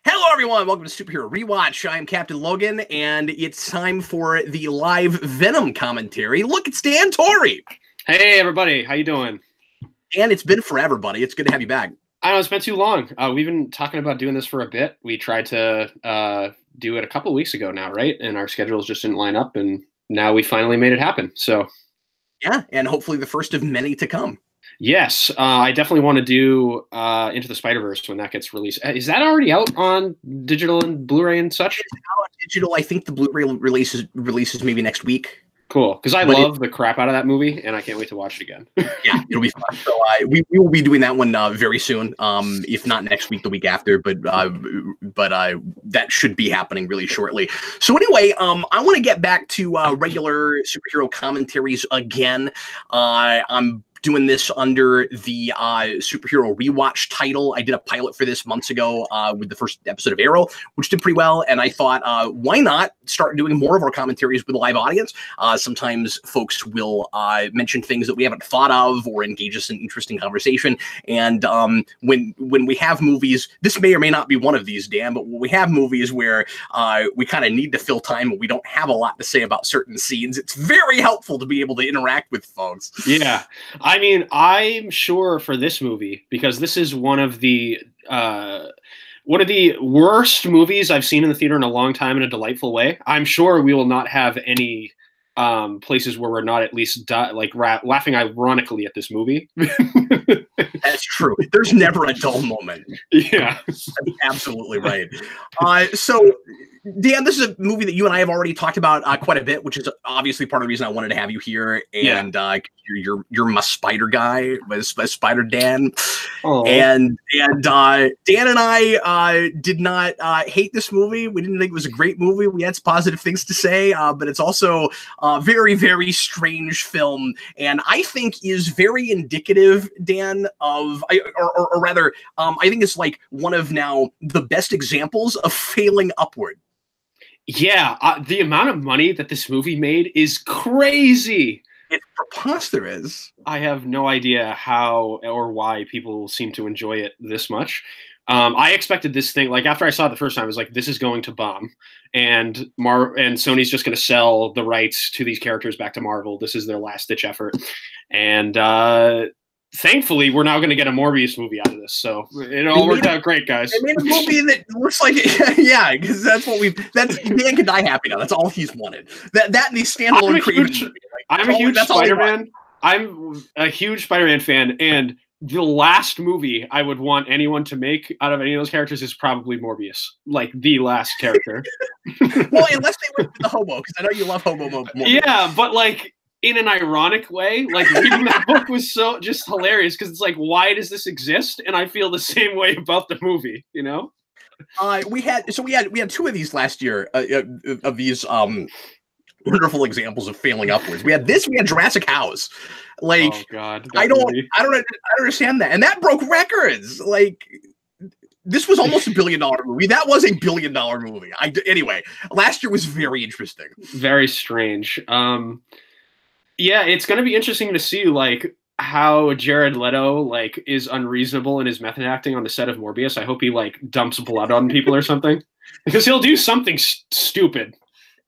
Hello, everyone. Welcome to Superhero Rewatch. I'm Captain Logan, and it's time for the live Venom commentary. Look, it's Dan Torrey. Hey, everybody. How you doing? And it's been forever, buddy. It's good to have you back. I know, it's been too long. We've been talking about doing this for a bit. We tried to do it a couple of weeks ago now, right? And our schedules just didn't line up, and now we finally made it happen. So, yeah, and hopefully the first of many to come. Yes, I definitely want to do Into the Spider-Verse when that gets released. Is that already out on digital and Blu-ray and such? It's out on digital. I think the Blu-ray releases maybe next week. Cool, because I love the crap out of that movie, and I can't wait to watch it again. Yeah, it'll be fun. So we will be doing that one very soon. If not next week, the week after. But that should be happening really shortly. So anyway, I want to get back to regular superhero commentaries again. I'm doing this under the Superhero Rewatch title. I did a pilot for this months ago with the first episode of Arrow, which did pretty well. And I thought, why not start doing more of our commentaries with a live audience? Sometimes folks will mention things that we haven't thought of or engage us in interesting conversation. And when we have movies, this may or may not be one of these, Dan, but when we have movies where we kind of need to fill time and we don't have a lot to say about certain scenes, it's very helpful to be able to interact with folks. Yeah. I mean, I'm sure for this movie, because this is one of the worst movies I've seen in the theater in a long time in a delightful way. I'm sure we will not have any places where we're not at least laughing ironically at this movie. That's true. There's never a dull moment. Yeah. That's absolutely right. So, Dan, this is a movie that you and I have already talked about quite a bit, which is obviously part of the reason I wanted to have you here. And you're my spider guy, my Spider Dan. Oh. And Dan and I did not hate this movie. We didn't think it was a great movie. We had some positive things to say, but it's also a very, very strange film. And I think is very indicative, Dan, of, or rather, I think it's like one of now the best examples of failing upward. Yeah, the amount of money that this movie made is crazy. It's preposterous. I have no idea how or why people seem to enjoy it this much. I expected this thing, like after I saw it the first time, I was like, this is going to bomb. And Sony's just going to sell the rights to these characters back to Marvel. This is their last-ditch effort. And thankfully, we're now going to get a Morbius movie out of this. So it all worked out great, guys. I mean, a movie that looks like, yeah, because that's what Dan can die happy now. That's all he's wanted. That and these standalone creative. I'm a huge Spider-Man. I'm a huge Spider-Man fan, and the last movie I would want anyone to make out of any of those characters is probably Morbius, like the last character. Well, unless they went with the hobo, because I know you love hobo Morbius. Yeah, but like in an ironic way, like reading that book was so just hilarious because it's like, why does this exist? And I feel the same way about the movie, you know? We had two of these last year of these wonderful examples of failing upwards. We had Jurassic House. Like, oh God, I don't understand that. And that broke records. Like, this was almost $1 billion movie. That was $1 billion movie. Anyway, last year was very interesting. Very strange. Yeah, it's going to be interesting to see like how Jared Leto like is unreasonable in his method acting on the set of Morbius. I hope he like dumps blood on people or something, because he'll do something stupid,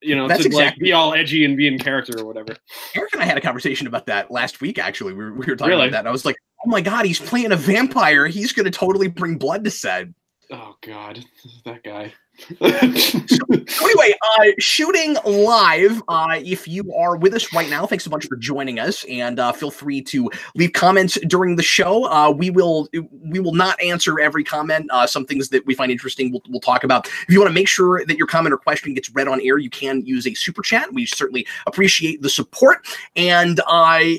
you know, to like be all edgy and be in character or whatever. Eric and I had a conversation about that last week. Actually, we were talking about that. And I was like, oh my God, he's playing a vampire. He's going to totally bring blood to set. Oh God, that guy. So anyway, shooting live. If you are with us right now, thanks so much for joining us, and feel free to leave comments during the show. We will not answer every comment. Some things that we find interesting, we'll talk about. If you want to make sure that your comment or question gets read on air, you can use a super chat. We certainly appreciate the support. And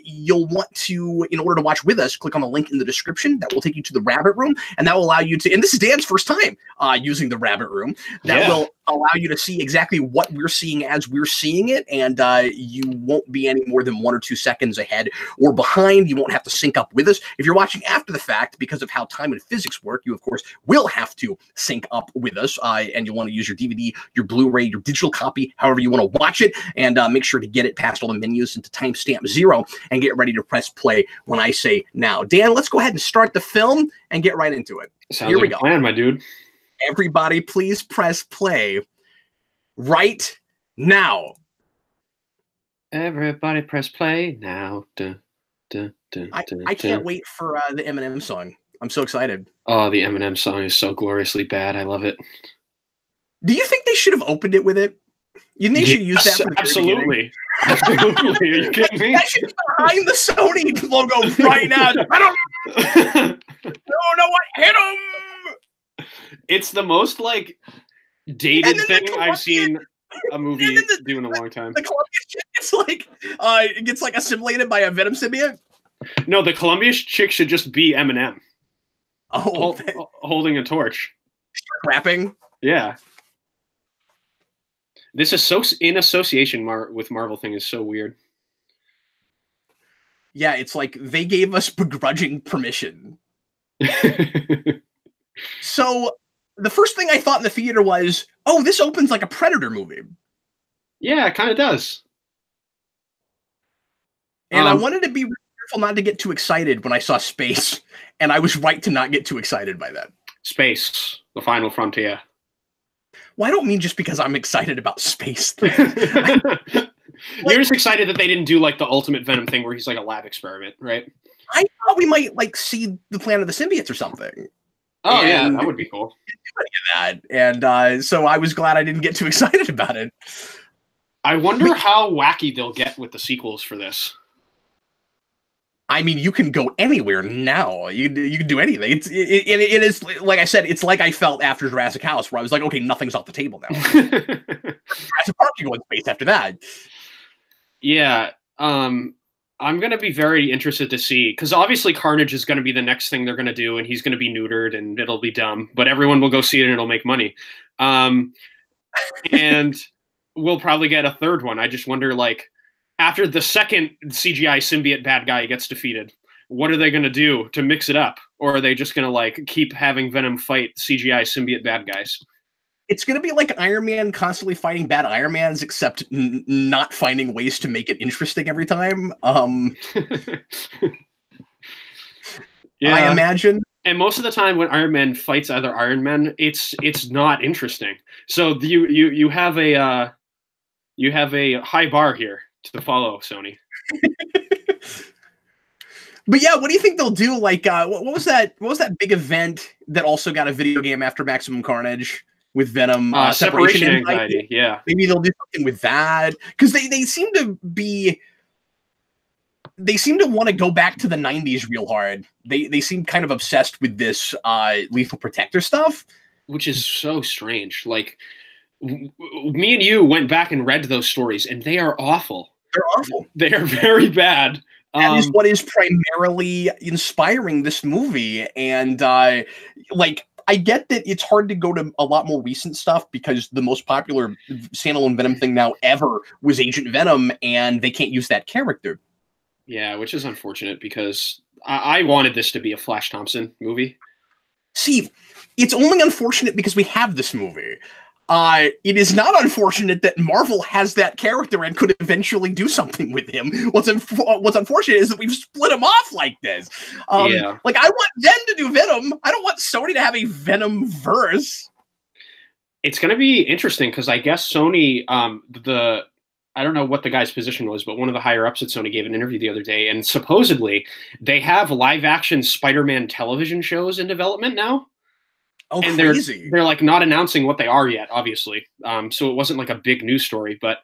you'll want to, in order to watch with us, click on the link in the description. That will take you to the Rabbit Room, and that will allow you to. And this is Dan's first time using the Rabbit Room. That will allow you to see exactly what we're seeing as we're seeing it, and you won't be any more than 1 or 2 seconds ahead or behind. You won't have to sync up with us. If you're watching after the fact, because of how time and physics work, you, of course, will have to sync up with us, and you'll want to use your DVD, your Blu-ray, your digital copy, however you want to watch it, and make sure to get it past all the menus into timestamp 0 and get ready to press play when I say now. Dan, let's go ahead and start the film and get right into it. Sounds like a plan, my dude. Everybody, please press play right now. Everybody press play now. Dun, dun, dun, I can't wait for the Eminem song. I'm so excited. Oh, the Eminem song is so gloriously bad. I love it. Do you think they should have opened it with it? You think they should use that for the absolutely. Absolutely. Are you kidding me? That should be behind the Sony logo right now. I don't know what hit him. It's the most like dated thing I've seen a movie do in a long time. The Columbia chick it gets like assimilated by a Venom symbiote. No, the Columbia chick should just be Eminem. Oh, holding a torch. Rapping. Yeah. This is so in association with Marvel thing is so weird. Yeah, it's like they gave us begrudging permission. So the first thing I thought in the theater was, oh, this opens like a Predator movie. Yeah, it kind of does. And I wanted to be careful not to get too excited when I saw space, and I was right to not get too excited by that. Space, the final frontier. Well, I don't mean just because I'm excited about space. You're just excited that they didn't do like the ultimate Venom thing where he's like a lab experiment, right? I thought we might like see the Planet of the Symbiotes or something. Oh, yeah, that would be cool. And so I was glad I didn't get too excited about it. I wonder how wacky they'll get with the sequels for this. I mean, you can go anywhere now. You can do anything. It is, like I said, it's like I felt after Jurassic House, where I was like, okay, nothing's off the table now. Jurassic Park, you go in space after that. Yeah. I'm going to be very interested to see, because obviously Carnage is going to be the next thing they're going to do, and he's going to be neutered, and it'll be dumb, but everyone will go see it, and it'll make money. And we'll probably get a third one. I just wonder, like, after the second CGI symbiote bad guy gets defeated, what are they going to do to mix it up? Or are they just going to, like, keep having Venom fight CGI symbiote bad guys? It's going to be like Iron Man constantly fighting bad Iron Mans, except not finding ways to make it interesting every time. Yeah. I imagine. And most of the time when Iron Man fights other Iron Men, it's not interesting. So you have a high bar here to follow, Sony. But yeah, what do you think they'll do? Like, what was that big event that also got a video game after Maximum Carnage? With Venom, separation anxiety. Yeah, maybe they'll do something with that, because they seem to want to go back to the 90s real hard. They seem kind of obsessed with this Lethal Protector stuff, which is so strange. Like, me and you went back and read those stories, and they are awful. They're awful. They are very bad. That is what is primarily inspiring this movie, and like. I get that it's hard to go to a lot more recent stuff because the most popular standalone Venom thing now ever was Agent Venom, and they can't use that character. Yeah, which is unfortunate because I wanted this to be a Flash Thompson movie. See, it's only unfortunate because we have this movie. It is not unfortunate that Marvel has that character and could eventually do something with him. What's unfortunate is that we've split him off like this. Yeah. Like, I want them to do Venom. I don't want Sony to have a Venom verse. It's going to be interesting because I guess Sony, I don't know what the guy's position was, but one of the higher ups at Sony gave an interview the other day, and supposedly they have live action Spider-Man television shows in development now. Oh, and crazy. They're like not announcing what they are yet, obviously. So it wasn't like a big news story, but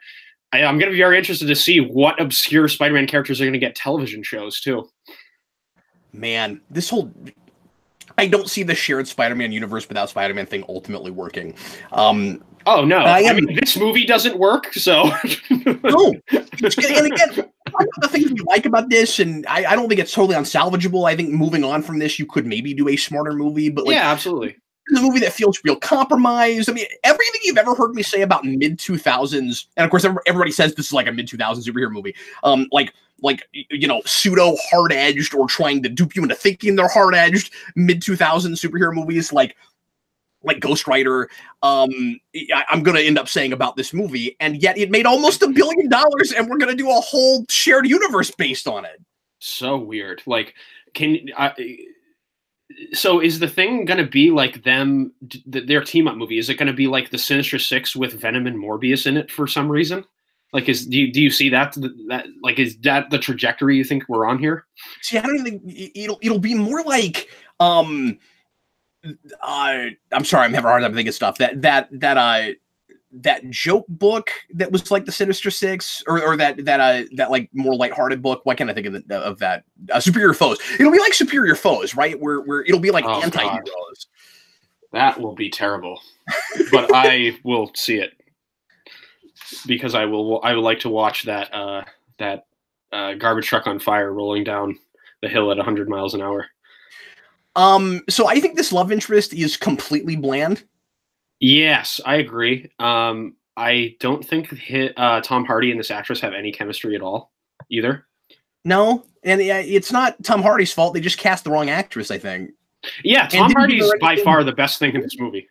I'm going to be very interested to see what obscure Spider-Man characters are going to get television shows too. Man, I don't see the shared Spider-Man universe without Spider-Man thing ultimately working. Oh no! I mean, this movie doesn't work, so no. And again, the things we like about this, and I don't think it's totally unsalvageable. I think moving on from this, you could maybe do a smarter movie, but like, yeah, absolutely. The movie that feels real compromised. I mean, everything you've ever heard me say about mid-2000s, and of course, everybody says this is like a mid-2000s superhero movie. Like you know, pseudo hard-edged or trying to dupe you into thinking they're hard-edged mid-2000s superhero movies, like Ghost Rider, I'm going to end up saying about this movie, and yet it made almost $1 billion, and we're going to do a whole shared universe based on it. So weird. Like, So is the thing going to be like them, their team up movie? Is it going to be like the Sinister Six with Venom and Morbius in it for some reason? Like, do you see that like, is that the trajectory you think we're on here? See, I don't even think it'll be more like I'm sorry, I'm having a hard time thinking stuff. That joke book that was like the Sinister Six, or that like more lighthearted book. What can I think of that? Superior Foes. It'll be like Superior Foes, right? Where it'll be like anti-heroes. That will be terrible, but I will see it because I would like to watch that garbage truck on fire rolling down the hill at 100 miles an hour. So I think this love interest is completely bland. Yes, I agree. I don't think Tom Hardy and this actress have any chemistry at all, either. No, and it's not Tom Hardy's fault. They just cast the wrong actress, I think. Yeah, Tom Hardy's by far the best thing in this movie.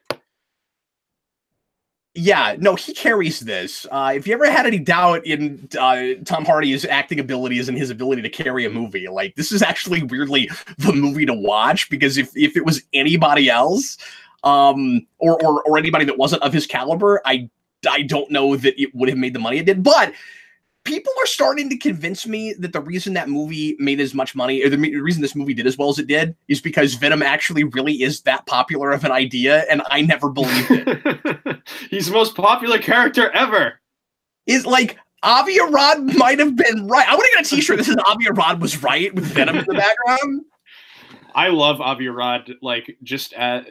Yeah, no, he carries this. If you ever had any doubt in Tom Hardy's acting abilities and his ability to carry a movie, like, this is actually weirdly the movie to watch, because if it was anybody else, or anybody that wasn't of his caliber, I don't know that it would have made the money it did. But people are starting to convince me that the reason that movie made as much money, or the reason this movie did as well as it did, is because Venom actually really is that popular of an idea, and I never believed it. He's the most popular character ever. Is like, Avi Arad might have been right. I want to get a t-shirt that says Avi Arad was right with Venom in the background. I love Avi Arad, like, just as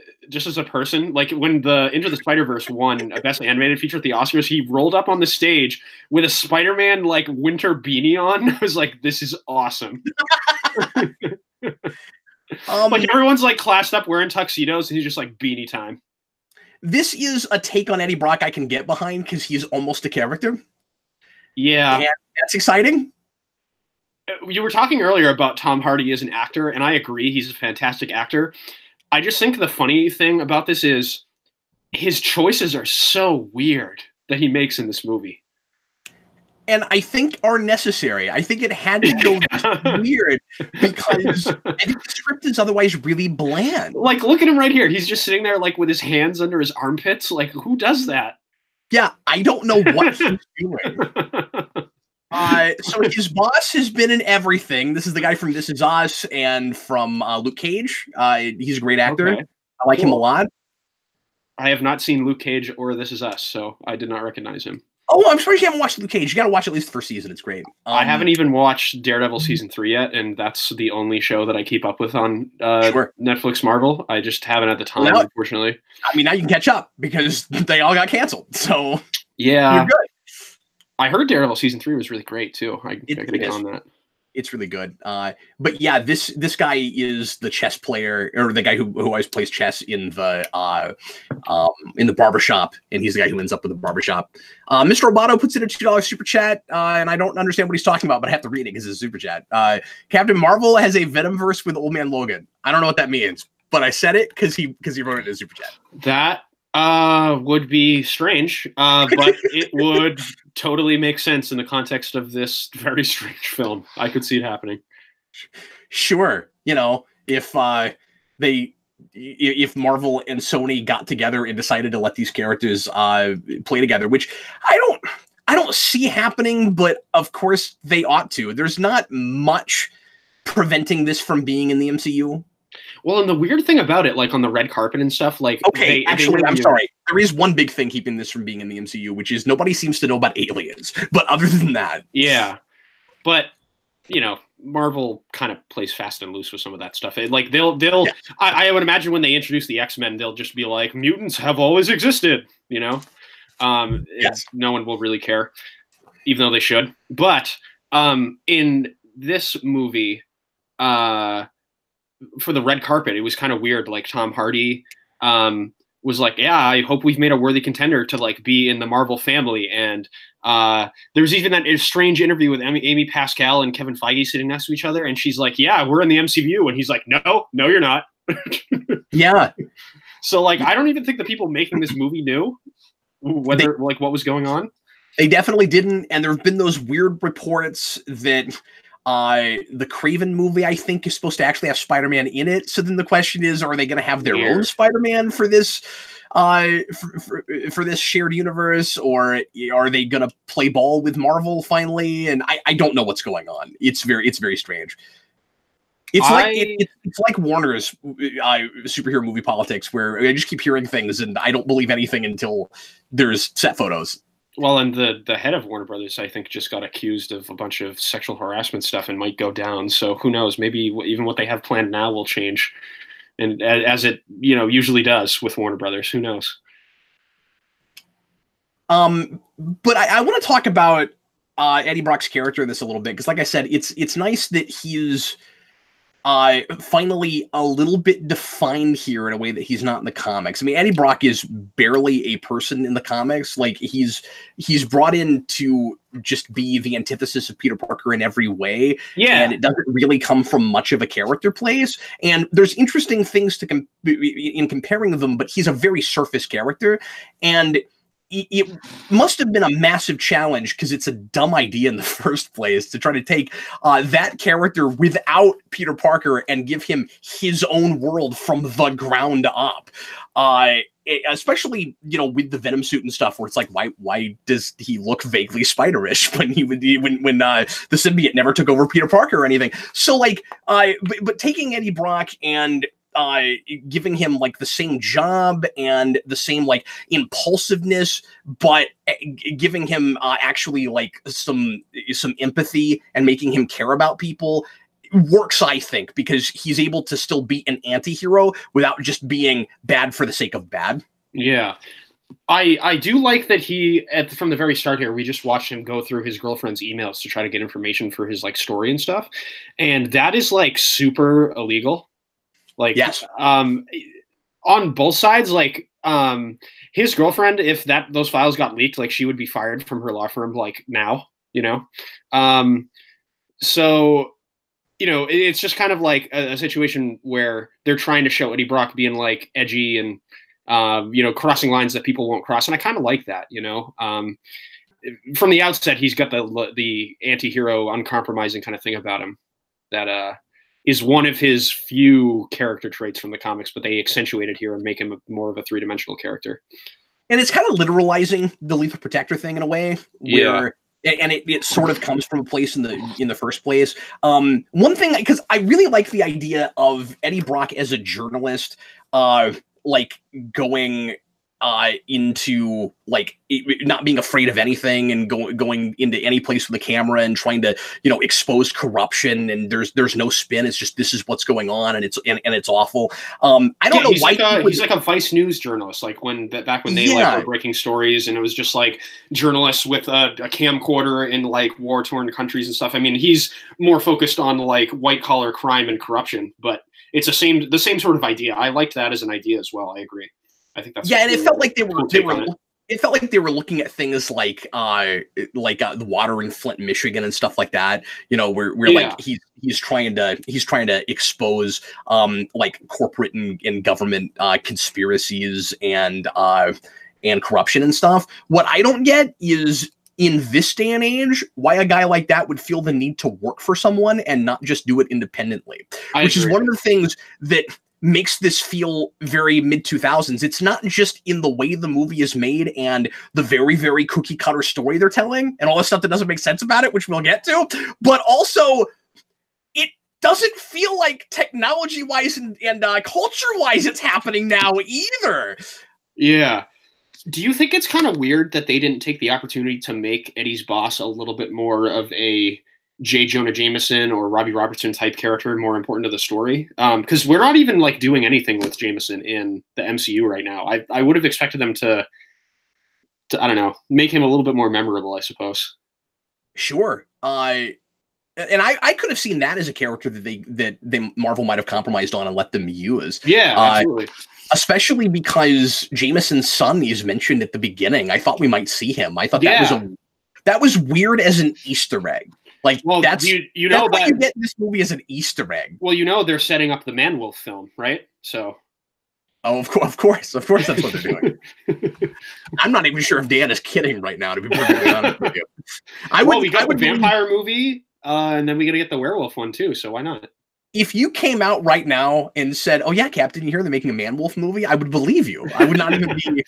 a person. Like, when the Into the Spider-Verse won a Best Animated Feature at the Oscars, he rolled up on the stage with a Spider-Man, like, winter beanie on. I was like, this is awesome. Like, everyone's, like, classed up wearing tuxedos, and he's just like, beanie time. This is a take on Eddie Brock I can get behind, because he's almost a character. Yeah. And that's exciting. You were talking earlier about Tom Hardy as an actor, and I agree, he's a fantastic actor. I just think the funny thing about this is his choices are so weird that he makes in this movie. And I think are necessary. I think it had to go weird, because I think the script is otherwise really bland. Like, look at him right here. He's just sitting there, like, with his hands under his armpits. Like, who does that? Yeah, I don't know what he's doing. So his boss has been in everything. This is the guy from This Is Us and from Luke Cage. He's a great actor. Okay. I like him a lot. I have not seen Luke Cage or This Is Us, so I did not recognize him. Oh, I'm sorry you haven't watched Luke Cage. You got to watch at least the first season. It's great. I haven't even watched Daredevil season 3 yet, and that's the only show that I keep up with on Netflix Marvel. I just haven't at the time, unfortunately. I mean, now you can catch up because they all got canceled. So yeah, you're good. I heard Daredevil season 3 was really great too. I gotta get on that. It's really good. But yeah, this guy is the chess player, or the guy who always plays chess in the barbershop, and he's the guy who ends up with the barbershop. Mr. Roboto puts in a $2 super chat, and I don't understand what he's talking about, but I have to read it because it's a super chat. Captain Marvel has a Venomverse with Old Man Logan. I don't know what that means, but I said it because he wrote it in a super chat. That would be strange, but it would totally make sense in the context of this very strange film. I could see it happening. Sure. You know, if Marvel and Sony got together and decided to let these characters play together, which I don't see happening, but of course they ought to. There's not much preventing this from being in the MCU. Well, and the weird thing about it, like on the red carpet and stuff, like... Okay, actually, I'm sorry. There is one big thing keeping this from being in the MCU, which is nobody seems to know about aliens. But other than that... Yeah. But, you know, Marvel kind of plays fast and loose with some of that stuff. Like, they'll yeah. I would imagine when they introduce the X-Men, they'll just be like, mutants have always existed, you know? Yes. No one will really care, even though they should. But in this movie... for the red carpet, it was kind of weird. Like, Tom Hardy was like, yeah, I hope we've made a worthy contender to, like, be in the Marvel family. And there was even that strange interview with Amy Pascal and Kevin Feige sitting next to each other. And she's like, yeah, we're in the MCU. And he's like, no, you're not. Yeah. So, like, I don't even think the people making this movie knew whether, like, what was going on. They definitely didn't. And there have been those weird reports that The Craven movie, I think, is supposed to actually have Spider-Man in it. So then the question is, are they going to have their own Spider-Man for this for this shared universe, or are they going to play ball with Marvel finally? And I don't know what's going on. It's very strange. It's like Warner's superhero movie politics, where I just keep hearing things and I don't believe anything until there's set photos. Well, and the head of Warner Brothers, I think, just got accused of a bunch of sexual harassment stuff and might go down. So who knows? Maybe even what they have planned now will change, and as it usually does with Warner Brothers. Who knows? But I want to talk about Eddie Brock's character in this a little bit, because, like I said, it's nice that he's finally a little bit defined here in a way that he's not in the comics. I mean, Eddie Brock is barely a person in the comics. Like, he's brought in to just be the antithesis of Peter Parker in every way. Yeah. And it doesn't really come from much of a character place. And there's interesting things in comparing them, but he's a very surface character. And it must have been a massive challenge, because it's a dumb idea in the first place to try to take that character without Peter Parker and give him his own world from the ground up. Especially, with the Venom suit and stuff, where it's like, why does he look vaguely Spider-ish when the symbiote never took over Peter Parker or anything? So, like, but taking Eddie Brock and giving him like the same job and the same like impulsiveness, but giving him actually like some empathy and making him care about people works, I think, because he's able to still be an anti-hero without just being bad for the sake of bad. Yeah. I do like that from the very start here, we just watched him go through his girlfriend's emails to try to get information for his like story and stuff. And that is like super illegal. Like, yes. On both sides, like, his girlfriend, if those files got leaked, like, she would be fired from her law firm, like, now, so, it's just kind of like a situation where they're trying to show Eddie Brock being like edgy and, crossing lines that people won't cross. And I kind of like that, from the outset, he's got the anti-hero, uncompromising kind of thing about him that, is one of his few character traits from the comics, but they accentuate it here and make him more of a three-dimensional character. And it's kind of literalizing the Lethal Protector thing in a way, where, and it sort of comes from a place in the first place. One thing, because I really like the idea of Eddie Brock as a journalist, like going into like not being afraid of anything and going into any place with a camera and trying to expose corruption, and there's no spin. It's just, this is what's going on, and it's awful. I don't know why he's like a Vice News journalist, like back when they like were breaking stories, and it was just like journalists with a camcorder in like war-torn countries and stuff. I mean, he's more focused on like white collar crime and corruption, but it's the same sort of idea. I liked that as an idea as well. I agree. I think that's and it felt like it felt like they were looking at things like the water in Flint, Michigan, and stuff like that. Where like he's trying to expose like corporate and government conspiracies and corruption and stuff. What I don't get is, in this day and age, why a guy like that would feel the need to work for someone and not just do it independently, which is one of the things that makes this feel very mid-2000s. It's not just in the way the movie is made and the very, very cookie-cutter story they're telling and all the stuff that doesn't make sense about it, which we'll get to, but also it doesn't feel like technology-wise and culture-wise it's happening now either. Yeah. Do you think it's kind of weird that they didn't take the opportunity to make Eddie's boss a little bit more of a J. Jonah Jameson or Robbie Robertson type character, more important to the story? Because we're not even like doing anything with Jameson in the MCU right now. I would have expected them to I don't know, make him a little bit more memorable, I suppose. Sure. And I could have seen that as a character that Marvel might have compromised on and let them use. Yeah, absolutely. Especially because Jameson's son is mentioned at the beginning. I thought we might see him. I thought that was weird as an Easter egg. Like, well, that's what you get in this movie as an Easter egg. Well, they're setting up the Man-Wolf film, right? So, of course, that's what they're doing. I'm not even sure if Dan is kidding right now, to be perfectly honest with you. We got the vampire movie. And then we got to get the werewolf one too. So why not? If you came out right now and said, "Oh yeah, Captain, you hear they're making a Man-Wolf movie," I would believe you. I would not even be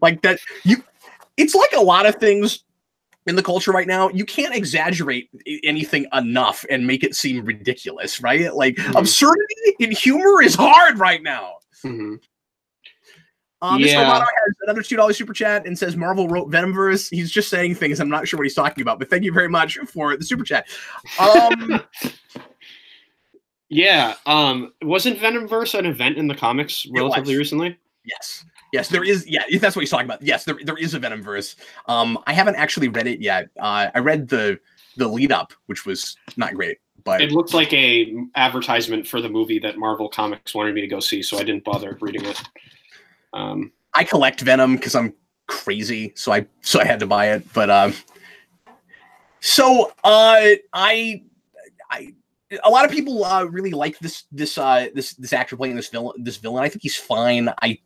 like that. It's like a lot of things in the culture right now. You can't exaggerate anything enough and make it seem ridiculous, right? Like absurdity in humor is hard right now. Mm-hmm. Mr. Romano has another $2 super chat and says Marvel wrote Venomverse. He's just saying things. I'm not sure what he's talking about, but thank you very much for the super chat. Yeah. Wasn't Venomverse an event in the comics relatively recently? Yes. Yes, there is. Yeah, if that's what he's talking about. Yes, there is a Venomverse. I haven't actually read it yet. I read the lead up, which was not great, but it looked like a advertisement for the movie that Marvel Comics wanted me to go see, so I didn't bother reading it. I collect Venom because I'm crazy, so I had to buy it. But a lot of people really like this actor playing this villain. I think he's fine. I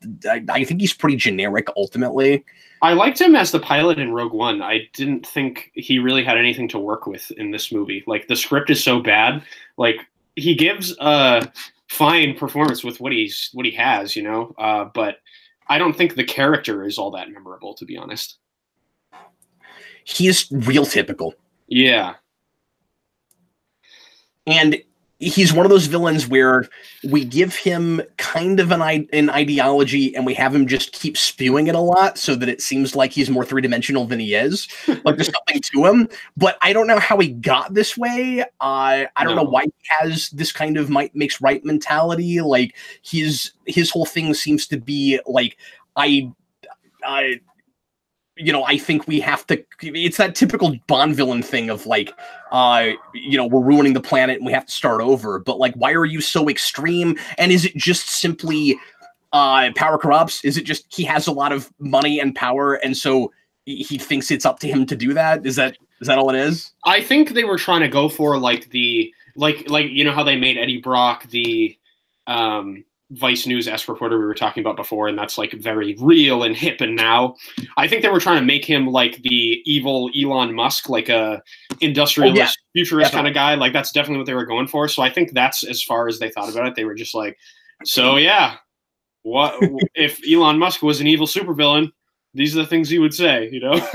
think he's pretty generic ultimately. I liked him as the pilot in Rogue One. I didn't think he really had anything to work with in this movie. Like, the script is so bad. Like, he gives a fine performance with what he has, you know. But I don't think the character is all that memorable, to be honest. He's real typical. Yeah. And he's one of those villains where we give him kind of an ideology and we have him just keep spewing it a lot so that it seems like he's more three-dimensional than he is. Like, there's something to him. But I don't know how he got this way. I don't know why he has this kind of might makes right mentality. Like, his whole thing seems to be like, I think we have to, it's that typical Bond villain thing of like, we're ruining the planet and we have to start over. But like, why are you so extreme? And is it just simply power corrupts? Is it just he has a lot of money and power and so he thinks it's up to him to do that? Is that all it is? I think they were trying to go for like how they made Eddie Brock the Vice News S reporter we were talking about before, and that's like very real and hip and now. I think they were trying to make him like the evil Elon Musk, like a industrialist, futurist kind of guy. Like, that's definitely what they were going for. So I think that's as far as they thought about it. They were just like, so yeah, what if Elon Musk was an evil supervillain? These are the things he would say, you know?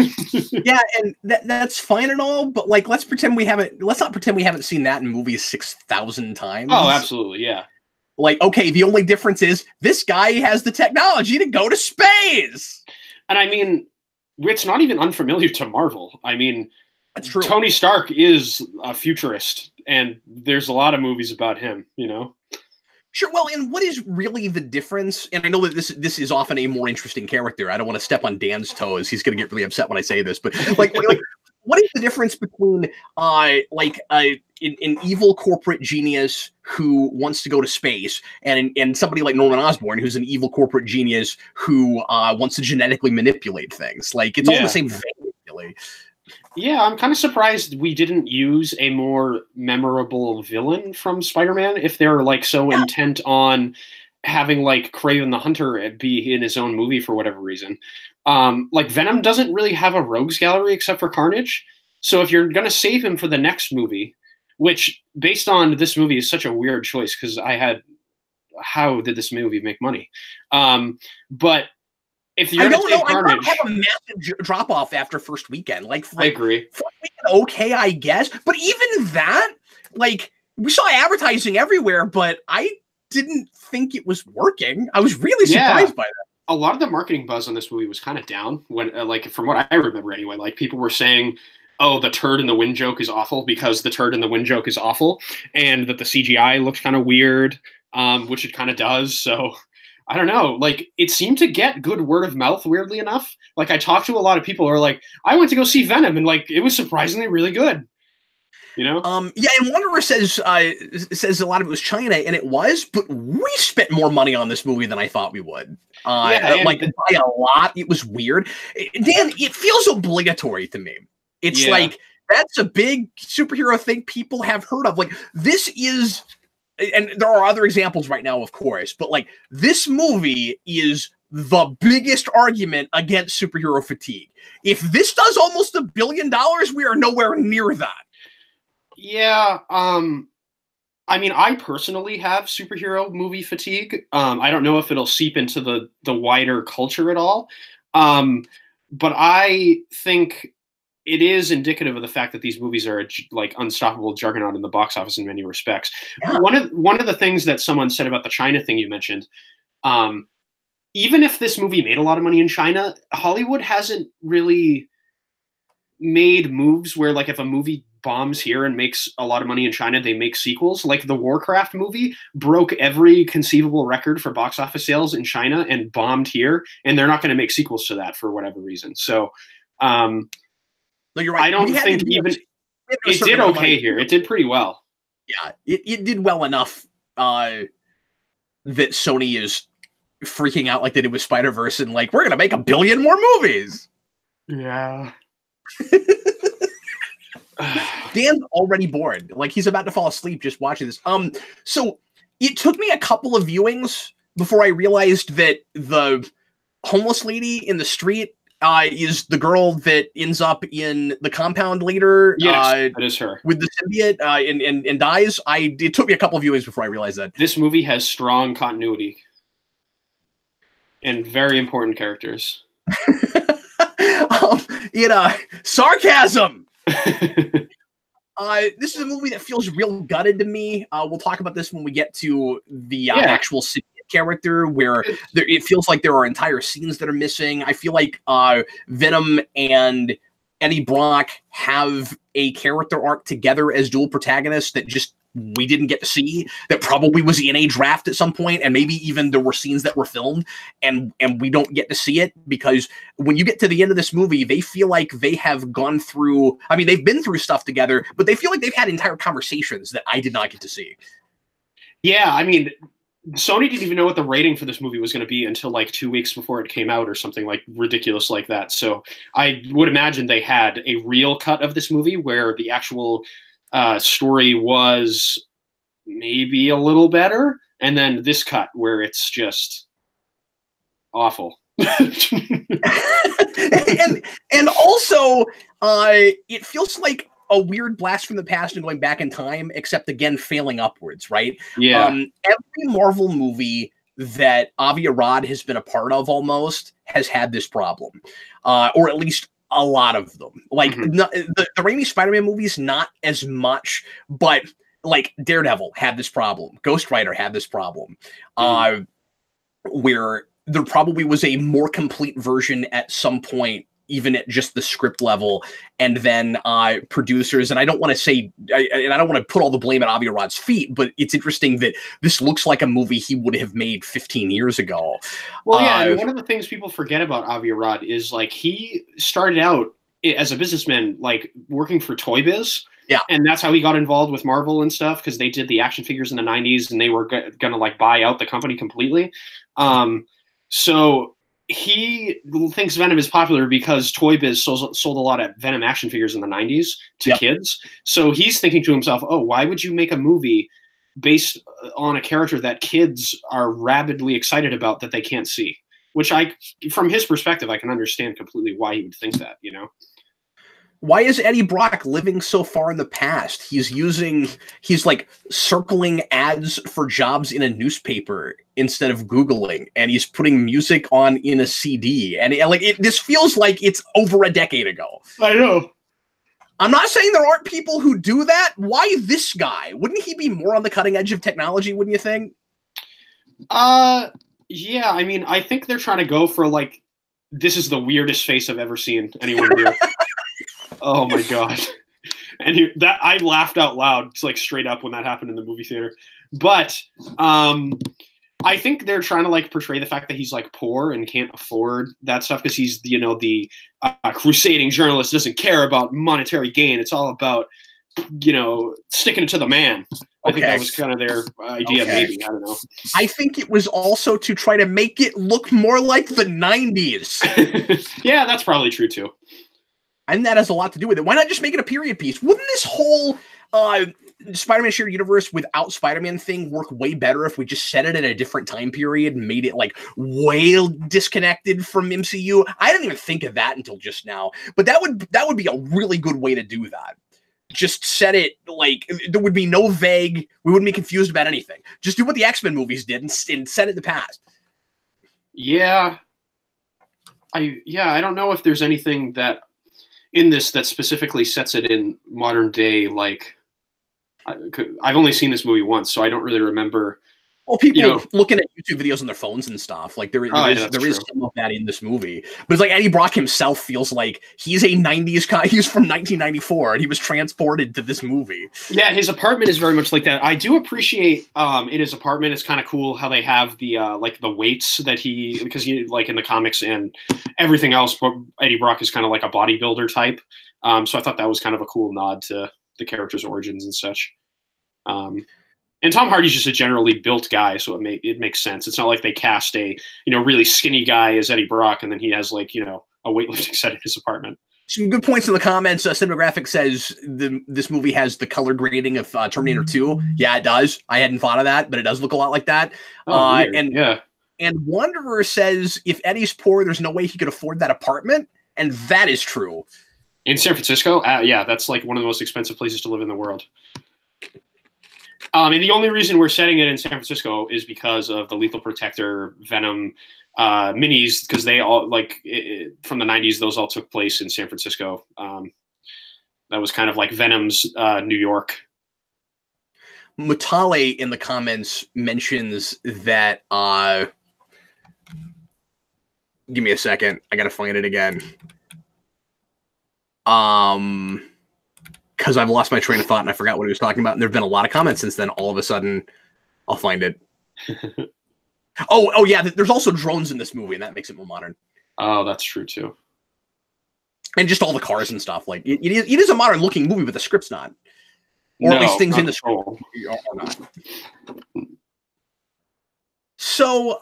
Yeah, and that's fine and all, but like, let's not pretend we haven't seen that in movies 6,000 times. Oh, absolutely, yeah. Like, okay, the only difference is this guy has the technology to go to space. And I mean, it's not even unfamiliar to Marvel. I mean, that's true. Tony Stark is a futurist, and there's a lot of movies about him, you know? Sure. Well, and what is really the difference? And I know that this is often a more interesting character. I don't want to step on Dan's toes. He's going to get really upset when I say this, but like what is the difference between an evil corporate genius who wants to go to space and somebody like Norman Osborn, who's an evil corporate genius who wants to genetically manipulate things? Like, it's all the same thing, really. Yeah, I'm kind of surprised we didn't use a more memorable villain from Spider-Man if they're like so intent on having like Kraven the Hunter be in his own movie for whatever reason. Like, Venom doesn't really have a rogues gallery except for Carnage. So if you're going to save him for the next movie, which based on this movie is such a weird choice because how did this movie make money? But if you're going to save Carnage, I don't have a massive drop off after first weekend. I agree. First weekend, okay, I guess. But even that, like, we saw advertising everywhere, but I didn't think it was working. I was really surprised by that. A lot of the marketing buzz on this movie was kind of down when, like, from what I remember anyway, like, people were saying, oh, the turd in the wind joke is awful because the turd in the wind joke is awful, and that the CGI looked kind of weird, which it kind of does. So I don't know. Like, it seemed to get good word of mouth, weirdly enough. Like, I talked to a lot of people who are like, I went to go see Venom, and like, it was surprisingly really good. You know? Yeah, and Wanderer says a lot of it was China, and it was, but we spent more money on this movie than I thought we would. By a lot. It was weird. Dan, it feels obligatory to me. It's like, that's a big superhero thing people have heard of. Like, this is, and there are other examples right now, of course, but like, this movie is the biggest argument against superhero fatigue. If this does almost $1 billion, we are nowhere near that. Yeah. I mean, I personally have superhero movie fatigue. I don't know if it'll seep into the wider culture at all. Um, but I think it is indicative of the fact that these movies are like unstoppable juggernaut in the box office in many respects. Yeah. One of the things that someone said about the China thing you mentioned, um, even if this movie made a lot of money in China, Hollywood hasn't really made moves where, like, if a movie bombs here and makes a lot of money in China, they make sequels. Like the Warcraft movie broke every conceivable record for box office sales in China and bombed here, and they're not going to make sequels to that for whatever reason. So, no, you're right. I don't think even it did okay here. It did pretty well. Yeah, it did well enough that Sony is freaking out like they did with Spider-Verse and like, we're going to make 1 billion more movies. Yeah. Dan's already bored. Like, he's about to fall asleep just watching this. So it took me a couple of viewings before I realized that the homeless lady in the street is the girl that ends up in the compound later. Yes, that is her. With the symbiote and dies. It took me a couple of viewings before I realized that. This movie has strong continuity and very important characters. Sarcasm. This is a movie that feels real gutted to me. We'll talk about this when we get to the actual character, where it feels like there are entire scenes that are missing. I feel like Venom and Eddie Brock have a character arc together as dual protagonists that just we didn't get to see, that probably was in a draft at some point, and maybe even there were scenes that were filmed and we don't get to see it, because when you get to the end of this movie, they feel like they have gone through, I mean, they've been through stuff together, but they feel like they've had entire conversations that I did not get to see. Yeah, I mean, Sony didn't even know what the rating for this movie was going to be until like 2 weeks before it came out or something like ridiculous like that. So I would imagine they had a real cut of this movie where the actual story was maybe a little better, and then this cut where it's just awful. and also it feels like a weird blast from the past and going back in time, except again failing upwards, right? Yeah. Every Marvel movie that Avi Arad has been a part of almost has had this problem, or at least a lot of them. Like the Raimi Spider-Man movies, not as much, but like Daredevil had this problem. Ghost Rider had this problem, where there probably was a more complete version at some point, even at just the script level, and then producers, and I don't want to say, and I don't want to put all the blame at Avi Arad's feet, but it's interesting that this looks like a movie he would have made 15 years ago. Well, yeah, and one of the things people forget about Avi Arad is, like, he started out as a businessman, like, working for Toy Biz. Yeah. And that's how he got involved with Marvel and stuff, because they did the action figures in the 90s, and they were going to, like, buy out the company completely. So he thinks Venom is popular because Toy Biz sold a lot of Venom action figures in the 90s to kids. So he's thinking to himself, oh, why would you make a movie based on a character that kids are rabidly excited about that they can't see? Which from his perspective, I can understand completely why he would think that, you know? Why is Eddie Brock living so far in the past? He's like circling ads for jobs in a newspaper instead of Googling, and he's putting music on in a CD. And this feels like it's over a decade ago. I know. I'm not saying there aren't people who do that. Why this guy? Wouldn't he be more on the cutting edge of technology, wouldn't you think? Yeah, I mean, I think they're trying to go for, like, this is the weirdest face I've ever seen anyone do. Oh my god! And I laughed out loud, like, straight up when that happened in the movie theater. But I think they're trying to, like, portray the fact that he's, like, poor and can't afford that stuff because he's, you know, the crusading journalist, doesn't care about monetary gain. It's all about, you know, sticking it to the man. I think that was kind of their idea, maybe. I don't know. I think it was also to try to make it look more like the 90s. Yeah, that's probably true too. And that has a lot to do with it. Why not just make it a period piece? Wouldn't this whole Spider-Man shared universe without Spider-Man thing work way better if we just set it in a different time period and made it, like, way disconnected from MCU? I didn't even think of that until just now. But that would be a really good way to do that. just set it like there would be no vague. We wouldn't be confused about anything. Just do what the X-Men movies did and set it in the past. Yeah. I don't know if there's anything that in this that specifically sets it in modern day. Like, I've only seen this movie once, so I don't really remember. Well, people looking at YouTube videos on their phones and stuff, like there is some of that in this movie. But it's like Eddie Brock himself feels like he's a 90s guy. He's from 1994, and he was transported to this movie. Yeah, his apartment is very much like that. I do appreciate in his apartment, it's kind of cool how they have the like the weights that because like in the comics and everything else, but Eddie Brock is kind of like a bodybuilder type. So I thought that was kind of a cool nod to the character's origins and such. And Tom Hardy's just a generally built guy, so it makes sense. It's not like they cast a really skinny guy as Eddie Brock, and then he has like a weightlifting set in his apartment. Some good points in the comments. Cinematographic says this movie has the color grading of Terminator 2. Yeah, it does. I hadn't thought of that, but it does look a lot like that. And Wanderer says if Eddie's poor, there's no way he could afford that apartment, and that is true. In San Francisco, yeah, that's like one of the most expensive places to live in the world. And the only reason we're setting it in San Francisco is because of the Lethal Protector, Venom minis, because they all from the 90s, those all took place in San Francisco. That was kind of like Venom's New York. Mutale in the comments mentions that. Give me a second. I gotta find it again. Because I've lost my train of thought and I forgot what he was talking about. And there have been a lot of comments since then. All of a sudden, I'll find it. Oh yeah. There's also drones in this movie, and that makes it more modern. Oh, that's true too. And just all the cars and stuff. Like it is a modern looking movie, but the script's not. Or at least things in the script are not. So,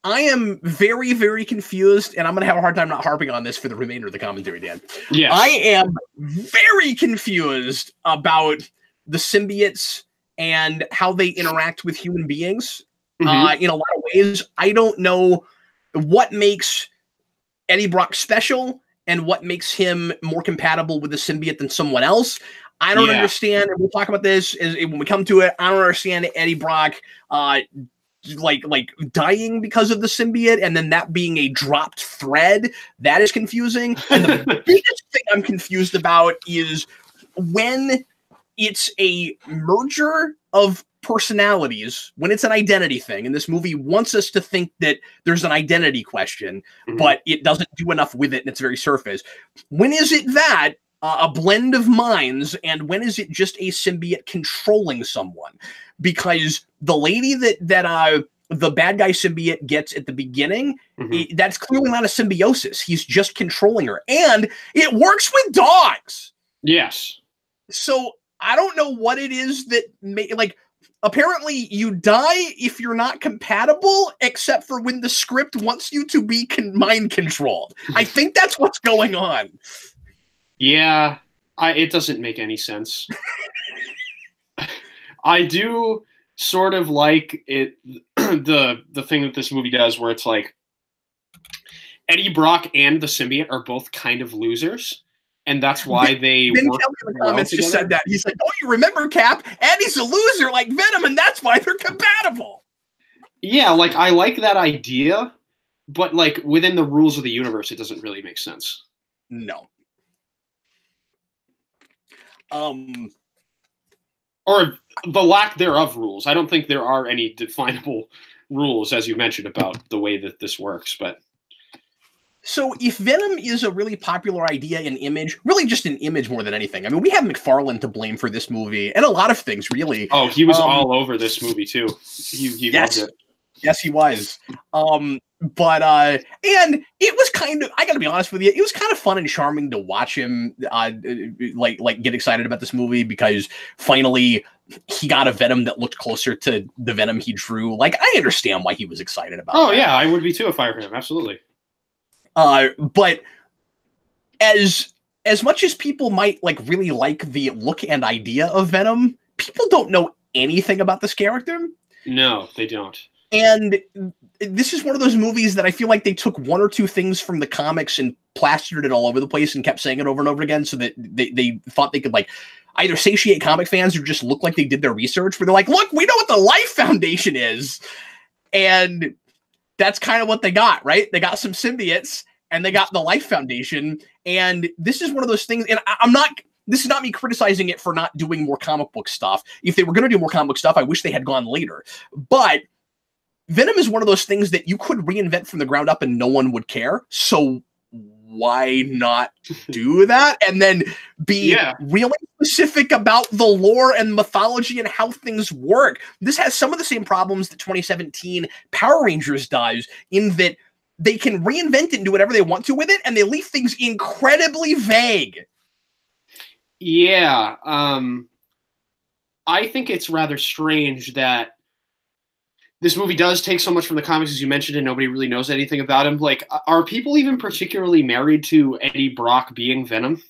I am very, very confused, and I'm going to have a hard time not harping on this for the remainder of the commentary, Dan. Yes. I am very confused about the symbiotes and how they interact with human beings in a lot of ways. I don't know what makes Eddie Brock special and what makes him more compatible with the symbiote than someone else. I don't understand, and we'll talk about this when we come to it. I don't understand Eddie Brock like dying because of the symbiote and then that being a dropped thread. That is confusing. And the biggest thing I'm confused about is when it's a merger of personalities, when it's an identity thing, and this movie wants us to think that there's an identity question, but it doesn't do enough with it and it's very surface. When is it that a blend of minds, and when is it just a symbiote controlling someone? Because the lady that the bad guy symbiote gets at the beginning, that's clearly not a symbiosis. He's just controlling her, and it works with dogs. Yes. So I don't know what it is that apparently you die if you're not compatible, except for when the script wants you to be mind controlled. I think that's what's going on. Yeah, it doesn't make any sense. I do sort of like it, the thing that this movie does, where it's like Eddie Brock and the symbiote are both kind of losers, and that's why they Ben work Kelly in the comments well just said that. He's like, "Oh, you remember Cap? Eddie's a loser like Venom, and that's why they're compatible." Yeah, like I like that idea, but like within the rules of the universe, it doesn't really make sense. No. Or the lack thereof rules. I don't think there are any definable rules, as you mentioned, about the way that this works. But so if Venom is a really popular idea in image, really just an image more than anything. I mean, we have McFarlane to blame for this movie and a lot of things, really. Oh, he was all over this movie too. He loved it. Yes, he was. And it was kind of, I gotta be honest with you, it was kind of fun and charming to watch him like get excited about this movie, because finally he got a Venom that looked closer to the Venom he drew. Like, I understand why he was excited about that. Yeah, I would be too if I were him. Absolutely. But as much as people might really like the look and idea of Venom, people don't know anything about this character. No, they don't. And this is one of those movies that I feel like they took one or two things from the comics and plastered it all over the place and kept saying it over and over again, so that they thought they could like either satiate comic fans or just look like they did their research, where they're like, look, we know what the Life Foundation is. And that's kind of what they got, right? They got some symbiotes and they got the Life Foundation. And this is one of those things, and this is not me criticizing it for not doing more comic book stuff. If they were going to do more comic book stuff, I wish they had gone later. But Venom is one of those things that you could reinvent from the ground up and no one would care. So why not do that? And then be really specific about the lore and mythology and how things work. This has some of the same problems that 2017 Power Rangers does, in that they can reinvent it and do whatever they want to with it, and they leave things incredibly vague. Yeah. I think it's rather strange that this movie does take so much from the comics, as you mentioned, and nobody really knows anything about him. Like, are people even particularly married to Eddie Brock being Venom?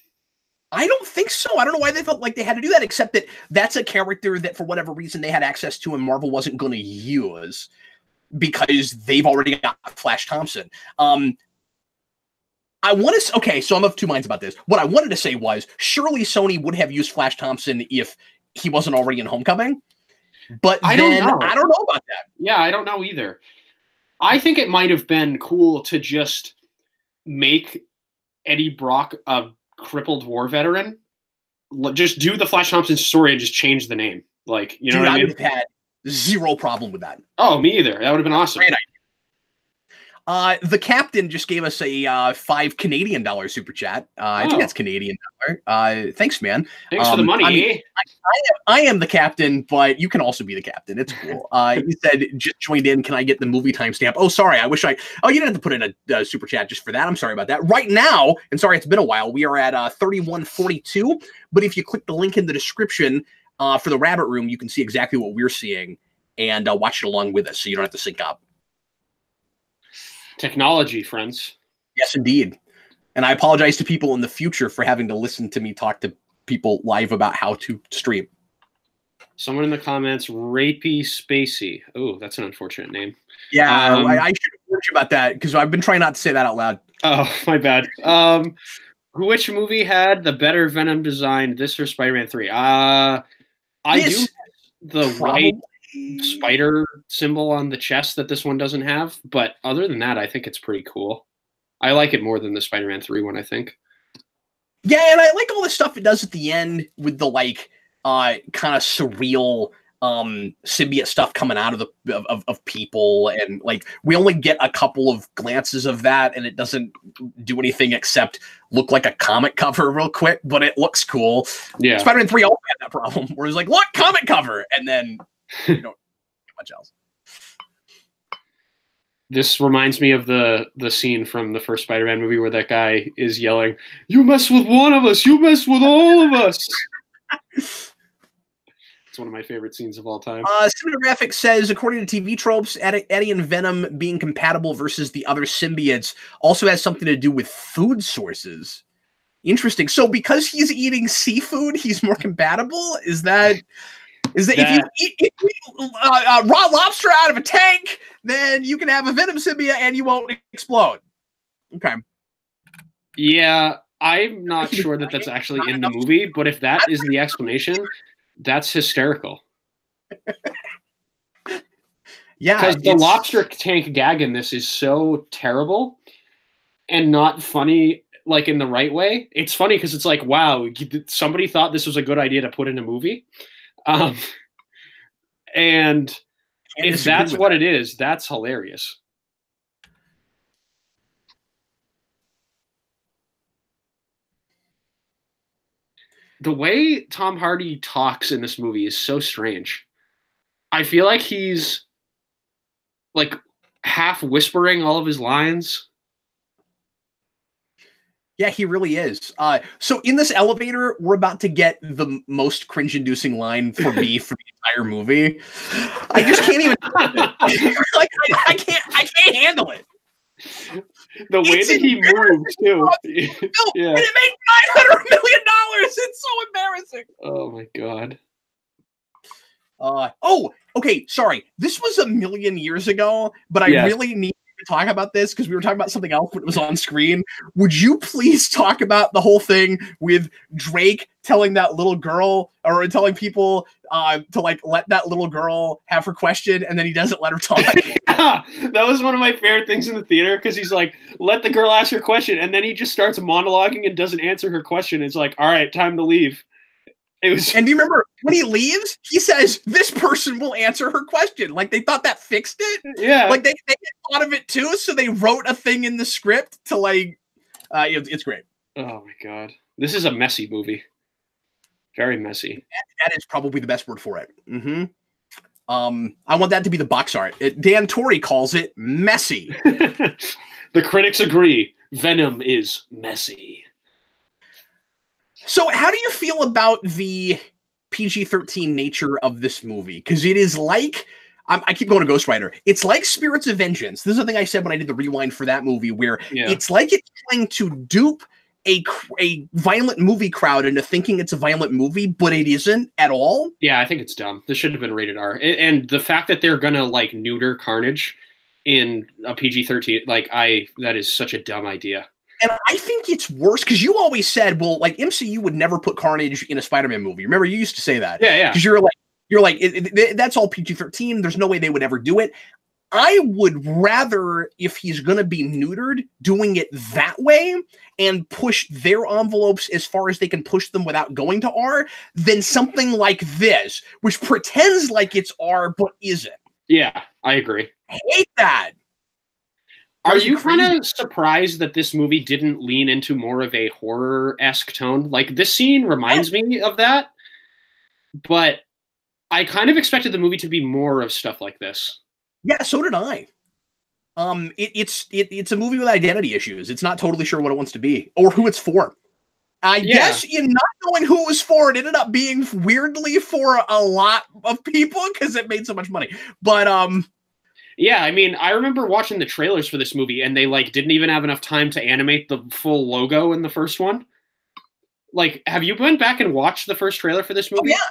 I don't think so. I don't know why they felt like they had to do that, except that that's a character that, for whatever reason, they had access to and Marvel wasn't going to use because they've already got Flash Thompson. I want to... Okay, so I'm of two minds about this. What I wanted to say was, surely Sony would have used Flash Thompson if he wasn't already in Homecoming. But I don't know about that. Yeah, I don't know either. I think it might have been cool to just make Eddie Brock a crippled war veteran. Just do the Flash Thompson story and just change the name. Like, you know what I mean? I would have had zero problem with that. Oh, me either. That would have been awesome. Great idea. The captain just gave us a $5 Canadian super chat. I think that's Canadian dollar. Thanks, man. Thanks for the money. I mean, I am the captain, but you can also be the captain. It's cool. He said, just joined in. Can I get the movie timestamp? Oh, sorry. Oh, you didn't have to put in a super chat just for that. I'm sorry about that. Right now, and sorry, it's been a while, we are at 31:42. But if you click the link in the description for the Rabbit Room, you can see exactly what we're seeing and watch it along with us, so you don't have to sync up. Technology, friends. Yes, indeed. And I apologize to people in the future for having to listen to me talk to people live about how to stream. Someone in the comments, Rapey Spacey. Oh, that's an unfortunate name. Yeah, I should have warned you about that because I've been trying not to say that out loud. Oh, my bad. Which movie had the better Venom design, this or Spider-Man 3? I do the white spider symbol on the chest that this one doesn't have, but other than that, I think it's pretty cool. I like it more than the Spider-Man 3 one, I think. Yeah, and I like all the stuff it does at the end with the like kind of surreal symbiote stuff coming out of the of people, and like we only get a couple of glances of that, and it doesn't do anything except look like a comic cover real quick, but it looks cool. Yeah, Spider-Man 3 also had that problem where it's like, look, comic cover, and then you don't get much else. This reminds me of the scene from the first Spider-Man movie where that guy is yelling, "You mess with one of us, you mess with all of us." It's one of my favorite scenes of all time. Cinematographic says, according to TV tropes, Eddie and Venom being compatible versus the other symbiotes also has something to do with food sources. Interesting. So because he's eating seafood, he's more compatible? Is that if you eat raw lobster out of a tank, then you can have a Venom symbiote and you won't explode? Okay. Yeah, I'm not sure that that's actually in the movie, but if that is the explanation, that's hysterical. Yeah, because the lobster tank gag in this is so terrible and not funny, like in the right way. It's funny because it's like, wow, somebody thought this was a good idea to put in a movie. And if that's what it is, that's hilarious. The way Tom Hardy talks in this movie is so strange. I feel like he's like half whispering all of his lines. Yeah, he really is. So in this elevator, we're about to get the most cringe-inducing line for me for the entire movie. I just can't even. Like I can't handle it. The way that he moves too. Yeah. And it made $900 million. It's so embarrassing. Oh my god. okay, sorry. This was a million years ago, but I really need to talk about this because we were talking about something else when it was on screen. Would you please talk about the whole thing with Drake telling that little girl or telling people to like let that little girl have her question and then he doesn't let her talk? Yeah, that was one of my favorite things in the theater because he's like, let the girl ask her question, and then he just starts monologuing and doesn't answer her question. It's like, all right, time to leave. It was. And do you remember when he leaves, he says, this person will answer her question. Like they thought that fixed it. Yeah. Like they thought of it too. So they wrote a thing in the script to like, it's great. Oh my God. This is a messy movie. Very messy. That is probably the best word for it. Mm-hmm. I want that to be the box art. Dan Torrey calls it messy. The critics agree. Venom is messy. So how do you feel about the PG-13 nature of this movie? Because it is like, I keep going to Ghost Rider. It's like Spirits of Vengeance. This is the thing I said when I did the rewind for that movie, where it's like it's trying to dupe a violent movie crowd into thinking it's a violent movie, but it isn't at all. Yeah, I think it's dumb. This should have been rated R. And the fact that they're gonna like neuter Carnage in a PG-13, like that is such a dumb idea. And I think it's worse because you always said, well, like MCU would never put Carnage in a Spider-Man movie. Remember, you used to say that. Yeah. Because you're like, that's all PG-13. There's no way they would ever do it. I would rather, if he's going to be neutered, doing it that way and push their envelopes as far as they can push them without going to R than something like this, which pretends like it's R but isn't. Yeah, I agree. I hate that. Are you kind of surprised that this movie didn't lean into more of a horror-esque tone? Like, this scene reminds me of that, but I kind of expected the movie to be more of stuff like this. Yeah, so did I. It's a movie with identity issues. It's not totally sure what it wants to be or who it's for. I guess in not knowing who it was for, it ended up being weirdly for a lot of people because it made so much money. But yeah, I mean, I remember watching the trailers for this movie, and they like didn't even have enough time to animate the full logo in the first one. Like, have you went back and watched the first trailer for this movie? Oh,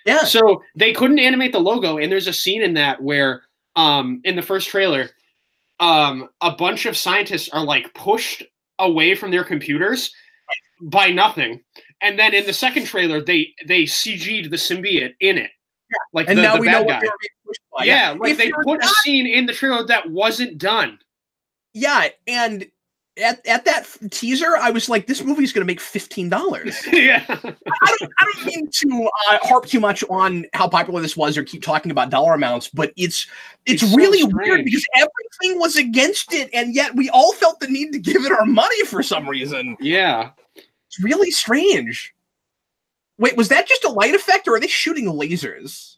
yeah. So they couldn't animate the logo, and there's a scene in that where, in the first trailer, a bunch of scientists are like pushed away from their computers by nothing, and then in the second trailer, they CG'd the symbiote in it. Yeah. Like and the now we bad know guy. what they were being pushed by. Yeah, like they put a scene in the trailer that wasn't done. Yeah, and at that teaser, I was like, "This movie's going to make $15." Yeah, I don't mean to harp too much on how popular this was or keep talking about dollar amounts, but it's really so weird because everything was against it, and yet we all felt the need to give it our money for some reason. Yeah, it's really strange. Wait, was that just a light effect, or are they shooting lasers?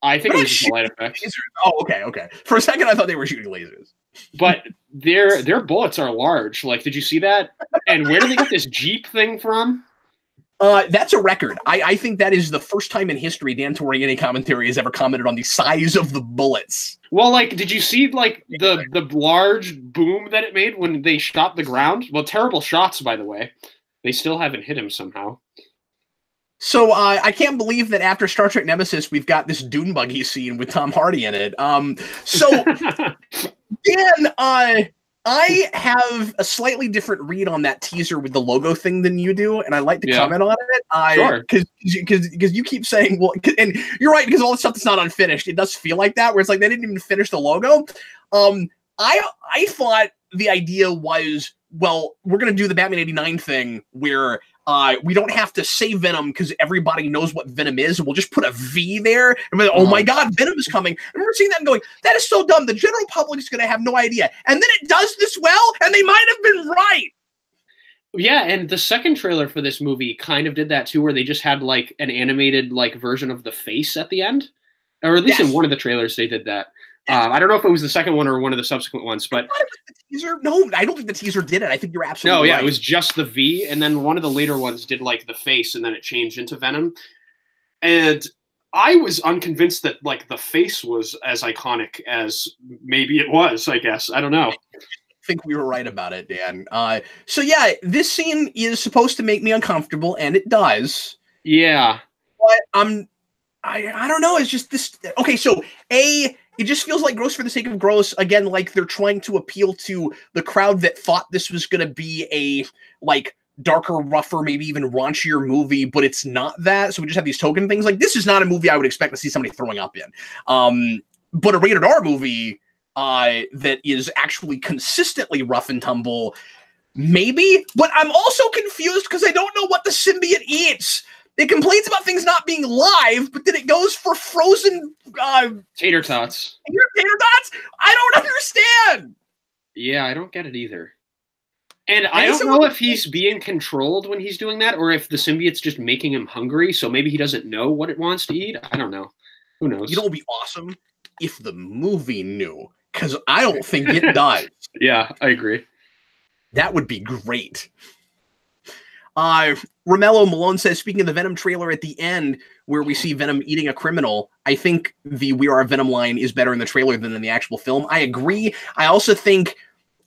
I think it was just a light effect. Lasers. Oh, okay. For a second, I thought they were shooting lasers. But their bullets are large. Like, did you see that? And where did they get this Jeep thing from? That's a record. I think that is the first time in history Dan Torrey in any commentary has ever commented on the size of the bullets. Well, like, did you see like the large boom that it made when they shot the ground? Well, terrible shots, by the way. They still haven't hit him somehow. So I can't believe that after Star Trek Nemesis, we've got this dune buggy scene with Tom Hardy in it. So Dan, I have a slightly different read on that teaser with the logo thing than you do, and I'd like to comment on it. Sure. Because you keep saying, well, and you're right, because all the stuff that's not unfinished, it does feel like that, where it's like they didn't even finish the logo. I thought the idea was, well, we're going to do the Batman 89 thing where we don't have to say Venom because everybody knows what Venom is, and we'll just put a V there. And we're like, oh my God, Venom is coming. And we're seeing that and going, that is so dumb. The general public is going to have no idea. And then it does this well, and they might have been right. Yeah, and the second trailer for this movie kind of did that too, where they just had like an animated like version of the face at the end, or at least in one of the trailers they did that. I don't know if it was the second one or one of the subsequent ones, but the teaser. No, I don't think the teaser did it. I think you're absolutely right. No, yeah, right. it was just the V, and then one of the later ones did like the face, and then it changed into Venom. And I was unconvinced that like the face was as iconic as maybe it was. I guess I don't know. I think we were right about it, Dan. So yeah, this scene is supposed to make me uncomfortable, and it does. Yeah, but I don't know. It's just this. Okay, so it just feels like gross for the sake of gross. Again, like they're trying to appeal to the crowd that thought this was going to be a like darker, rougher, maybe even raunchier movie, but it's not that. So we just have these token things. Like this is not a movie I would expect to see somebody throwing up in. But a rated R movie that is actually consistently rough and tumble, maybe. But I'm also confused because I don't know what the symbiote eats. It complains about things not being live, but then it goes for frozen tater tots. Tater tots? I don't understand. Yeah, I don't get it either. And I don't know if he's being controlled when he's doing that, or if the symbiote's just making him hungry, so maybe he doesn't know what it wants to eat. I don't know. Who knows? You know what would be awesome? If the movie knew, because I don't think it does. Yeah, I agree. That would be great. Romello Malone says, speaking of the Venom trailer at the end, where we see Venom eating a criminal, I think the We Are Venom line is better in the trailer than in the actual film. I agree. I also think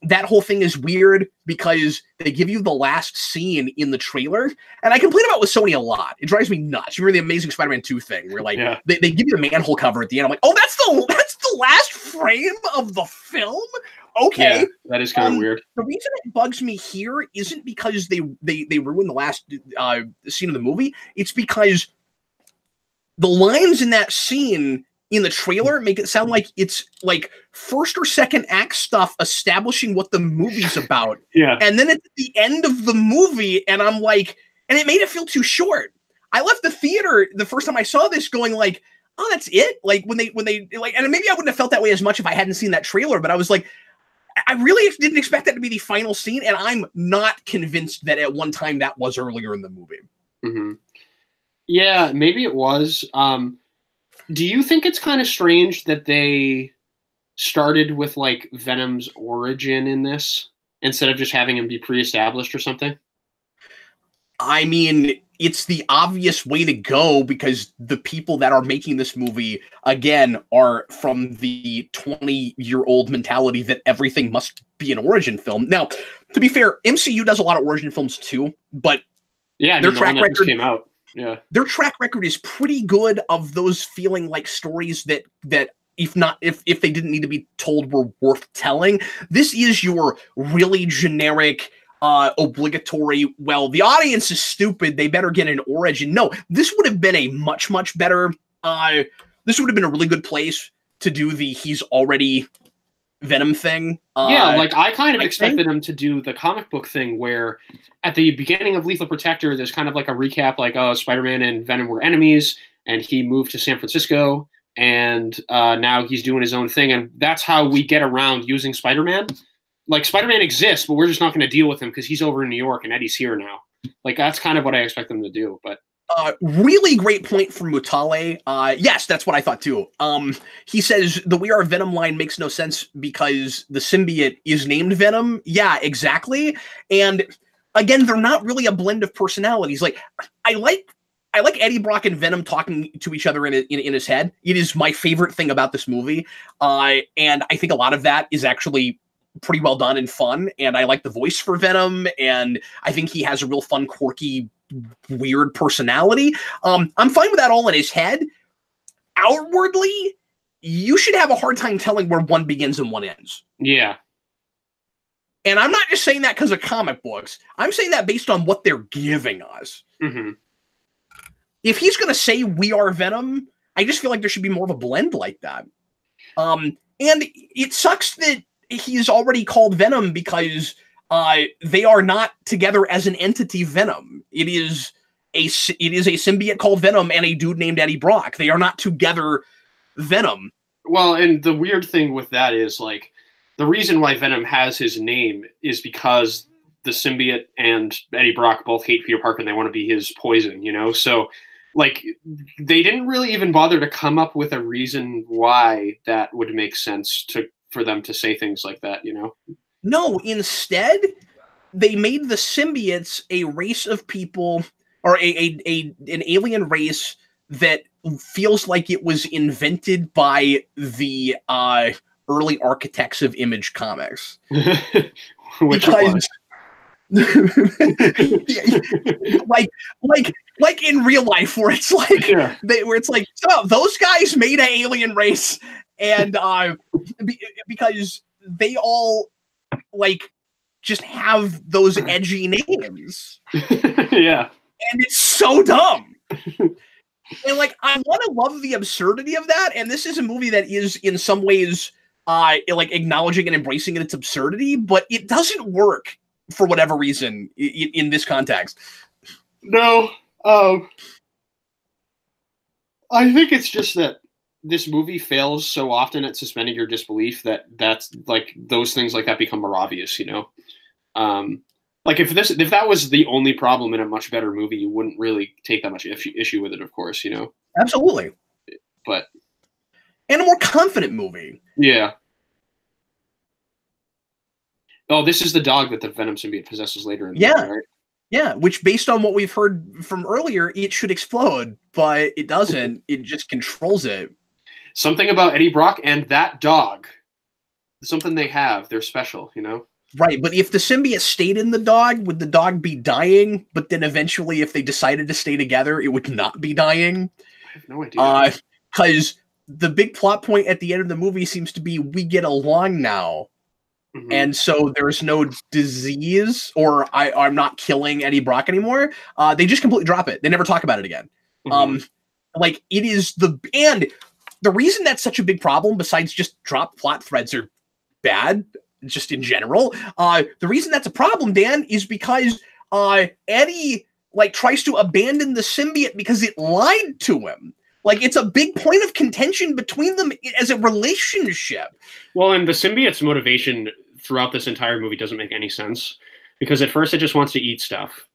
that whole thing is weird because they give you the last scene in the trailer, and I complain about with Sony a lot. It drives me nuts. You remember the Amazing Spider-Man 2 thing, where like they give you the manhole cover at the end. I'm like, oh, that's the last frame of the film. Okay, yeah, that is kind of weird. The reason it bugs me here isn't because they ruined the last scene of the movie. It's because the lines in that scene in the trailer make it sound like it's like first or second act stuff establishing what the movie's about. Yeah. And then it's at the end of the movie, and I'm like, and it made it feel too short. I left the theater the first time I saw this going like, oh, that's it? Like when they like, and maybe I wouldn't have felt that way as much if I hadn't seen that trailer, but I was like, I really didn't expect that to be the final scene, and I'm not convinced that at one time that was earlier in the movie. Mm-hmm. Yeah, maybe it was. Do you think it's kind of strange that they started with like Venom's origin in this instead of just having him be pre-established or something? I mean, it's the obvious way to go because the people that are making this movie, again, are from the 20-year-old mentality that everything must be an origin film. Now, to be fair, MCU does a lot of origin films too, but their track record came out. Yeah, their track record is pretty good of those feeling like stories that if they didn't need to be told were worth telling. This is your really generic obligatory, well, the audience is stupid, they better get an origin. No, this would have been a much better this would have been a really good place to do the he's already Venom thing. Yeah, like I kind of expected him to do the comic book thing where at the beginning of Lethal Protector there's kind of like a recap like, oh, Spider-Man and Venom were enemies and he moved to San Francisco and now he's doing his own thing, and that's how we get around using Spider-Man. Like, Spider-Man exists, but we're just not going to deal with him because he's over in New York and Eddie's here now. Like, that's kind of what I expect them to do. But really great point from Mutale. Yes, that's what I thought too. He says the We Are Venom line makes no sense because the symbiote is named Venom. Yeah, exactly. And again, they're not really a blend of personalities. Like, I like Eddie Brock and Venom talking to each other in his head. It is my favorite thing about this movie. And I think a lot of that is actually pretty well done and fun, and I like the voice for Venom, and I think he has a real fun, quirky, weird personality. I'm fine with that all in his head. Outwardly, you should have a hard time telling where one begins and one ends. Yeah. And I'm not just saying that because of comic books. I'm saying that based on what they're giving us. Mm-hmm. If he's going to say We Are Venom, I just feel like there should be more of a blend like that. And it sucks that he's already called Venom because they are not together as an entity Venom. It is a symbiote called Venom and a dude named Eddie Brock. They are not together Venom. Well, and the weird thing with that is, like, the reason why Venom has his name is because the symbiote and Eddie Brock both hate Peter Parker and they want to be his poison, you know? So, like, they didn't really even bother to come up with a reason why that would make sense for them to say things like that, you know? No, instead, they made the symbiotes a race of people, or an alien race that feels like it was invented by the early architects of Image Comics. Which was? like in real life, where it's like so those guys made an alien race, and because they all like just have those edgy names. Yeah, and it's so dumb. And like I want to love the absurdity of that, and this is a movie that is in some ways like acknowledging and embracing its absurdity, but it doesn't work for whatever reason in this context. No, I think it's just that this movie fails so often at suspending your disbelief that's like those things like that become more obvious, you know. Like if that was the only problem in a much better movie, you wouldn't really take that much issue with it, of course, you know. Absolutely. But and a more confident movie. Yeah. Oh, this is the dog that the Venom symbiote possesses later in the movie, right? Yeah, which based on what we've heard from earlier, it should explode, but it doesn't. It just controls it. Something about Eddie Brock and that dog. Something they have. They're special, you know? Right, but if the symbiote stayed in the dog, would the dog be dying? But then eventually, if they decided to stay together, it would not be dying. I have no idea. Because the big plot point at the end of the movie seems to be we get along now. Mm-hmm. And so there's no disease, or I'm not killing Eddie Brock anymore. They just completely drop it. They never talk about it again. Mm-hmm. Like it is and the reason that's such a big problem, besides just drop plot threads are bad, just in general. The reason that's a problem, Dan, is because Eddie like tries to abandon the symbiote because it lied to him. Like it's a big point of contention between them as a relationship. Well, and the symbiote's motivation throughout this entire movie doesn't make any sense, because at first it just wants to eat stuff.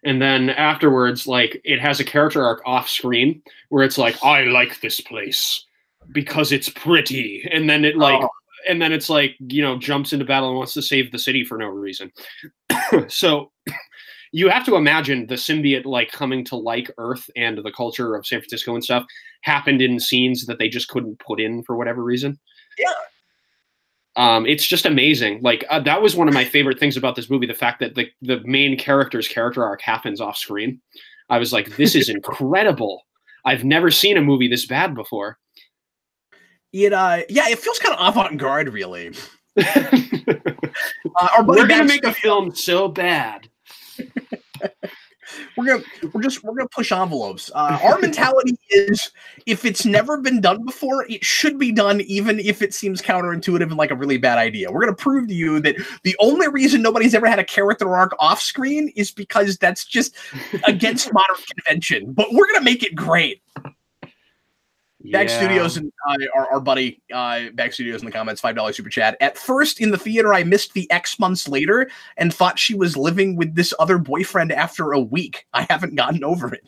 And then afterwards, like it has a character arc off screen where it's like, I like this place because it's pretty. And then it like, and then it's like, you know, jumps into battle and wants to save the city for no reason. So you have to imagine the symbiote like coming to like Earth and the culture of San Francisco and stuff happened in scenes that they just couldn't put in for whatever reason. Yeah. It's just amazing. Like that was one of my favorite things about this movie. The fact that the main character's character arc happens off screen. I was like, this is incredible. I've never seen a movie this bad before. It feels kind of avant-garde, really. We're gonna make a film so bad. We're gonna push envelopes. Our mentality is, if it's never been done before, it should be done, even if it seems counterintuitive and like a really bad idea. We're gonna prove to you that the only reason nobody's ever had a character arc off screen is because that's just against modern convention. But we're gonna make it great. Bag Studios and our buddy Bag Studios in the comments, $5 super chat. At first in the theater, I missed the X months later and thought she was living with this other boyfriend after a week. I haven't gotten over it.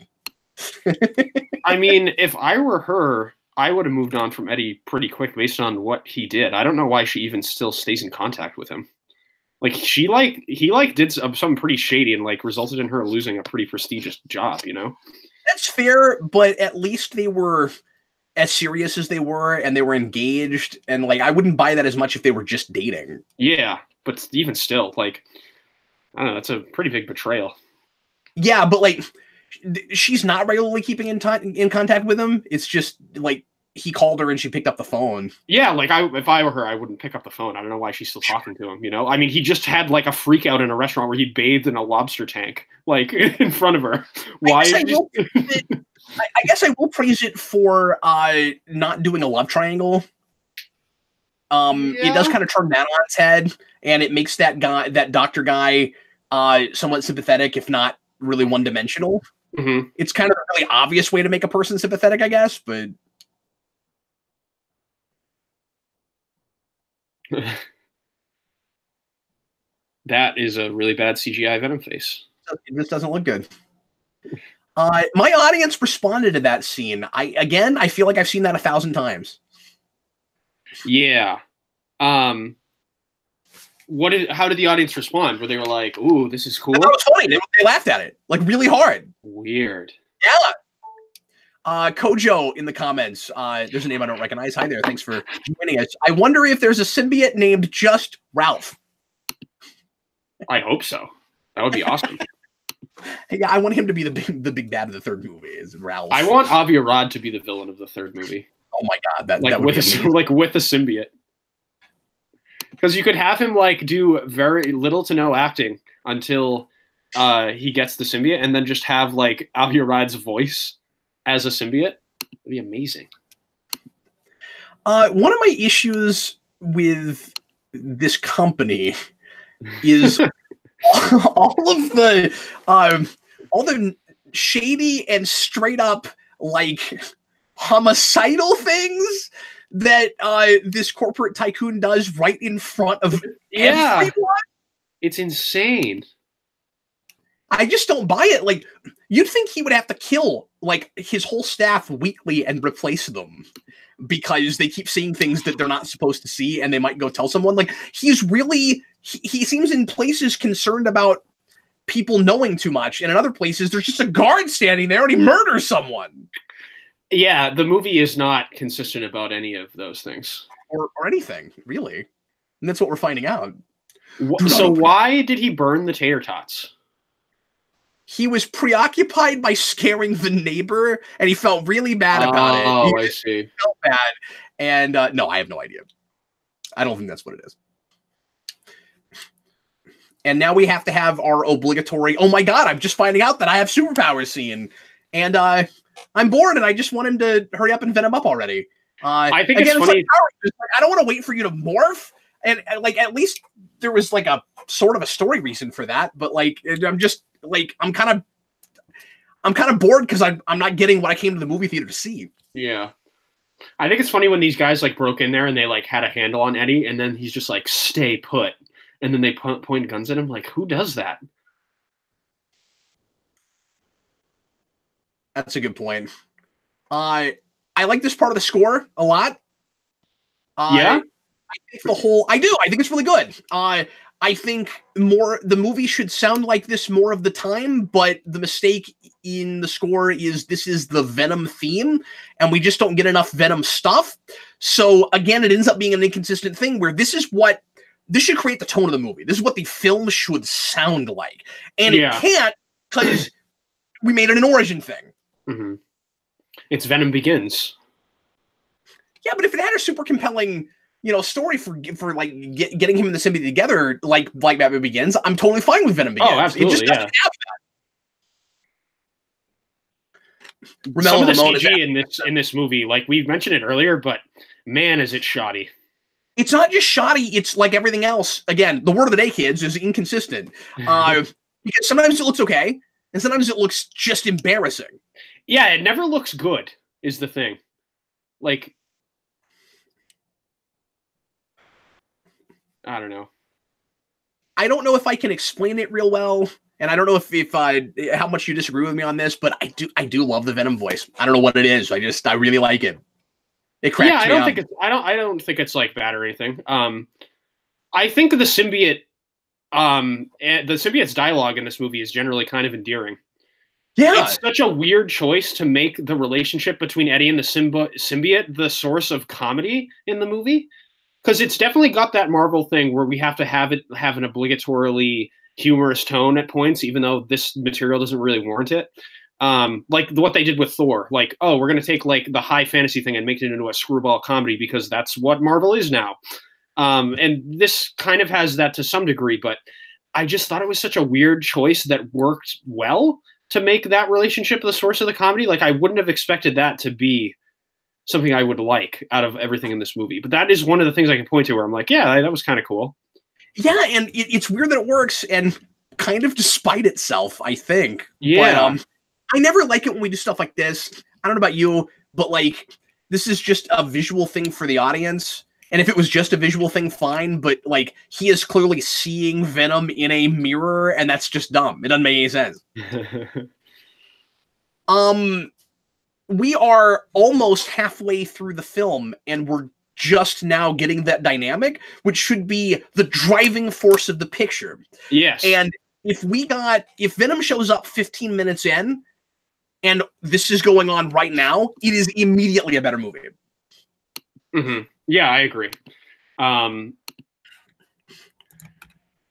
I mean, if I were her, I would have moved on from Eddie pretty quick based on what he did. I don't know why she even still stays in contact with him. Like he did something pretty shady and like resulted in her losing a pretty prestigious job, you know? That's fair, but at least they were as serious as they were, and they were engaged, and like I wouldn't buy that as much if they were just dating. Yeah, but even still, like I don't know, that's a pretty big betrayal. Yeah, but like she's not regularly keeping in contact with him. It's just like he called her and she picked up the phone. Yeah, like if I were her, I wouldn't pick up the phone. I don't know why she's still talking to him, you know? I mean, he just had like a freak out in a restaurant where he bathed in a lobster tank, like in front of her. Why? I guess I will praise it for not doing a love triangle. It does kind of turn that on its head, and it makes that doctor guy, somewhat sympathetic, if not really one-dimensional. Mm-hmm. It's kind of a really obvious way to make a person sympathetic, I guess, but that is a really bad CGI Venom face. It just doesn't look good. My audience responded to that scene. I feel like I've seen that 1,000 times. Yeah. How did the audience respond? Where they were like, "Ooh, this is cool." That was funny. They laughed at it like really hard. Weird. Yeah. Kojo in the comments. There's a name I don't recognize. Hi there. Thanks for joining us. I wonder if there's a symbiote named just Ralph. I hope so. That would be awesome. Yeah, I want him to be the big bad of the third movie. Is Ralph? I want Avi Arad to be the villain of the third movie. Oh my god, that would with be amazing. like with a symbiote. Because you could have him like do very little to no acting until he gets the symbiote, and then just have like Avi Arad's voice as a symbiote. It'd be amazing. One of my issues with this company is all the shady and straight up like homicidal things that this corporate tycoon does right in front of everyone. It's insane. I just don't buy it. Like, you'd think he would have to kill like his whole staff weekly and replace them because they keep seeing things that they're not supposed to see, and they might go tell someone. Like, he's really he seems in places concerned about people knowing too much, and in other places there's just a guard standing there and he murders someone. Yeah, the movie is not consistent about any of those things. Or anything, really. And that's what we're finding out. So why did he burn the tater tots? He was preoccupied by scaring the neighbor, and he felt really bad about it. Oh, I see. He felt bad. And no, I have no idea. I don't think that's what it is. And now we have to have our obligatory, oh my god, I'm just finding out that I have superpowers scene. And I'm bored, and I just want him to hurry up and Venom up already. I think it's funny. I don't want to wait for you to morph. And like, at least there was like a sort of a story reason for that. But like, I'm just like, I'm kind of bored because I'm not getting what I came to the movie theater to see. Yeah. I think it's funny when these guys like broke in there and they like had a handle on Eddie, and then he's just like, stay put. And then they point guns at him. Like, who does that? That's a good point. I like this part of the score a lot. Yeah. I think it's really good. I think the movie should sound like this more of the time, but the mistake in the score is this is the Venom theme, and we just don't get enough Venom stuff. So again, it ends up being an inconsistent thing where this should create the tone of the movie. This is what the film should sound like. And it can't because we made it an origin thing. Mm-hmm. It's Venom Begins. Yeah, but if it had a super compelling, story for like getting him and the symbiote together, like Batman Begins, I'm totally fine with Venom Begins. Oh, absolutely, it just doesn't have that. Some of the CG in this movie, like we've mentioned it earlier, but man, is it shoddy. It's not just shoddy, it's like everything else. Again, the word of the day, kids, is inconsistent. Because sometimes it looks okay, and sometimes it looks just embarrassing. Yeah, it never looks good, is the thing. Like, I don't know. I don't know if I can explain it real well, and I don't know if how much you disagree with me on this, but I do love the Venom voice. I don't know what it is. I really like it. It cracks me up. I don't think it's like bad or anything. I think the symbiote, the symbiote's dialogue in this movie is generally kind of endearing. Yeah, it's such a weird choice to make the relationship between Eddie and the symbiote the source of comedy in the movie, because it's definitely got that Marvel thing where we have to have an obligatorily humorous tone at points, even though this material doesn't really warrant it. Like what they did with Thor, like, oh, we're going to take like the high fantasy thing and make it into a screwball comedy because that's what Marvel is now. And this kind of has that to some degree, but I just thought it was such a weird choice that worked well to make that relationship the source of the comedy. Like, I wouldn't have expected that to be something I would like out of everything in this movie. But that is one of the things I can point to where I'm like, yeah, that was kind of cool. Yeah, and it's weird that it works, and kind of despite itself, I think. Yeah. But, I never like it when we do stuff like this. I don't know about you, but like, this is just a visual thing for the audience. And if it was just a visual thing, fine. But like, he is clearly seeing Venom in a mirror, and that's just dumb. It doesn't make any sense. We are almost halfway through the film, and we're just now getting that dynamic, which should be the driving force of the picture. Yes. And if Venom shows up 15 minutes in, and this is going on right now, it is immediately a better movie. Mm-hmm. Yeah, I agree.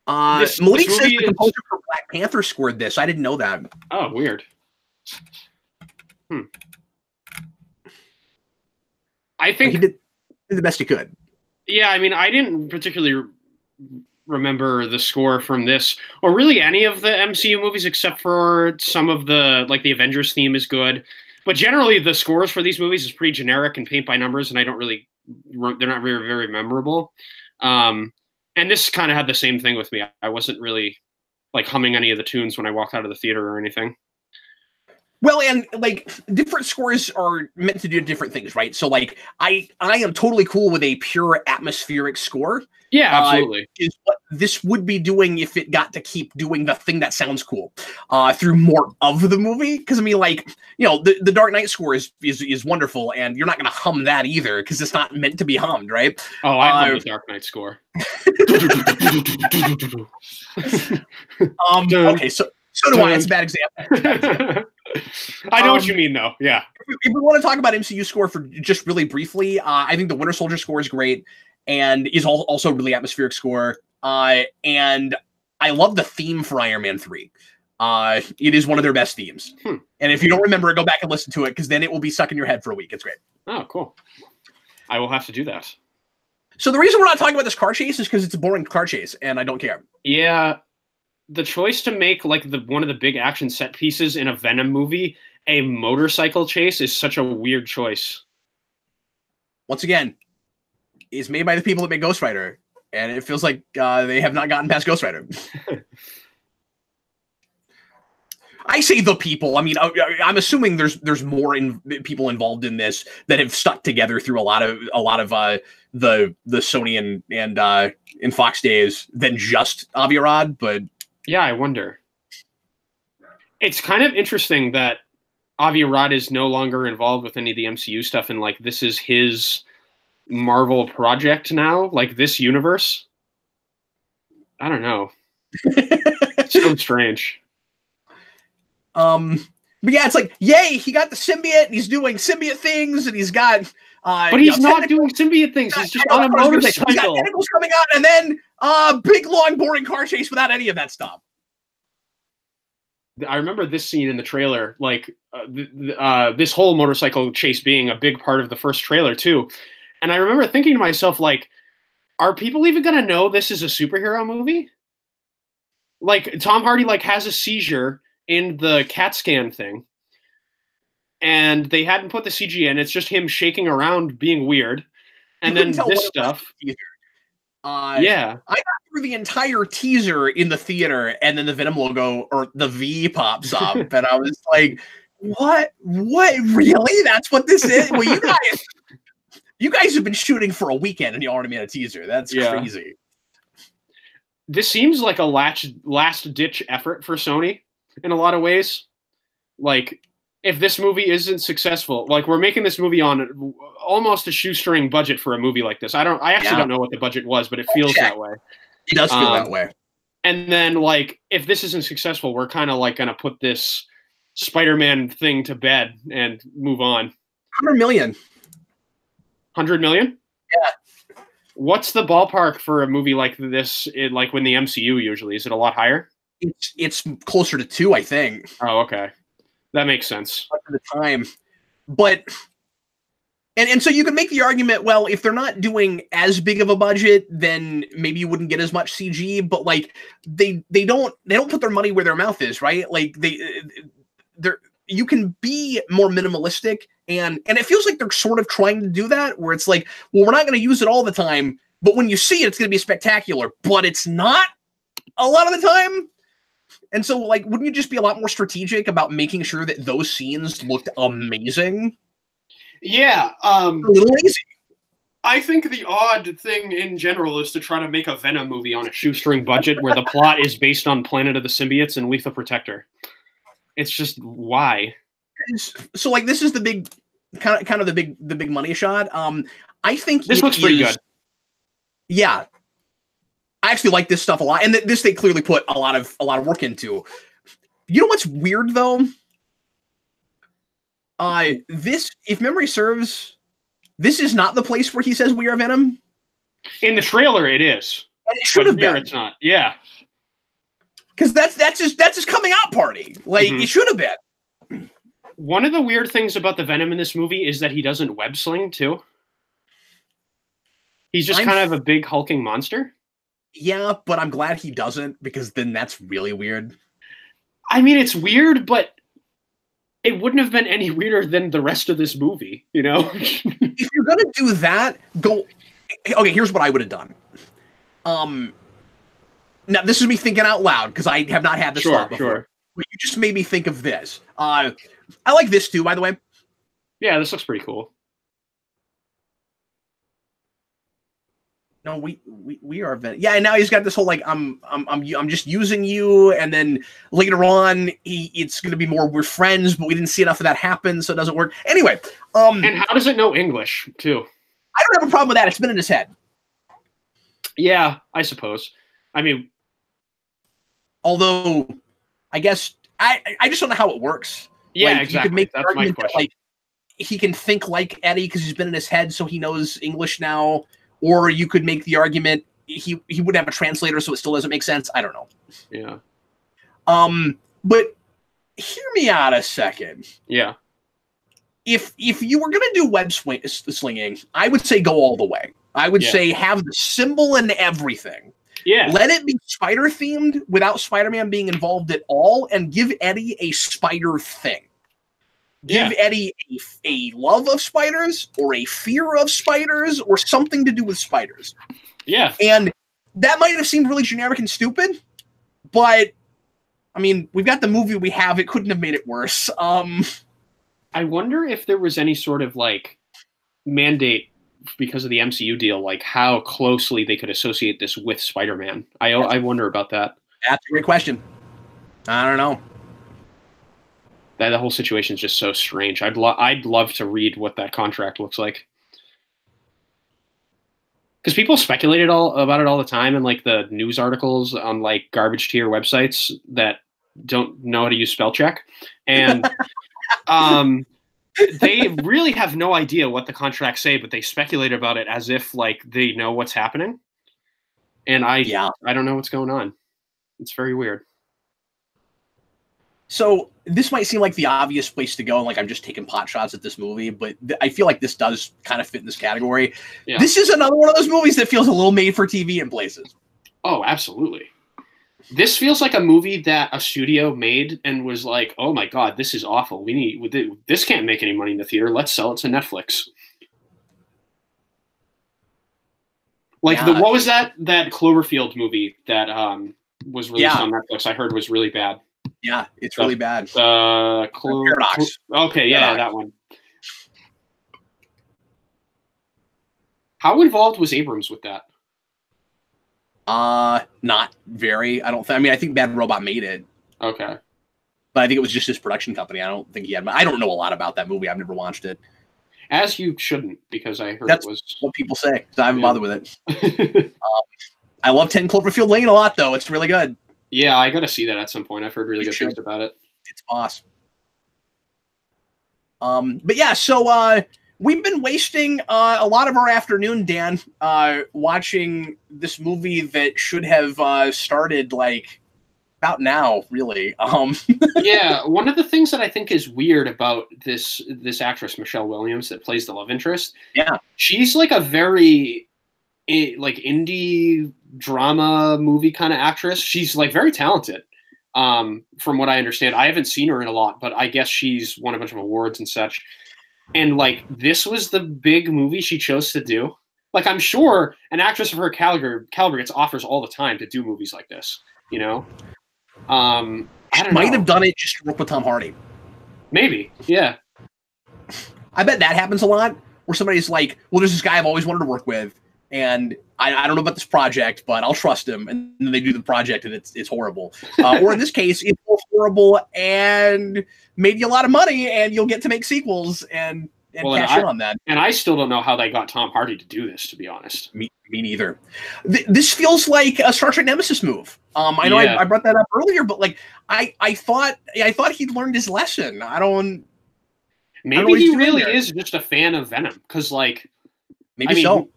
Malik says movie the composer for Black Panther scored this. I didn't know that. Oh, weird. I think he did the best he could. Yeah, I mean, I didn't particularly remember the score from this, or really any of the MCU movies, except for some of the, like, the Avengers theme is good. But generally, the scores for these movies is pretty generic and paint by numbers, and they're not very, very memorable. And this kind of had the same thing with me. I wasn't really, like, humming any of the tunes when I walked out of the theater or anything. Well, and like different scores are meant to do different things, right? So like I am totally cool with a pure atmospheric score. Yeah, absolutely. Is what this would be doing if it got to keep doing the thing that sounds cool through more of the movie. Because I mean, like, you know, the Dark Knight score is wonderful, and you're not going to hum that either because it's not meant to be hummed, right? Oh, I love the Dark Knight score. Okay, so do I. It's a bad example. I know what you mean, though. Yeah. If we want to talk about MCU score for just really briefly, I think the Winter Soldier score is great and is also really atmospheric score. And I love the theme for Iron Man 3. It is one of their best themes. And if you don't remember it, go back and listen to it because then it will be stuck in your head for a week. It's great. Oh, cool. I will have to do that. So the reason we're not talking about this car chase is because it's a boring car chase, and I don't care. Yeah. The choice to make like one of the big action set pieces in a Venom movie a motorcycle chase is such a weird choice. Once again, it's made by the people that make Ghost Rider, and it feels like they have not gotten past Ghost Rider. I say the people. I mean, I'm assuming there's more people involved in this that have stuck together through a lot of the Sony and Fox days than just Avi Arad, but. Yeah, I wonder. It's kind of interesting that Avi Arad is no longer involved with any of the MCU stuff, and like this is his Marvel project now, like this universe. I don't know. It's so strange. But yeah, it's like, yay, he got the symbiote, and he's doing symbiote things, and he's got. But he's not doing symbiote things. He's just on a motorcycle. He's got tentacles coming out, and then big, long, boring car chase without any of that stuff. I remember this scene in the trailer, like this whole motorcycle chase being a big part of the first trailer too. And I remember thinking to myself, like, are people even going to know this is a superhero movie? Like Tom Hardy like has a seizure in the CAT scan thing. And they hadn't put the CG in. It's just him shaking around being weird. And then this stuff. Yeah. I got through the entire teaser in the theater, and then the Venom logo or the V pops up. And I was like, what? Really? That's what this is? Well, you guys have been shooting for a weekend and you already made a teaser. That's crazy. This seems like a last-ditch effort for Sony in a lot of ways. Like, if this movie isn't successful, like we're making this movie on almost a shoestring budget for a movie like this. I actually don't know what the budget was, but it feels that way. It does feel that way. And then like, if this isn't successful, we're kind of like going to put this Spider-Man thing to bed and move on. 100 million. 100 million? Yeah. What's the ballpark for a movie like this? Like when the MCU usually, is it a lot higher? It's closer to 2, I think. Oh, okay. That makes sense. At the time. But and so you can make the argument, well, if they're not doing as big of a budget, then maybe you wouldn't get as much CG, but like they don't put their money where their mouth is, right? Like you can be more minimalistic and it feels like they're sort of trying to do that where it's like, well, we're not going to use it all the time, but when you see it, it's going to be spectacular, but it's not a lot of the time. And so, like, wouldn't you just be a lot more strategic about making sure that those scenes looked amazing? Yeah. A little lazy. I think the odd thing in general is to try to make a Venom movie on a shoestring budget where the plot is based on Planet of the Symbiotes and Lethal Protector. It's just, why? So, like, this is the big, kind of the big money shot. I think this looks pretty good. Yeah. I actually like this stuff a lot, and this they clearly put a lot of work into. You know what's weird though? This, if memory serves, this is not the place where he says we are Venom. In the trailer, it is. And it should have been. It's not. Yeah. Because that's his coming out party. Like it should have been. One of the weird things about the Venom in this movie is that he doesn't web sling too. He's just kind of a big hulking monster. Yeah, but I'm glad he doesn't, because then that's really weird. I mean, it's weird, but it wouldn't have been any weirder than the rest of this movie, you know? If you're gonna do that, go. Okay, here's what I would have done. Now this is me thinking out loud because I have not had this thought before. Sure. But you just made me think of this. I like this too, by the way. Yeah, this looks pretty cool. No, we are yeah, and now he's got this whole like I'm just using you, and then later on it's gonna be more we're friends, but we didn't see enough of that happen, so it doesn't work. Anyway, and how does it know English too? I don't have a problem with that. It's been in his head. Yeah, I suppose. I mean, although I guess I just don't know how it works. Yeah, like, exactly. You could make That's my question. like he can think like Eddie because he's been in his head, so he knows English now. Or you could make the argument he wouldn't have a translator, so it still doesn't make sense. I don't know. Yeah. But hear me out a second. Yeah. If you were gonna do web slinging, I would say go all the way. I would say have the symbol and everything. Yeah. Let it be spider themed without Spider-Man being involved at all, and give Eddie a spider thing. Give Eddie a love of spiders or a fear of spiders or something to do with spiders. Yeah. And that might have seemed really generic and stupid, but I mean, we've got the movie we have. It couldn't have made it worse. I wonder if there was any sort of like mandate because of the MCU deal, like how closely they could associate this with Spider-Man. I wonder about that. That's a great question. I don't know. That the whole situation is just so strange. I'd love to read what that contract looks like, because people speculated about it all the time in like the news articles on like garbage tier websites that don't know how to use spell check, and they really have no idea what the contracts say, but they speculate about it as if like they know what's happening, and I don't know what's going on. It's very weird. So this might seem like the obvious place to go, and like I'm just taking pot shots at this movie, but I feel like this does kind of fit in this category. Yeah. This is another one of those movies that feels a little made for TV in places. Oh, absolutely. This feels like a movie that a studio made and was like, "Oh my god, this is awful. This can't make any money in the theater. Let's sell it to Netflix." Like what was that Cloverfield movie that was released on Netflix? I heard was really bad. Yeah, it's really bad. Paradox. Okay, yeah, that one. How involved was Abrams with that? Not very. I don't think. I mean, I think Bad Robot made it. Okay. But I think it was just his production company. I don't think he had. I don't know a lot about that movie. I've never watched it. As you shouldn't, because I heard that's it was what people say. So I haven't bothered with it. I love 10 Cloverfield Lane a lot, though. It's really good. Yeah, I got to see that at some point. I've heard really good things about it. It's boss. But yeah, so we've been wasting a lot of our afternoon, Dan, watching this movie that should have started like about now, really. Yeah, one of the things that I think is weird about this actress Michelle Williams that plays the love interest. Yeah, she's like a very like indie drama movie kind of actress. She's like very talented. From what I understand, I haven't seen her in a lot, but I guess she's won a bunch of awards and such. And like, this was the big movie she chose to do. Like, I'm sure an actress of her caliber gets offers all the time to do movies like this, you know? I don't know. Might have done it just to work with Tom Hardy. Maybe. Yeah. I bet that happens a lot where somebody's like, well, there's this guy I've always wanted to work with, and I don't know about this project, but I'll trust him. And then they do the project, and it's horrible. Or in this case, it's both horrible and made you a lot of money, and you'll get to make sequels and cash in on that. And I still don't know how they got Tom Hardy to do this, to be honest. Me neither. This feels like a Star Trek Nemesis move. I know I brought that up earlier, but like I thought he'd learned his lesson. Maybe he really is just a fan of Venom, because like maybe so.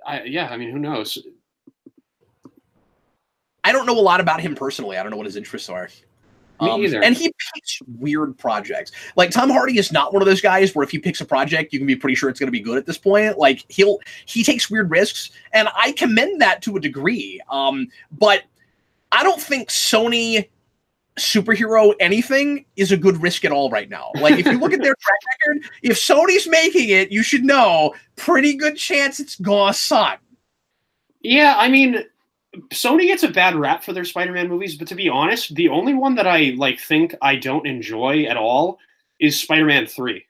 I mean, who knows? I don't know a lot about him personally. I don't know what his interests are. Me either. And he picks weird projects. Like Tom Hardy is not one of those guys where if he picks a project, you can be pretty sure it's going to be good at this point. Like he takes weird risks, and I commend that to a degree. But I don't think Sony superhero anything is a good risk at all right now. Like if you look at their track record, if Sony's making it, you should know pretty good chance it's gonna suck. Yeah, I mean, Sony gets a bad rap for their Spider-Man movies, but to be honest, the only one that I think I don't enjoy at all is Spider-Man 3.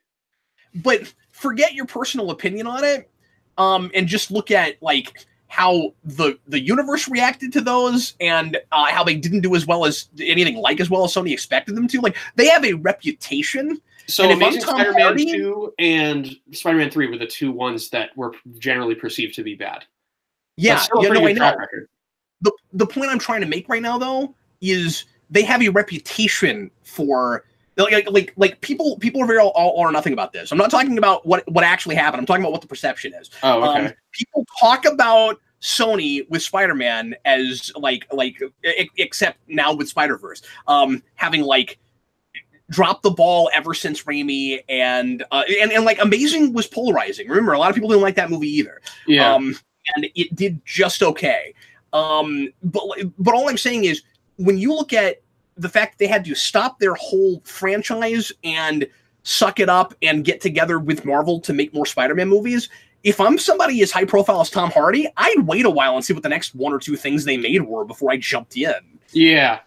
But forget your personal opinion on it, and just look at like how the universe reacted to those, and how they didn't do as well as Sony expected them to. Like they have a reputation. So Amazing Spider-Man 2 and Spider-Man 3 were the two ones that were generally perceived to be bad. Yeah, I know. The point I'm trying to make right now, though, is they have a reputation for like people are very all or nothing about this. I'm not talking about what actually happened. I'm talking about what the perception is. Oh, okay. People talk about Sony with Spider-Man as except now with Spider-Verse, having like dropped the ball ever since Raimi, and like Amazing was polarizing. Remember, a lot of people didn't like that movie either. Yeah. And it did just okay. But all I'm saying is when you look at the fact that they had to stop their whole franchise and suck it up and get together with Marvel to make more Spider-Man movies, if I'm somebody as high profile as Tom Hardy, I'd wait a while and see what the next one or two things they made were before I jumped in. Yeah.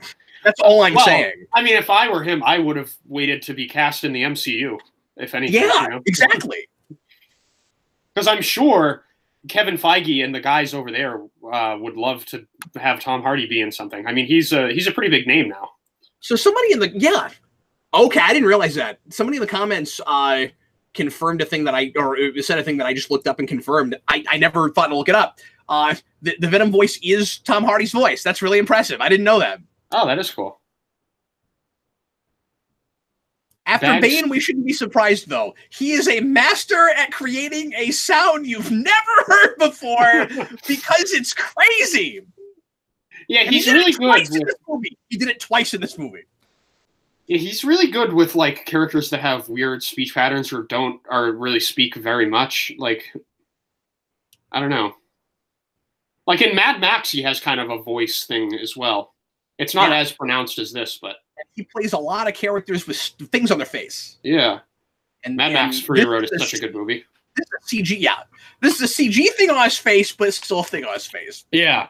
That's all I'm saying. I mean, if I were him, I would have waited to be cast in the MCU, if anything. Yeah, exactly. Because I'm sure Kevin Feige and the guys over there would love to have Tom Hardy be in something. I mean, he's a pretty big name now. So somebody in the okay, I didn't realize that. Somebody in the comments confirmed a thing that said a thing that I just looked up and confirmed. I never thought to look it up. The Venom voice is Tom Hardy's voice. That's really impressive. I didn't know that. Oh, that is cool. After Bane, we shouldn't be surprised, though. He is a master at creating a sound you've never heard before because it's crazy. Yeah, he's really good. He did it twice in this movie. Yeah, he's really good with like characters that have weird speech patterns or really speak very much. Like, I don't know. Like in Mad Max, he has kind of a voice thing as well. It's not as pronounced as this, but he plays a lot of characters with things on their face. Yeah. And Mad Max Fury Road is such a good movie. This is a CG, yeah. This is a CG thing on his face, but it's still a thing on his face. Yeah.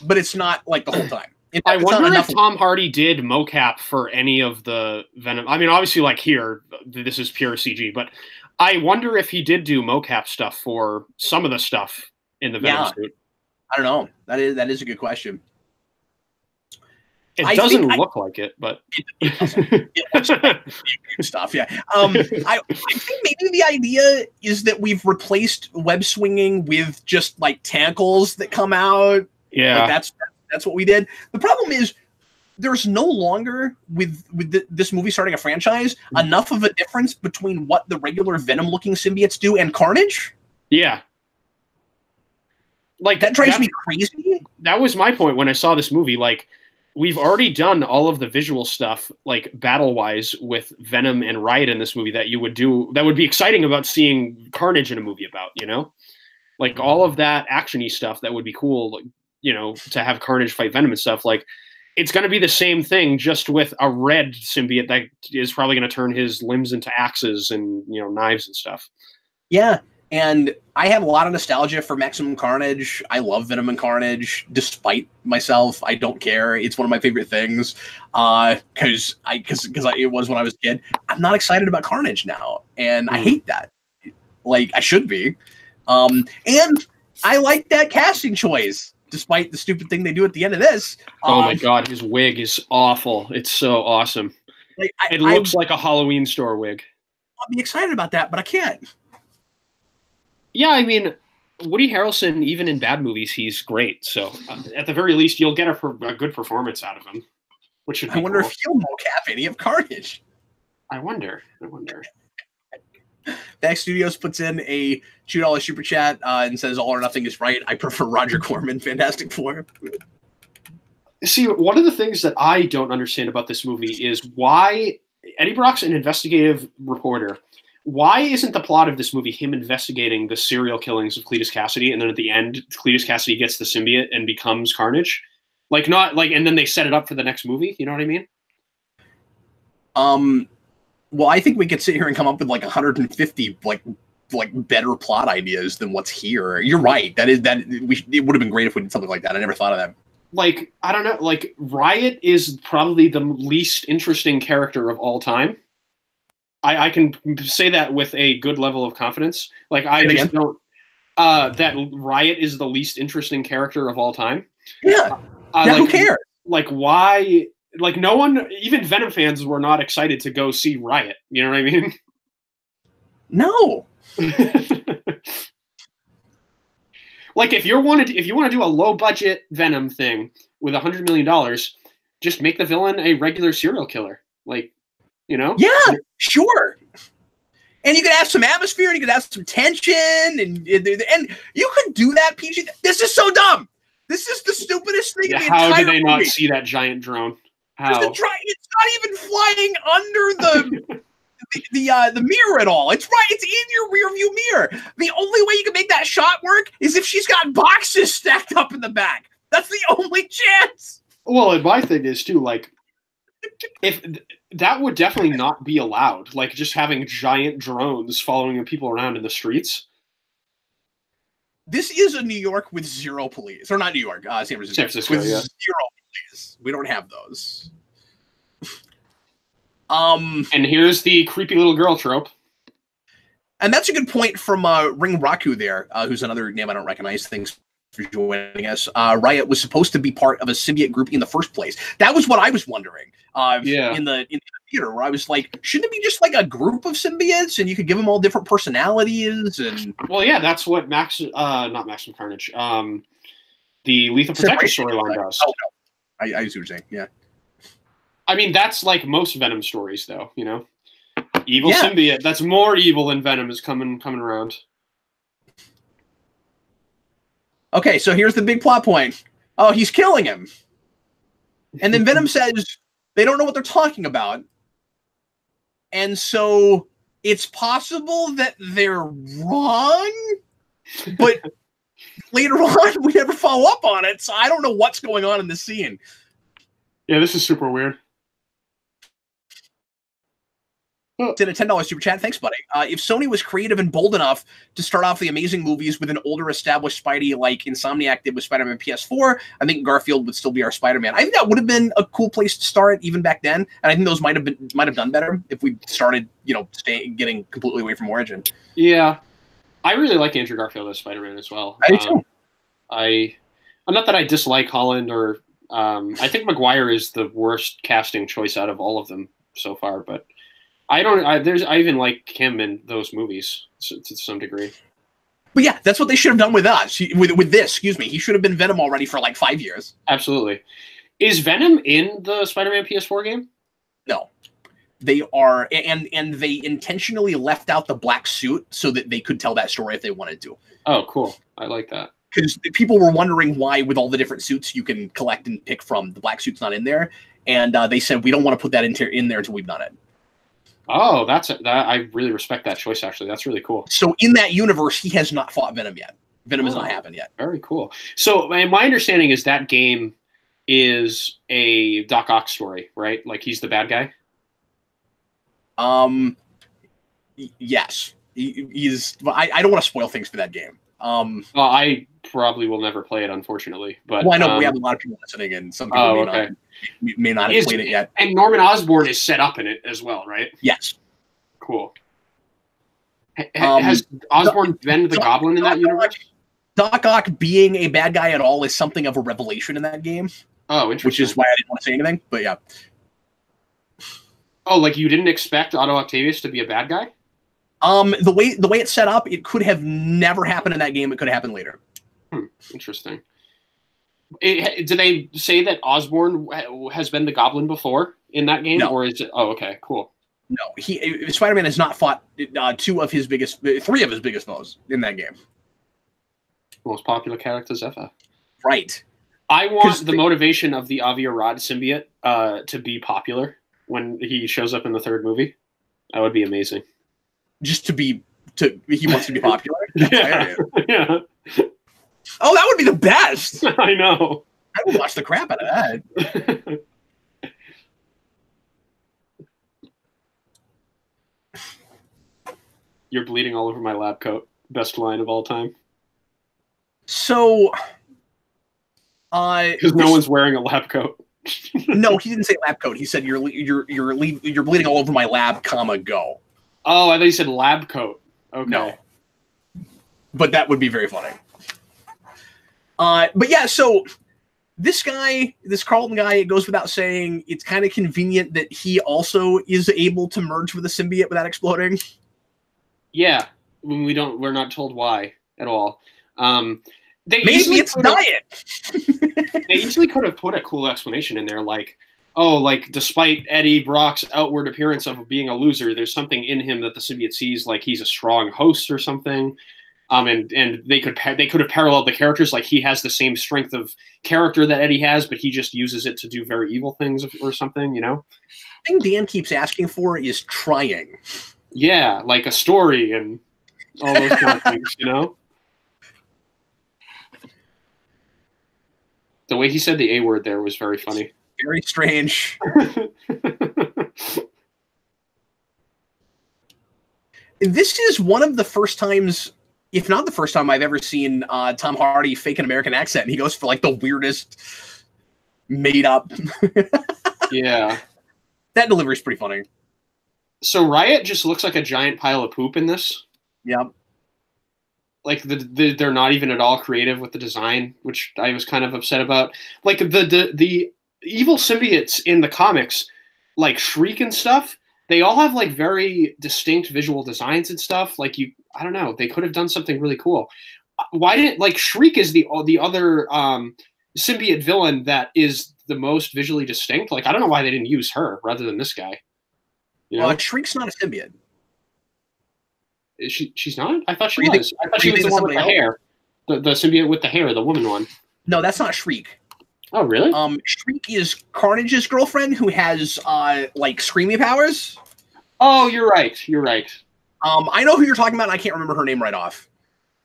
But it's not like the whole time. I wonder if Tom Hardy did mocap for any of the Venom. I mean, obviously, like here, this is pure CG, but I wonder if he did do mocap stuff for some of the stuff in the Venom suit. I don't know. That is a good question. It doesn't look like it, but it doesn't. It stuff. Yeah. I think maybe the idea is that we've replaced web swinging with just like tentacles that come out. Yeah, like that's what we did. The problem is there's no longer with this movie starting a franchise enough of a difference between what the regular Venom-looking symbiotes do and Carnage. Yeah. Like that drives me crazy. That was my point when I saw this movie. Like, we've already done all of the visual stuff, like battle-wise, with Venom and Riot in this movie that you would do. That would be exciting about seeing Carnage in a movie about. You know, like all of that action-y stuff that would be cool. Like, you know, to have Carnage fight Venom and stuff. Like, it's going to be the same thing, just with a red symbiote that is probably going to turn his limbs into axes and knives and stuff. Yeah. And I have a lot of nostalgia for Maximum Carnage. I love Venom and Carnage, despite myself. I don't care. It's one of my favorite things because it was when I was a kid. I'm not excited about Carnage now, and I hate that. Like, I should be. And I like that casting choice, despite the stupid thing they do at the end of this. Oh my God, his wig is awful. It's so awesome. Like, it looks like a Halloween store wig. I'll be excited about that, but I can't. Yeah, I mean, Woody Harrelson, even in bad movies, he's great. So at the very least, you'll get a good performance out of him, which should be I wonder if he'll mocap any of Carnage. I wonder. Back Studios puts in a $2 super chat and says all or nothing is right. I prefer Roger Corman. Fantastic Four. See, one of the things that I don't understand about this movie is why Eddie Brock's an investigative reporter. Why isn't the plot of this movie him investigating the serial killings of Cletus Cassidy, and then at the end, Cletus Cassidy gets the symbiote and becomes Carnage? And then they set it up for the next movie. You know what I mean? Well, I think we could sit here and come up with like 150 like better plot ideas than what's here. You're right. It would have been great if we did something like that. I never thought of that. Like, I don't know. Like, Riot is probably the least interesting character of all time. I can say that with a good level of confidence. Like, I just don't. That Riot is the least interesting character of all time. Yeah. Who cares? Like, why? Like, no one, even Venom fans, were not excited to go see Riot. You know what I mean? No. Like, if you want to do a low budget Venom thing with $100 million, just make the villain a regular serial killer. Like, you know? Yeah, sure. And you could have some atmosphere, and you could have some tension, and you could do that, PG. This is so dumb. This is the stupidest thing in the entire movie. How did they not see that giant drone? How? It's not even flying under the mirror at all. It's right. It's in your rear view mirror. The only way you can make that shot work is if she's got boxes stacked up in the back. That's the only chance. Well, and my thing is too, like, if that would definitely not be allowed, like just having giant drones following people around in the streets. This is a New York with zero police, or not New York, San Francisco, with zero police. We don't have those. And here's the creepy little girl trope. And that's a good point from Ring Raku there, who's another name I don't recognize. Thanks for joining us. Riot was supposed to be part of a symbiote group in the first place. That was what I was wondering. In the theater, where I was like, shouldn't it be just like a group of symbiotes, and you could give them all different personalities? And well, yeah, that's what not Maximum Carnage, the Lethal Protector storyline does. Oh no, I see what you're saying. Yeah. I mean, that's like most Venom stories, though. You know, evil symbiote that's more evil than Venom is coming around. Okay, so here's the big plot point. Oh, he's killing him, and then Venom says they don't know what they're talking about, and so it's possible that they're wrong, but later on we never follow up on it, so I don't know what's going on in this scene. Yeah, this is super weird. Did a $10 super chat. Thanks, buddy. If Sony was creative and bold enough to start off the amazing movies with an older established Spidey like Insomniac did with Spider-Man PS4, I think Garfield would still be our Spider-Man. I think that would have been a cool place to start even back then, and I think those might have done better if we started, getting completely away from Origin. Yeah, I really like Andrew Garfield as Spider-Man as well. I do too. I'm not that I dislike Holland or I think Maguire is the worst casting choice out of all of them so far, but. I even like him in those movies to some degree. But yeah, that's what they should have done with us. With this, excuse me. He should have been Venom already for like 5 years. Absolutely. Is Venom in the Spider-Man PS4 game? No. They are, and they intentionally left out the black suit so that they could tell that story if they wanted to. Oh, cool. I like that. Because people were wondering why, with all the different suits you can collect and pick from, the black suit's not in there. And they said, we don't want to put that in there until we've done it. Oh, I really respect that choice, actually. That's really cool. So in that universe, he has not fought Venom yet. Venom has not happened yet. Very cool. So my understanding is that game is a Doc Ock story, right? Like he's the bad guy? Yes. He's. I don't want to spoil things for that game. Well, I probably will never play it, unfortunately. But I know we have a lot of people listening, and some people may not have played it yet. And Norman Osborn is set up in it as well, right? Yes. Cool. Has Osborn been the Goblin in that universe? Doc Ock being a bad guy at all is something of a revelation in that game. Oh, interesting. Which is why I didn't want to say anything, but yeah. Oh, like you didn't expect Otto Octavius to be a bad guy? The way it's set up, it could have never happened in that game. It could have happened later. Interesting. Did they say that Osborn has been the Goblin before in that game? No. Or is it? Oh, okay, cool. No, Spider-Man has not fought three of his biggest foes in that game. Most popular characters ever. Right. I want the motivation of the Avi Arad symbiote to be popular when he shows up in the third movie. That would be amazing. Just he wants to be popular? Yeah. Yeah. Oh, that would be the best! I know. I would watch the crap out of that. You're bleeding all over my lab coat. Best line of all time. So, because no one's wearing a lab coat. No, he didn't say lab coat. He said you're bleeding all over my lab, go. Oh, I thought you said lab coat. Okay. No. But that would be very funny. But yeah, so this Carlton guy, it goes without saying, it's kind of convenient that he also is able to merge with a symbiote without exploding. Yeah, we're not told why at all. Maybe it's diet. They easily could have put a cool explanation in there, like, despite Eddie Brock's outward appearance of being a loser, there's something in him that the symbiote sees, like he's a strong host or something. And they could have paralleled the characters, like he has the same strength of character that Eddie has, but he just uses it to do very evil things or something, you know? The thing Dan keeps asking for is trying. Yeah, like a story and all those kind of things, you know? The way he said the A word there was very funny. Very strange. This is one of the first times, if not the first time, I've ever seen Tom Hardy fake an American accent. He goes for like the weirdest made up. Yeah. That delivery is pretty funny. So Riot just looks like a giant pile of poop in this. Yep. Like they're not even at all creative with the design, which I was kind of upset about. Like the evil symbiotes in the comics, like Shriek and stuff, they all have like very distinct visual designs and stuff. Like I don't know, they could have done something really cool. Why didn't like Shriek is the other symbiote villain that is the most visually distinct? Like I don't know why they didn't use her rather than this guy. You know? Shriek's not a symbiote. Is she's not? I thought she was. I thought she was the one with the hair. The symbiote with the hair, the woman one. No, that's not Shriek. Oh, really? Shriek is Carnage's girlfriend who has like screamy powers. Oh, you're right. You're right. I know who you're talking about, and I can't remember her name right off.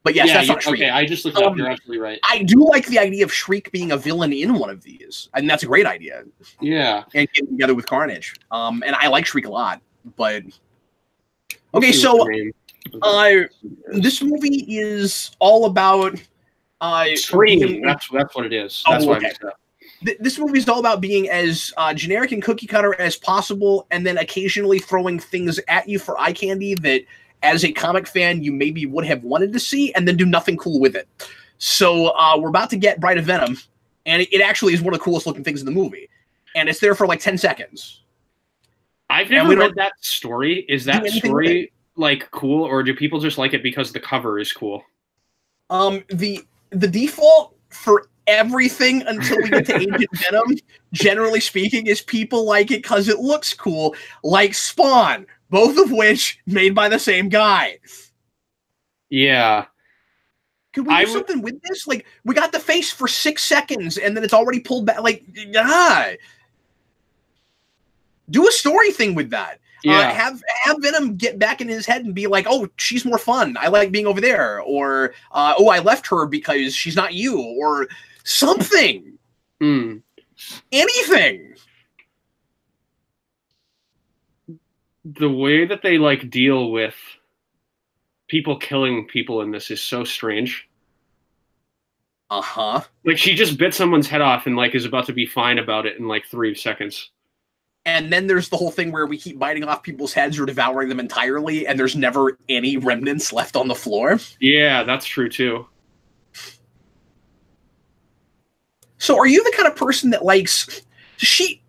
But yes, that's not Shriek. Okay, I just looked it up. You're absolutely right. I do like the idea of Shriek being a villain in one of these. I think that's a great idea. Yeah. And getting together with Carnage. And I like Shriek a lot. But okay, so this movie is all about Scream. That's what it is. That's why. This movie is all about being as generic and cookie cutter as possible, and then occasionally throwing things at you for eye candy that, as a comic fan, you maybe would have wanted to see, and then do nothing cool with it. So we're about to get Bride of Venom, and it actually is one of the coolest looking things in the movie, and it's there for like 10 seconds. I've never read that story. Is that story like cool, or do people just like it because the cover is cool? The default for everything until we get to Agent Venom, generally speaking, is people like it because it looks cool, like Spawn, both of which made by the same guy. Yeah. Could we do something with this? Like, we got the face for 6 seconds, and then it's already pulled back. Like, do a story thing with that. Yeah. Have Venom get back in his head and be like, oh, she's more fun. I like being over there. Or, oh, I left her because she's not you. Or something. Anything. The way that they, like, deal with people killing people in this is so strange. Uh-huh. Like, she just bit someone's head off and, like, is about to be fine about it in, like, 3 seconds. And then there's the whole thing where we keep biting off people's heads or devouring them entirely, and there's never any remnants left on the floor. Yeah, that's true, too. So are you the kind of person that likes... She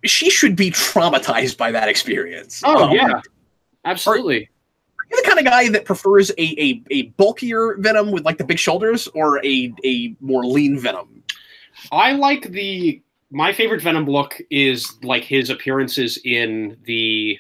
should be traumatized by that experience. Oh, yeah. Absolutely. Are you the kind of guy that prefers a bulkier Venom with, like, the big shoulders, or a more lean Venom? I like my favorite Venom look is like his appearances in the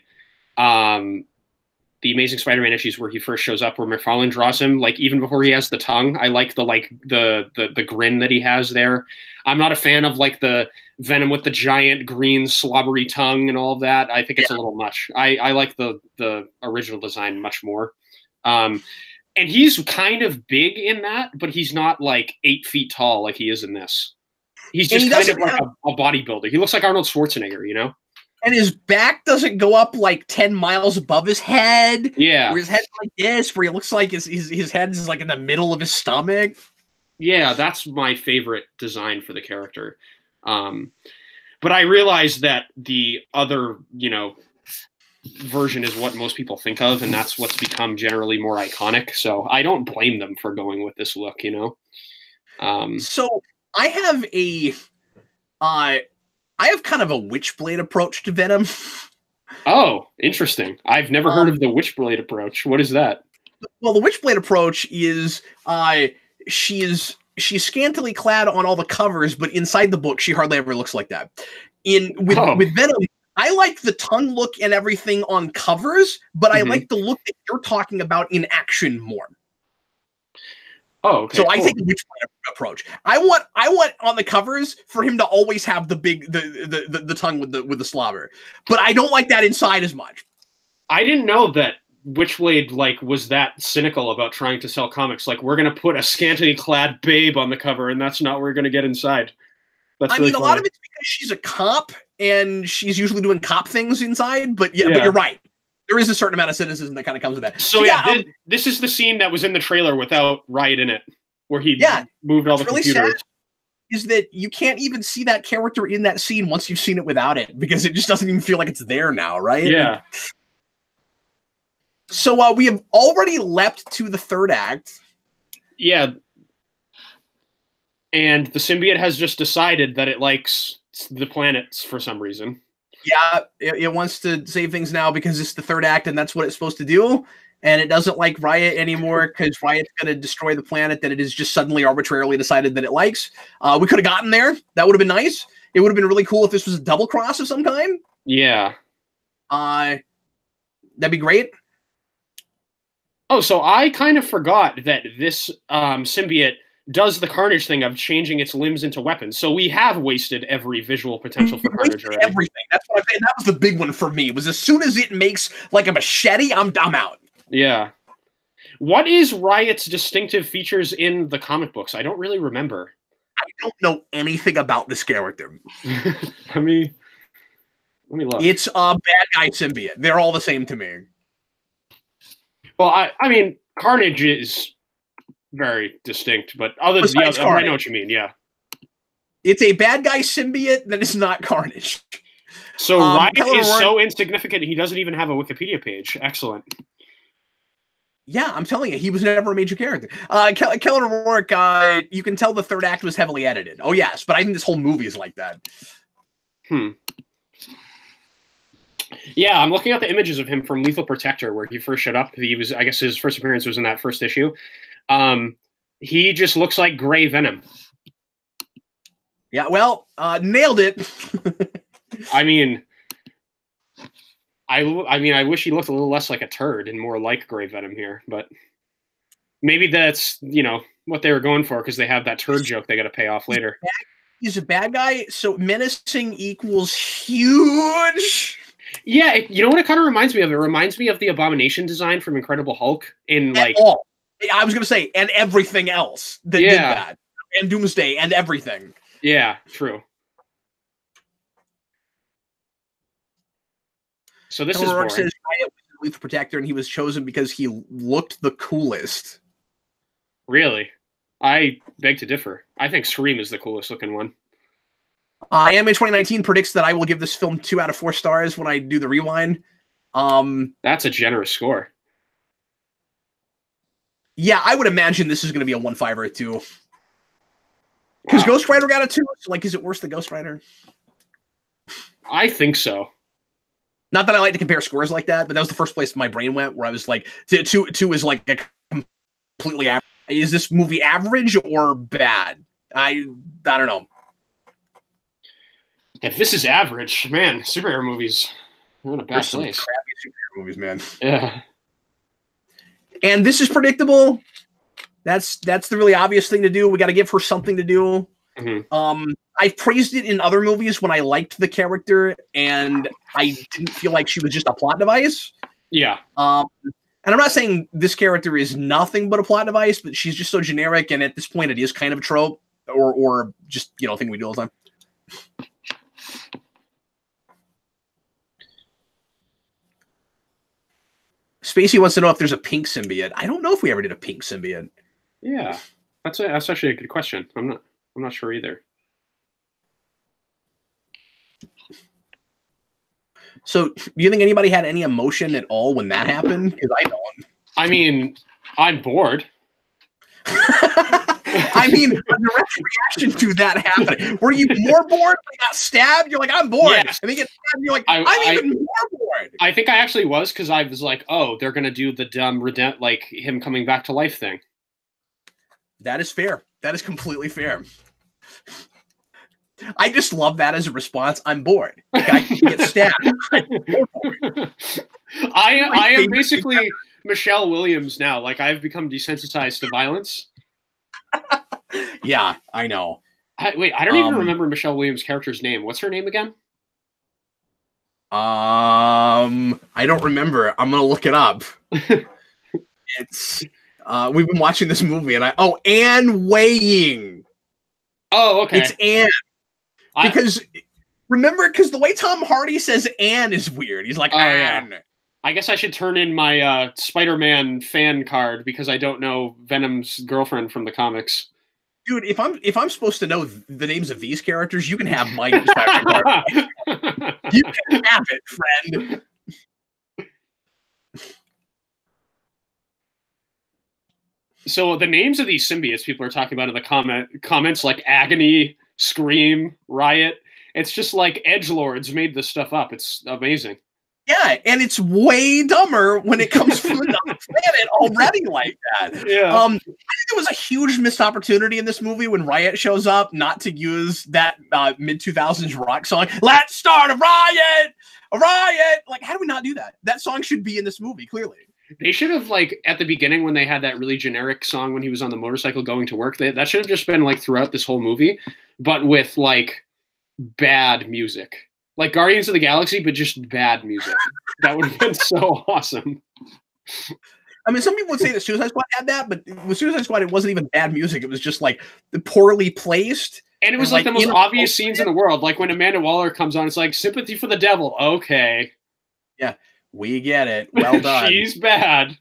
The Amazing Spider-Man issues where he first shows up, where McFarlane draws him, like even before he has the tongue. I like the grin that he has there. I'm not a fan of like the Venom with the giant green slobbery tongue and all of that. I think it's a little much. I like the original design much more. And he's kind of big in that, but he's not like 8 feet tall like he is in this. He's just kind of like a bodybuilder. He looks like Arnold Schwarzenegger, you know? And his back doesn't go up like 10 miles above his head. Yeah. Where his head's like this, where he looks like his head is like in the middle of his stomach. Yeah, that's my favorite design for the character. But I realized that the other, version is what most people think of, and that's what's become generally more iconic. So I don't blame them for going with this look, So I have I have kind of a Witchblade approach to Venom. Oh, interesting. I've never heard of the Witchblade approach. What is that? Well, the Witchblade approach is she's scantily clad on all the covers, but inside the book, she hardly ever looks like that. With Venom, I like the tongue look and everything on covers, but I like the look that you're talking about in action more. Oh, okay. So I think the Witchblade approach. I want on the covers for him to always have the big the tongue with the slobber, but I don't like that inside as much. I didn't know that Witchblade was that cynical about trying to sell comics. Like, we're gonna put a scantily clad babe on the cover, and that's not what we're gonna get inside. That's really funny. A lot of it's because she's a cop and she's usually doing cop things inside. But but you're right. There is a certain amount of cynicism that kind of comes with that. So this is the scene that was in the trailer without Riot in it, where he moved all the computers. Sad is that you can't even see that character in that scene once you've seen it without it, because it just doesn't even feel like it's there now, right? Yeah. So we have already leapt to the third act. Yeah. And the symbiote has just decided that it likes the planets for some reason. Yeah, it wants to save things now because it's the third act and that's what it's supposed to do. And it doesn't like Riot anymore because Riot's going to destroy the planet that it has just suddenly arbitrarily decided that it likes. We could have gotten there. That would have been nice. It would have been really cool if this was a double cross of some kind. Yeah. That'd be great. Oh, so I kind of forgot that this symbiote does the Carnage thing of changing its limbs into weapons. So we have wasted every visual potential for Carnage already. Everything. That's what I'm saying. That was the big one for me. Was as soon as it makes like a machete, I'm out. Yeah. What is Riot's distinctive features in the comic books? I don't really remember. I don't know anything about this character. Let me look. It's a bad guy symbiote. They're all the same to me. Well, I mean, Carnage is very distinct, but other than I know what you mean. Yeah, it's a bad guy symbiote that is not Carnage. So Riot is so insignificant; he doesn't even have a Wikipedia page. Excellent. Yeah, I'm telling you, he was never a major character. Keller O'Rourke, you can tell the third act was heavily edited. Oh yes, but I think this whole movie is like that. Yeah, I'm looking at the images of him from Lethal Protector, where he first showed up. He was, I guess, his first appearance was in that first issue. He just looks like gray Venom. Yeah, well, nailed it. I mean, I wish he looked a little less like a turd and more like gray Venom here, but maybe that's what they were going for because they have that turd joke they got to pay off later. He's a bad guy, so menacing equals huge. Yeah, you know what it kind of reminds me of? It reminds me of the Abomination design from Incredible Hulk in like. I was gonna say, and everything else that did that, and Doomsday and everything. Yeah, true. So this is boring. Says Riot was the Lethal Protector, and he was chosen because he looked the coolest. Really? I beg to differ. I think Scream is the coolest looking one. Anime 2019 predicts that I will give this film 2 out of 4 stars when I do the rewind. That's a generous score. Yeah, I would imagine this is going to be a 1.5 or a 2. Because Ghost Rider got a 2. So, is it worse than Ghost Rider? I think so. Not that I like to compare scores like that, but that was the first place my brain went, where I was like, 2 is like a completely average. Is this movie average or bad? I don't know. If this is average, man, superhero movies are in a bad place. Crappy superhero movies, man. Yeah. And this is predictable. That's the really obvious thing to do. We got to give her something to do. I've praised it in other movies when I liked the character and I didn't feel like she was just a plot device. Yeah. And I'm not saying this character is nothing but a plot device, but she's just so generic, and at this point, it is kind of a trope, or just thing we do all the time. Spacey wants to know if there's a pink symbiote. I don't know if we ever did a pink symbiote. Yeah, that's actually a good question. I'm not sure either. So, do you think anybody had any emotion at all when that happened? Because I don't. I mean, I'm bored. I mean, the direct reaction to that happening. Were you more bored when you got stabbed? You're like, I'm bored. Yes. And then you get stabbed, you're like, I'm even more bored. I think I actually was, because I was like, oh, they're going to do the dumb, like him coming back to life thing. That is fair. That is completely fair. I just love that as a response. I'm bored. Like, I get stabbed. I am basically Michelle Williams now. Like, I've become desensitized to violence. Yeah, I know. Wait, I don't even remember Michelle Williams' character's name. What's her name again? I don't remember. I'm gonna look it up. It's we've been watching this movie, and Anne Weighing. Oh, okay. It's Anne. Because the way Tom Hardy says Anne is weird. He's like, Anne. Yeah. I guess I should turn in my Spider-Man fan card because I don't know Venom's girlfriend from the comics. Dude, if I'm supposed to know the names of these characters, you can have my Spider-Man card. You can have it, friend. So the names of these symbiotes people are talking about in the comments, like Agony, Scream, Riot. It's just like edgelords made this stuff up. It's amazing. Yeah, and it's way dumber when it comes from another planet already like that. Yeah. I think it was a huge missed opportunity in this movie when Riot shows up not to use that mid-2000s rock song. Let's start a riot! A riot! Like, how do we not do that? That song should be in this movie, clearly. They should have, like, at the beginning when they had that really generic song when he was on the motorcycle going to work, that should have just been, like, throughout this whole movie, but with, like, bad music. Like Guardians of the Galaxy, but just bad music. That would have been so awesome. I mean, some people would say that Suicide Squad had that, but with Suicide Squad, it wasn't even bad music. It was just, like, poorly placed. And it was, like the most obvious scenes in the world. Like, when Amanda Waller comes on, it's like, sympathy for the devil. Okay. Yeah, we get it. Well done. She's bad. Let's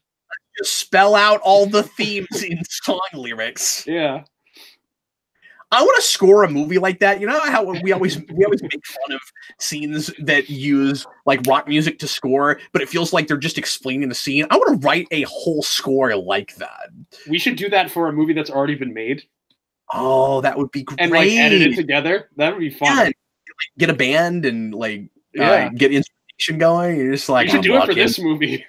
just spell out all the themes in song lyrics. Yeah. I want to score a movie like that. You know how we always make fun of scenes that use like rock music to score, but it feels like they're just explaining the scene. I want to write a whole score like that. We should do that for a movie that's already been made. Oh, that would be great. And like edit it together. That would be fun. Yeah, like, get a band and like get inspiration going. You're just like, we should do it for this movie.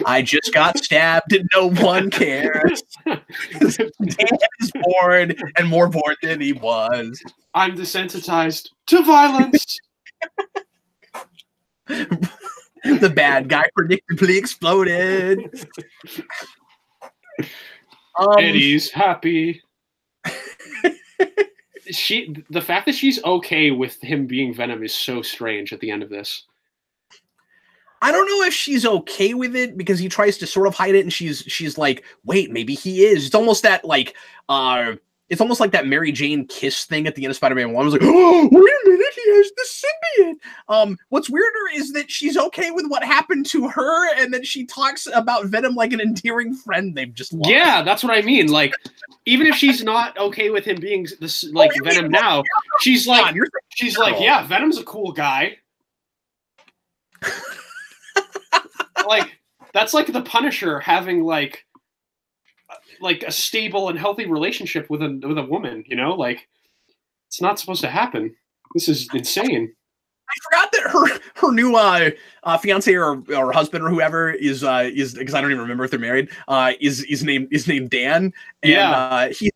I just got stabbed and no one cares. Dan is bored and more bored than he was. I'm desensitized to violence. The bad guy predictably exploded. Eddie's happy. The fact that she's okay with him being Venom is so strange at the end of this. I don't know if she's okay with it because he tries to sort of hide it, and she's like, wait, maybe he is. It's almost that like it's almost like that Mary Jane kiss thing at the end of Spider-Man 1. I was like, oh, wait a minute, he has the symbiote. What's weirder is that she's okay with what happened to her, and then she talks about Venom like an endearing friend they've just lost. Yeah, that's what I mean. Like, even if she's not okay with him being this like Venom now, she's like, yeah, Venom's a cool guy. Like, that's like the Punisher having like a stable and healthy relationship with a woman, you know? Like, it's not supposed to happen. This is insane. I forgot that her new fiance or husband or whoever is because I don't even remember if they're married. Is named Dan. And, yeah. He's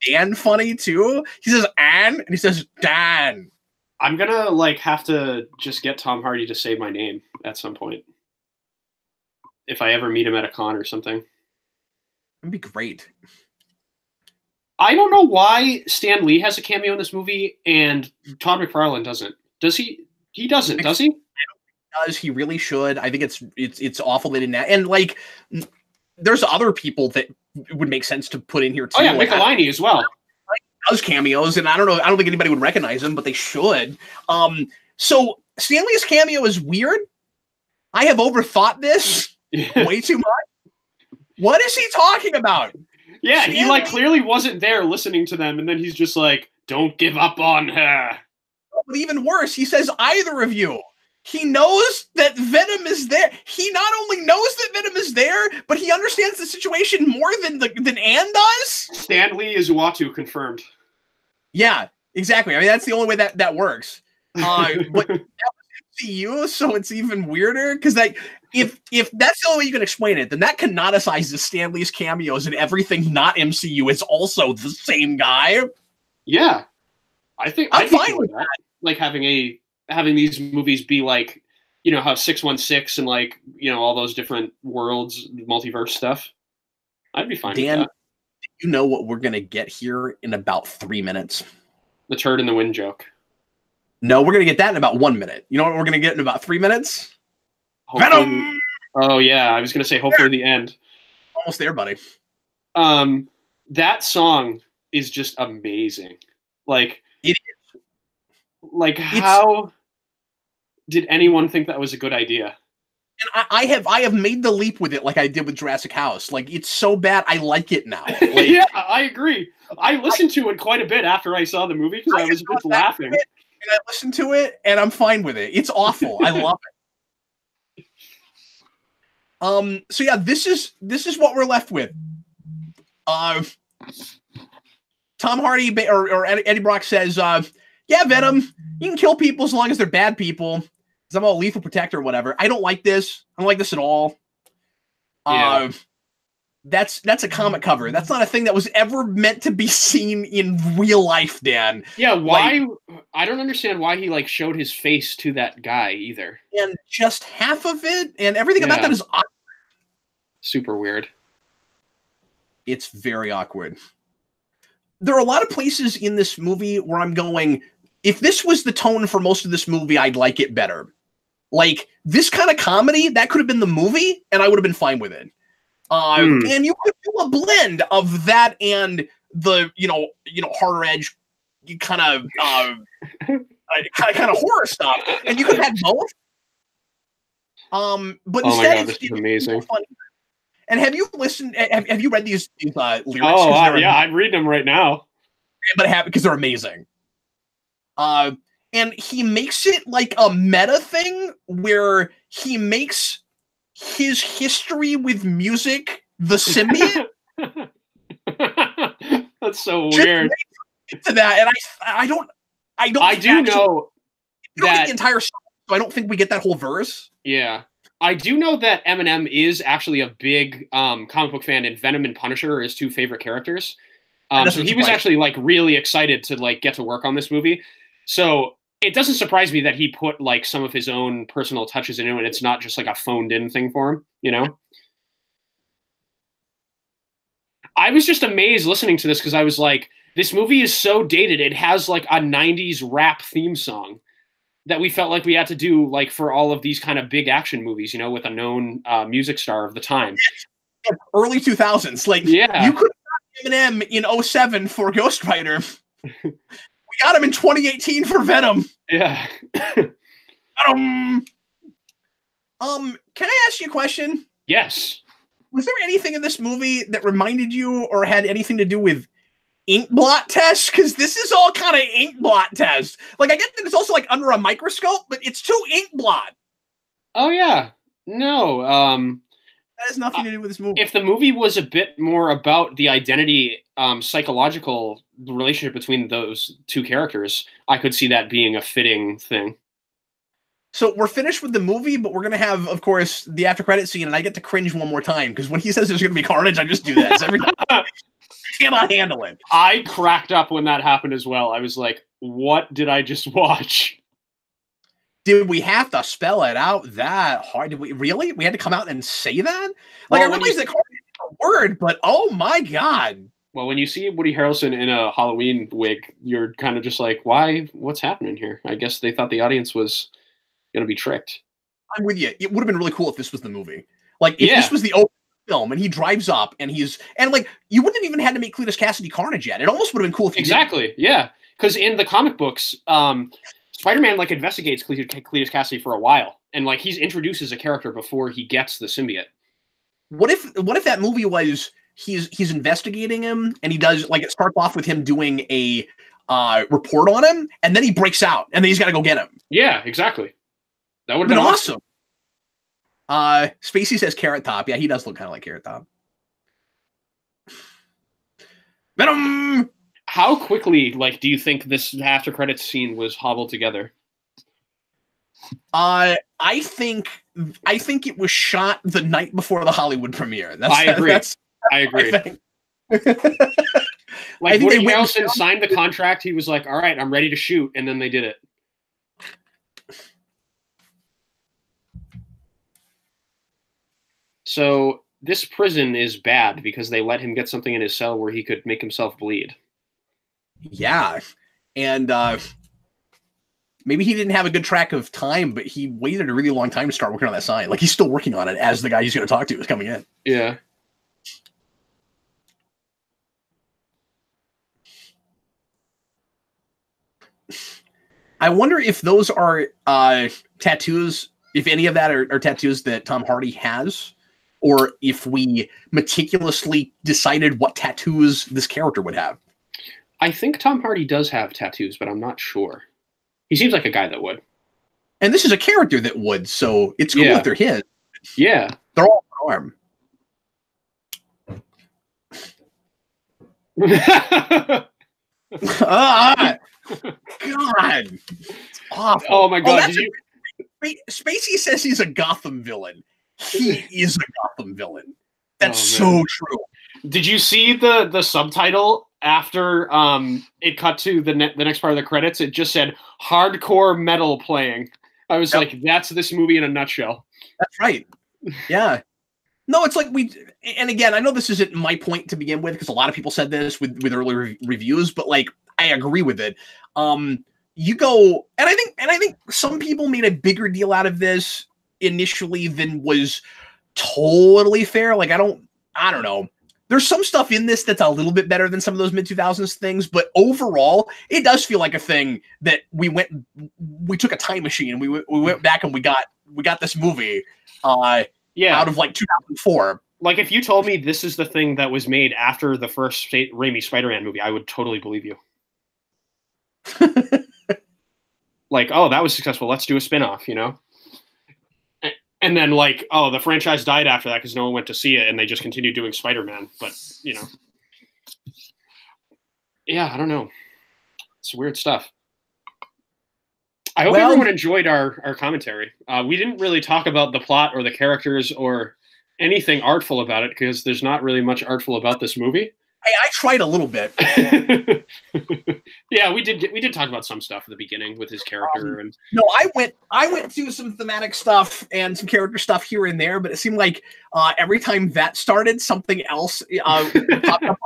Dan funny too. He says Anne and he says Dan. I'm gonna like have to just get Tom Hardy to say my name at some point. if I ever meet him at a con or something. That'd be great. I don't know why Stan Lee has a cameo in this movie and Todd McFarlane doesn't. Does he? He doesn't, does he? Does he really should? I think it's awful they didn't. And like, there's other people that would make sense to put in here too. Oh yeah, like, Michelini as well. Does cameos, and I don't know. I don't think anybody would recognize him, but they should. So Stan Lee's cameo is weird. I have overthought this way too much. What is he talking about? Yeah, he like clearly wasn't there listening to them, and then he's just like, "Don't give up on her." But even worse, he says, "Either of you." He knows that Venom is there. He not only knows that Venom is there, but he understands the situation more than Anne does. Stan Lee is Uatu confirmed. Yeah, exactly. I mean, that's the only way that works. But that was MCU, so it's even weirder because if that's the only way you can explain it, then that canonicizes Stan Lee's cameos and everything not MCU is also the same guy. Yeah, I'm fine with that. Like having these movies be like, you know, how 616 and like, you know, all those different worlds, multiverse stuff. I'd be fine with that. You know what we're gonna get here in about 3 minutes? The turd in the wind joke. No, we're gonna get that in about 1 minute. You know what we're gonna get in about 3 minutes? Hopefully, Venom! Oh yeah, I was gonna say hopefully the end. Almost there, buddy. That song is just amazing. Like it is. Like how did anyone think that was a good idea? And I have made the leap with it like I did with Jurassic House. Like, it's so bad, I like it now. Like, yeah, I agree. I listened to it quite a bit after I saw the movie because I was just laughing. And I listened to it, and I'm fine with it. It's awful. I love it. So yeah, this is what we're left with. Tom Hardy or Eddie Brock says, yeah, Venom, you can kill people as long as they're bad people. I'm a lethal protector or whatever. I don't like this. I don't like this at all. Yeah. That's a comic cover. That's not a thing that was ever meant to be seen in real life, Dan. Yeah, why? I don't understand why he like showed his face to that guy either. And just half of it, and everything about that is awkward. Super weird. It's very awkward. There are a lot of places in this movie where I'm going, if this was the tone for most of this movie, I'd like it better. Like, this kind of comedy, that could have been the movie, and I would have been fine with it. And you could do a blend of that and the, harder edge, kind of horror stuff, and you could have had both. But instead, this is amazing. Funny. And have you listened? Have you read these lyrics? Oh, yeah, I'm reading them right now. But because they're amazing. And he makes it like a meta thing where he makes his history with music the symbiote. That's so weird. To that, and I do know that the entire song, so I don't think we get that whole verse. Yeah, I do know that Eminem is actually a big comic book fan, and Venom and Punisher are his two favorite characters. So he was actually like really excited to like get to work on this movie. So it doesn't surprise me that he put like some of his own personal touches into it, and it's not just like a phoned in thing for him, you know? I was just amazed listening to this because I was like, this movie is so dated. It has like a 90s rap theme song that we felt like we had to do like for all of these kind of big action movies, with a known music star of the time. Early 2000s. Like, yeah. You could have Eminem in 07 for Ghost Rider. We got him in 2018 for Venom. Yeah. Can I ask you a question? Yes. Was there anything in this movie that reminded you or had anything to do with ink blot tests? Because this is all kind of ink blot tests. Like, I get that it's also like under a microscope, but it's too ink blot. Oh yeah. No. That has nothing to do with this movie. If the movie was a bit more about the identity, psychological relationship between those two characters, I could see that being a fitting thing. So we're finished with the movie, but we're going to have, of course, the after credit scene, and I get to cringe one more time, because when he says there's going to be carnage, I just do that. So every time I cannot handle it. I cracked up when that happened as well. I was like, what did I just watch? Did we have to spell it out that hard? Did we really? We had to come out and say that? Like, I realize that card is a word, but oh my god. Well, when you see Woody Harrelson in a Halloween wig, you're kind of just like, why? What's happening here? I guess they thought the audience was going to be tricked. I'm with you. It would have been really cool if this was the movie. Like, if this was the open film and he drives up and like, you wouldn't have even had to make Cletus Cassidy Carnage yet. It almost would have been cool if Exactly. Yeah. Because in the comic books, Spider-Man like investigates Cletus Cassidy for a while, and like he introduces a character before he gets the symbiote. What if that movie was he's investigating him, and he does, like, it starts off with him doing a report on him, and then he breaks out, and then he's got to go get him. Yeah, exactly. That would have been awesome. Spacey says Carrot Top. Yeah, he does look kind of like Carrot Top. Venom. How quickly, like, do you think this after credits scene was hobbled together? I think it was shot the night before the Hollywood premiere. I agree. I agree. Like, Woody Harrelson signed the contract. He was like, "All right, I'm ready to shoot," and then they did it. So this prison is bad because they let him get something in his cell where he could make himself bleed. Yeah, and maybe he didn't have a good track of time, but he waited a really long time to start working on that sign. Like, he's still working on it as the guy he's going to talk to is coming in. Yeah. I wonder if those are tattoos, if any of that are tattoos that Tom Hardy has, or if we meticulously decided what tattoos this character would have. I think Tom Hardy does have tattoos, but I'm not sure. He seems like a guy that would. And this is a character that would, so it's cool if they're his. Yeah. They're all on arm. God. It's awful. Oh my god. Spacey says he's a Gotham villain. He is a Gotham villain. That's so true. Did you see the subtitle after it cut to the next part of the credits? It just said hardcore metal playing. I was like, that's this movie in a nutshell. That's right. Yeah. No, it's like and again, I know this isn't my point to begin with, because a lot of people said this with early reviews, but like, I agree with it. You go, and I think some people made a bigger deal out of this initially than was totally fair. Like, I don't know. There's some stuff in this that's a little bit better than some of those mid-2000s things, but overall, it does feel like a thing that we took a time machine and we went back and we got this movie out of like 2004. Like, if you told me this is the thing that was made after the first Raimi Spider-Man movie, I would totally believe you. Like, oh, that was successful. Let's do a spinoff, you know? And then, like, oh, the franchise died after that because no one went to see it, and they just continued doing Spider-Man. But, you know. Yeah, I don't know. It's weird stuff. I hope everyone enjoyed our commentary. We didn't really talk about the plot or the characters or anything artful about it, because there's not really much artful about this movie. Hey, I tried a little bit. Yeah, we did talk about some stuff at the beginning with his character, and no, I went through some thematic stuff and some character stuff here and there, but it seemed like every time that started, something else popped up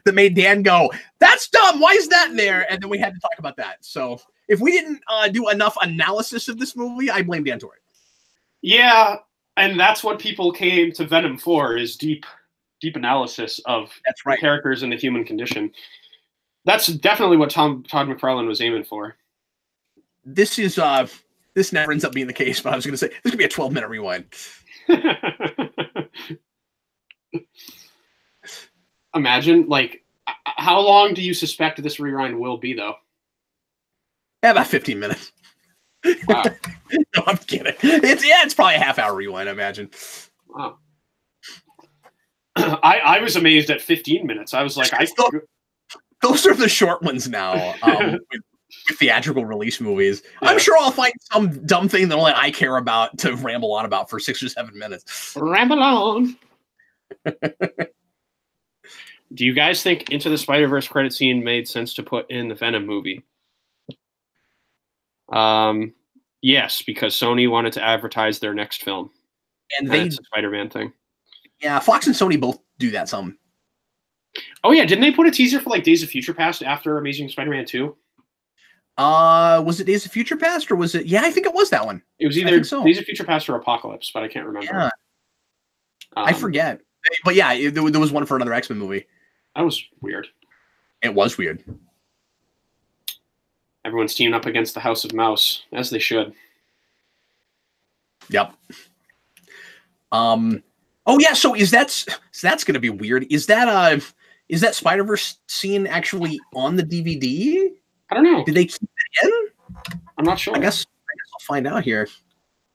that made Dan go, "That's dumb. Why is that in there?" And then we had to talk about that. So if we didn't do enough analysis of this movie, I blame Dan Torrey. Yeah, and that's what people came to Venom for, is deep analysis of the characters and the human condition. That's definitely what Todd McFarlane was aiming for. This never ends up being the case, but I was going to say, this could be a 12-minute rewind. Imagine, like, how long do you suspect this rewind will be, though? Yeah, about 15 minutes. Wow. No, I'm kidding. It's probably a half-hour rewind, I imagine. Wow. I was amazed at 15 minutes. I was like, those are the short ones now with theatrical release movies. Yeah. I'm sure I'll find some dumb thing that only I care about to ramble on about for 6 or 7 minutes. Ramble on. Do you guys think Into the Spider-Verse credit scene made sense to put in the Venom movie? Yes, because Sony wanted to advertise their next film. And it's a Spider-Man thing. Yeah, Fox and Sony both do that some. Oh yeah, didn't they put a teaser for like Days of Future Past after Amazing Spider-Man 2? Was it Days of Future Past or was it? Yeah, I think it was that one. It was either Days of Future Past or Apocalypse, but I can't remember. Yeah. I forget. But yeah, there was one for another X-Men movie. That was weird. It was weird. Everyone's teaming up against the House of Mouse, as they should. Yep. Oh yeah, so that's going to be weird. Is that Spider-Verse scene actually on the DVD? I don't know. Did they keep it in? I'm not sure. I guess I'll find out here.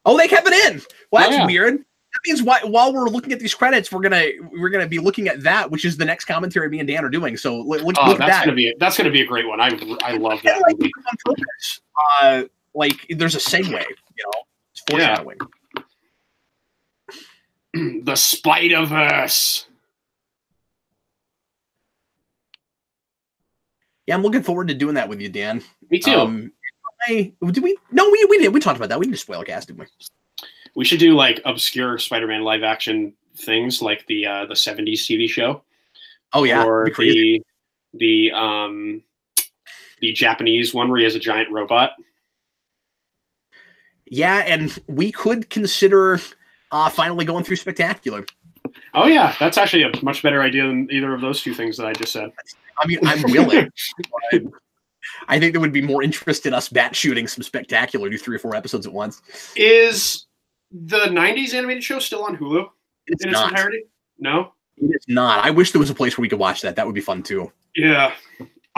Oh, they kept it in. Well, that's weird. That means while we're looking at these credits, we're gonna be looking at that, which is the next commentary me and Dan are doing. So look at that. That's gonna be a great one. I love that movie. On purpose. Like there's a segue, it's foreshadowing. The Spider-Verse. Yeah, I'm looking forward to doing that with you, Dan. Me too. Did we? No, we did. We talked about that. We didn't spoiler cast, didn't we? We should do like obscure Spider-Man live action things, like the 70s TV show. Oh yeah, or the Japanese one where he has a giant robot. Yeah, and we could consider finally going through Spectacular. Oh yeah, that's actually a much better idea than either of those two things that I just said. I mean, I'm willing. I think there would be more interest in us bat shooting some Spectacular, do 3 or 4 episodes at once. Is the 90s animated show still on Hulu? It's in not. Its entirety? No? It is not. I wish there was a place where we could watch that. That would be fun too. Yeah.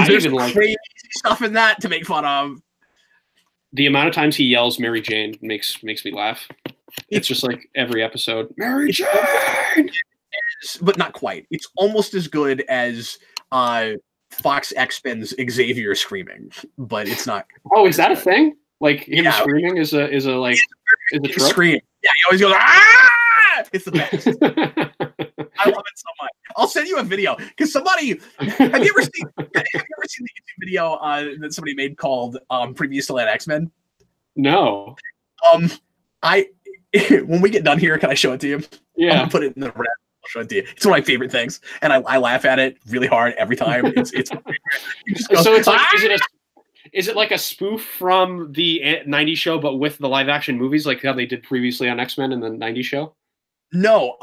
There's crazy stuff in that to make fun of. The amount of times he yells Mary Jane makes me laugh. It's just like every episode. Mary Jane! But not quite. It's almost as good as Fox X-Men's Xavier screaming, but it's not. Oh, is that a thing? Like him screaming is a trope? Scream. Yeah, he always goes, ah! It's the best. I love it so much. I'll send you a video because somebody have you ever seen the YouTube video that somebody made called Previous to Land X-Men? No. When we get done here, can I show it to you? Yeah. I'm gonna put it in the red. I'll show it to you. It's one of my favorite things, and I laugh at it really hard every time. It's go, so it's like is it like a spoof from the 90s show but with the live action movies, like how they did previously on X-Men in the 90s show? No,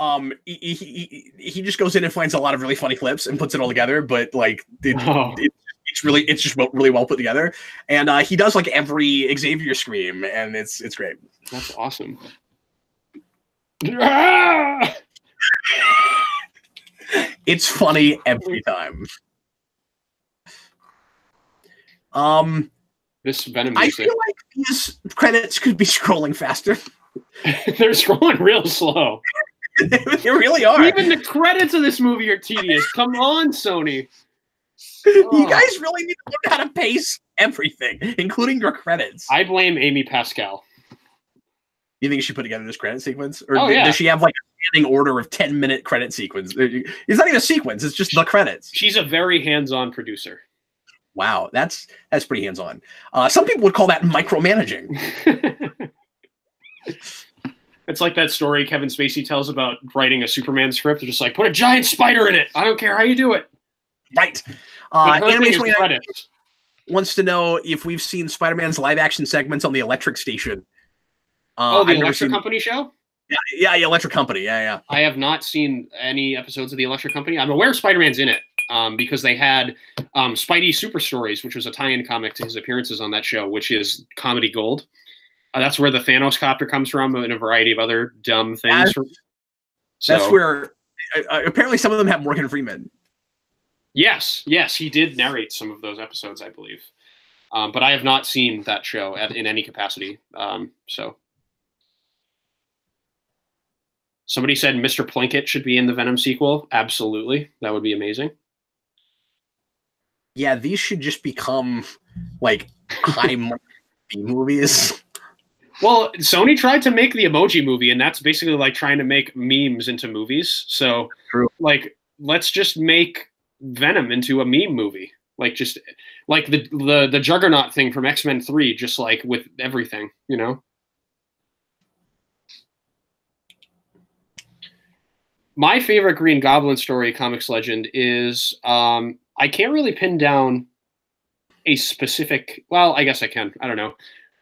he just goes in and finds a lot of really funny clips and puts it all together, but like it's just really well put together, and he does like every Xavier scream, and it's great. That's awesome. It's funny every time. This Venom I music. feel like these credits could be scrolling faster. They're scrolling real slow. They really are. Even the credits of this movie are tedious. Come on, Sony. You guys really need to learn how to pace everything, including your credits. I blame Amy Pascal. You think she put together this credit sequence? Or does she have like a standing order of 10-minute credit sequence? It's not even a sequence. It's just the credits. She's a very hands-on producer. Wow, that's pretty hands-on. Some people would call that micromanaging. It's like that story Kevin Spacey tells about writing a Superman script. They're just like, put a giant spider in it. I don't care how you do it. Right. Animation wants to know if we've seen Spider-Man's live-action segments on the Electric Station. The Electric Company show? Yeah, Electric Company. Yeah. I have not seen any episodes of the Electric Company. I'm aware Spider-Man's in it because they had Spidey Super Stories, which was a tie-in comic to his appearances on that show, which is comedy gold. That's where the Thanos copter comes from, and a variety of other dumb things. That's where apparently some of them have Morgan Freeman. Yes, he did narrate some of those episodes, I believe. But I have not seen that show in any capacity. So somebody said Mr. Plinkett should be in the Venom sequel. Absolutely, that would be amazing. Yeah, these should just become like high movies. Well, Sony tried to make the Emoji Movie, and that's basically like trying to make memes into movies. So, like, let's just make Venom into a meme movie. Like, just like the Juggernaut thing from X-Men 3, just like with everything, you know. My favorite Green Goblin story, comics legend, is I can't really pin down a specific. Well, I guess I can. I don't know.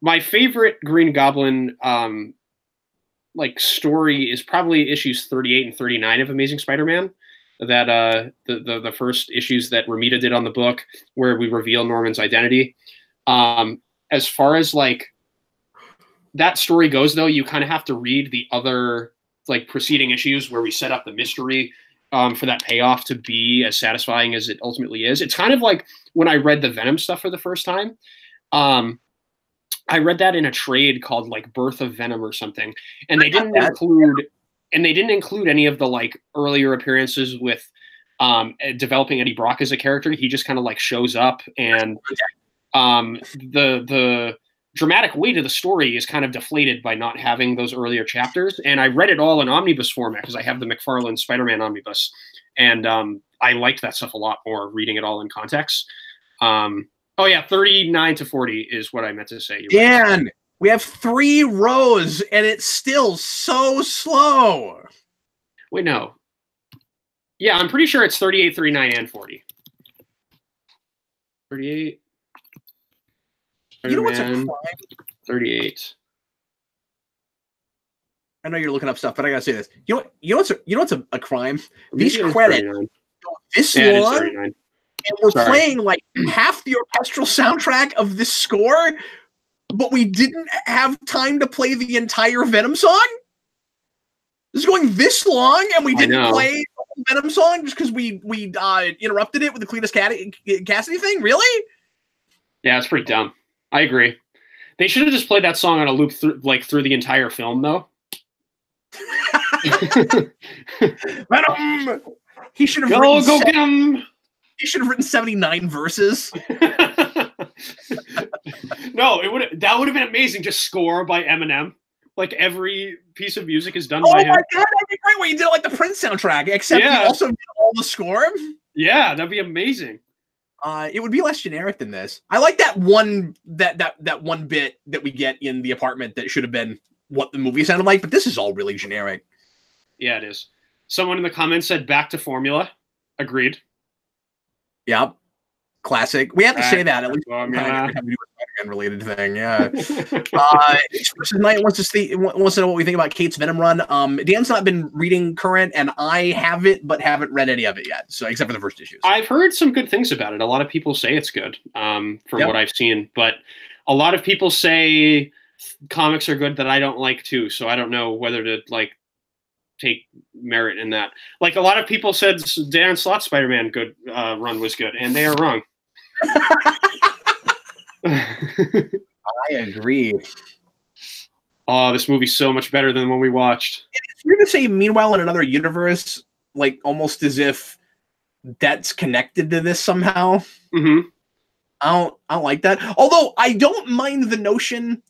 My favorite Green Goblin like story is probably issues 38 and 39 of Amazing Spider-Man. That the first issues that Romita did on the book, where we reveal Norman's identity. As far as like that story goes, though, you kind of have to read the other like preceding issues where we set up the mystery for that payoff to be as satisfying as it ultimately is. It's kind of like when I read the Venom stuff for the first time. I read that in a trade called like Birth of Venom or something, and they didn't include any of the like earlier appearances with developing Eddie Brock as a character. He just kind of like shows up, and the dramatic weight of the story is kind of deflated by not having those earlier chapters. And I read it all in omnibus format because I have the McFarlane Spider-Man omnibus, and I liked that stuff a lot more reading it all in context. Oh yeah, 39 to 40 is what I meant to say. Dan, we have 3 rows, and it's still so slow. Wait, no. Yeah, I'm pretty sure it's 38, 39, and 40. 38. You know what's a crime? 38. I know you're looking up stuff, but I gotta say this. You know what's a crime? These credits go this long, and we're playing like half the orchestral soundtrack of this score, but we didn't have time to play the entire Venom song. This is going this long, and we didn't play the Venom song just because we interrupted it with the Cletus Cassidy thing. Really? Yeah, it's pretty dumb. I agree. They should have just played that song on a loop through the entire film, though. Venom. He should have go get him. He should have written 79 verses. No, that would have been amazing. Just score by Eminem. Like every piece of music is done by him. Oh my god, that'd be great when you did it like the Prince soundtrack, except you also did all the score. Yeah, that'd be amazing. It would be less generic than this. I like that one bit that we get in the apartment that should have been what the movie sounded like, but this is all really generic. Yeah, it is. Someone in the comments said back to formula. Agreed. Yep. Classic. We have to say that at least every time we do a Spider-Man related thing. Yeah. Versus Knight wants to know what we think about Kate's Venom run. Dan's not been reading current, and I have it, but haven't read any of it yet. So except for the first issues. I've heard some good things about it. A lot of people say it's good, from what I've seen. But a lot of people say comics are good that I don't like too. So I don't know whether to like take merit in that. Like a lot of people said Dan Slott's Spider-Man run was good, and they are wrong. I agree. Oh, this movie's so much better than the one we watched. It's weird to say meanwhile in another universe, like almost as if that's connected to this somehow. Mm-hmm. I don't like that. Although I don't mind the notion,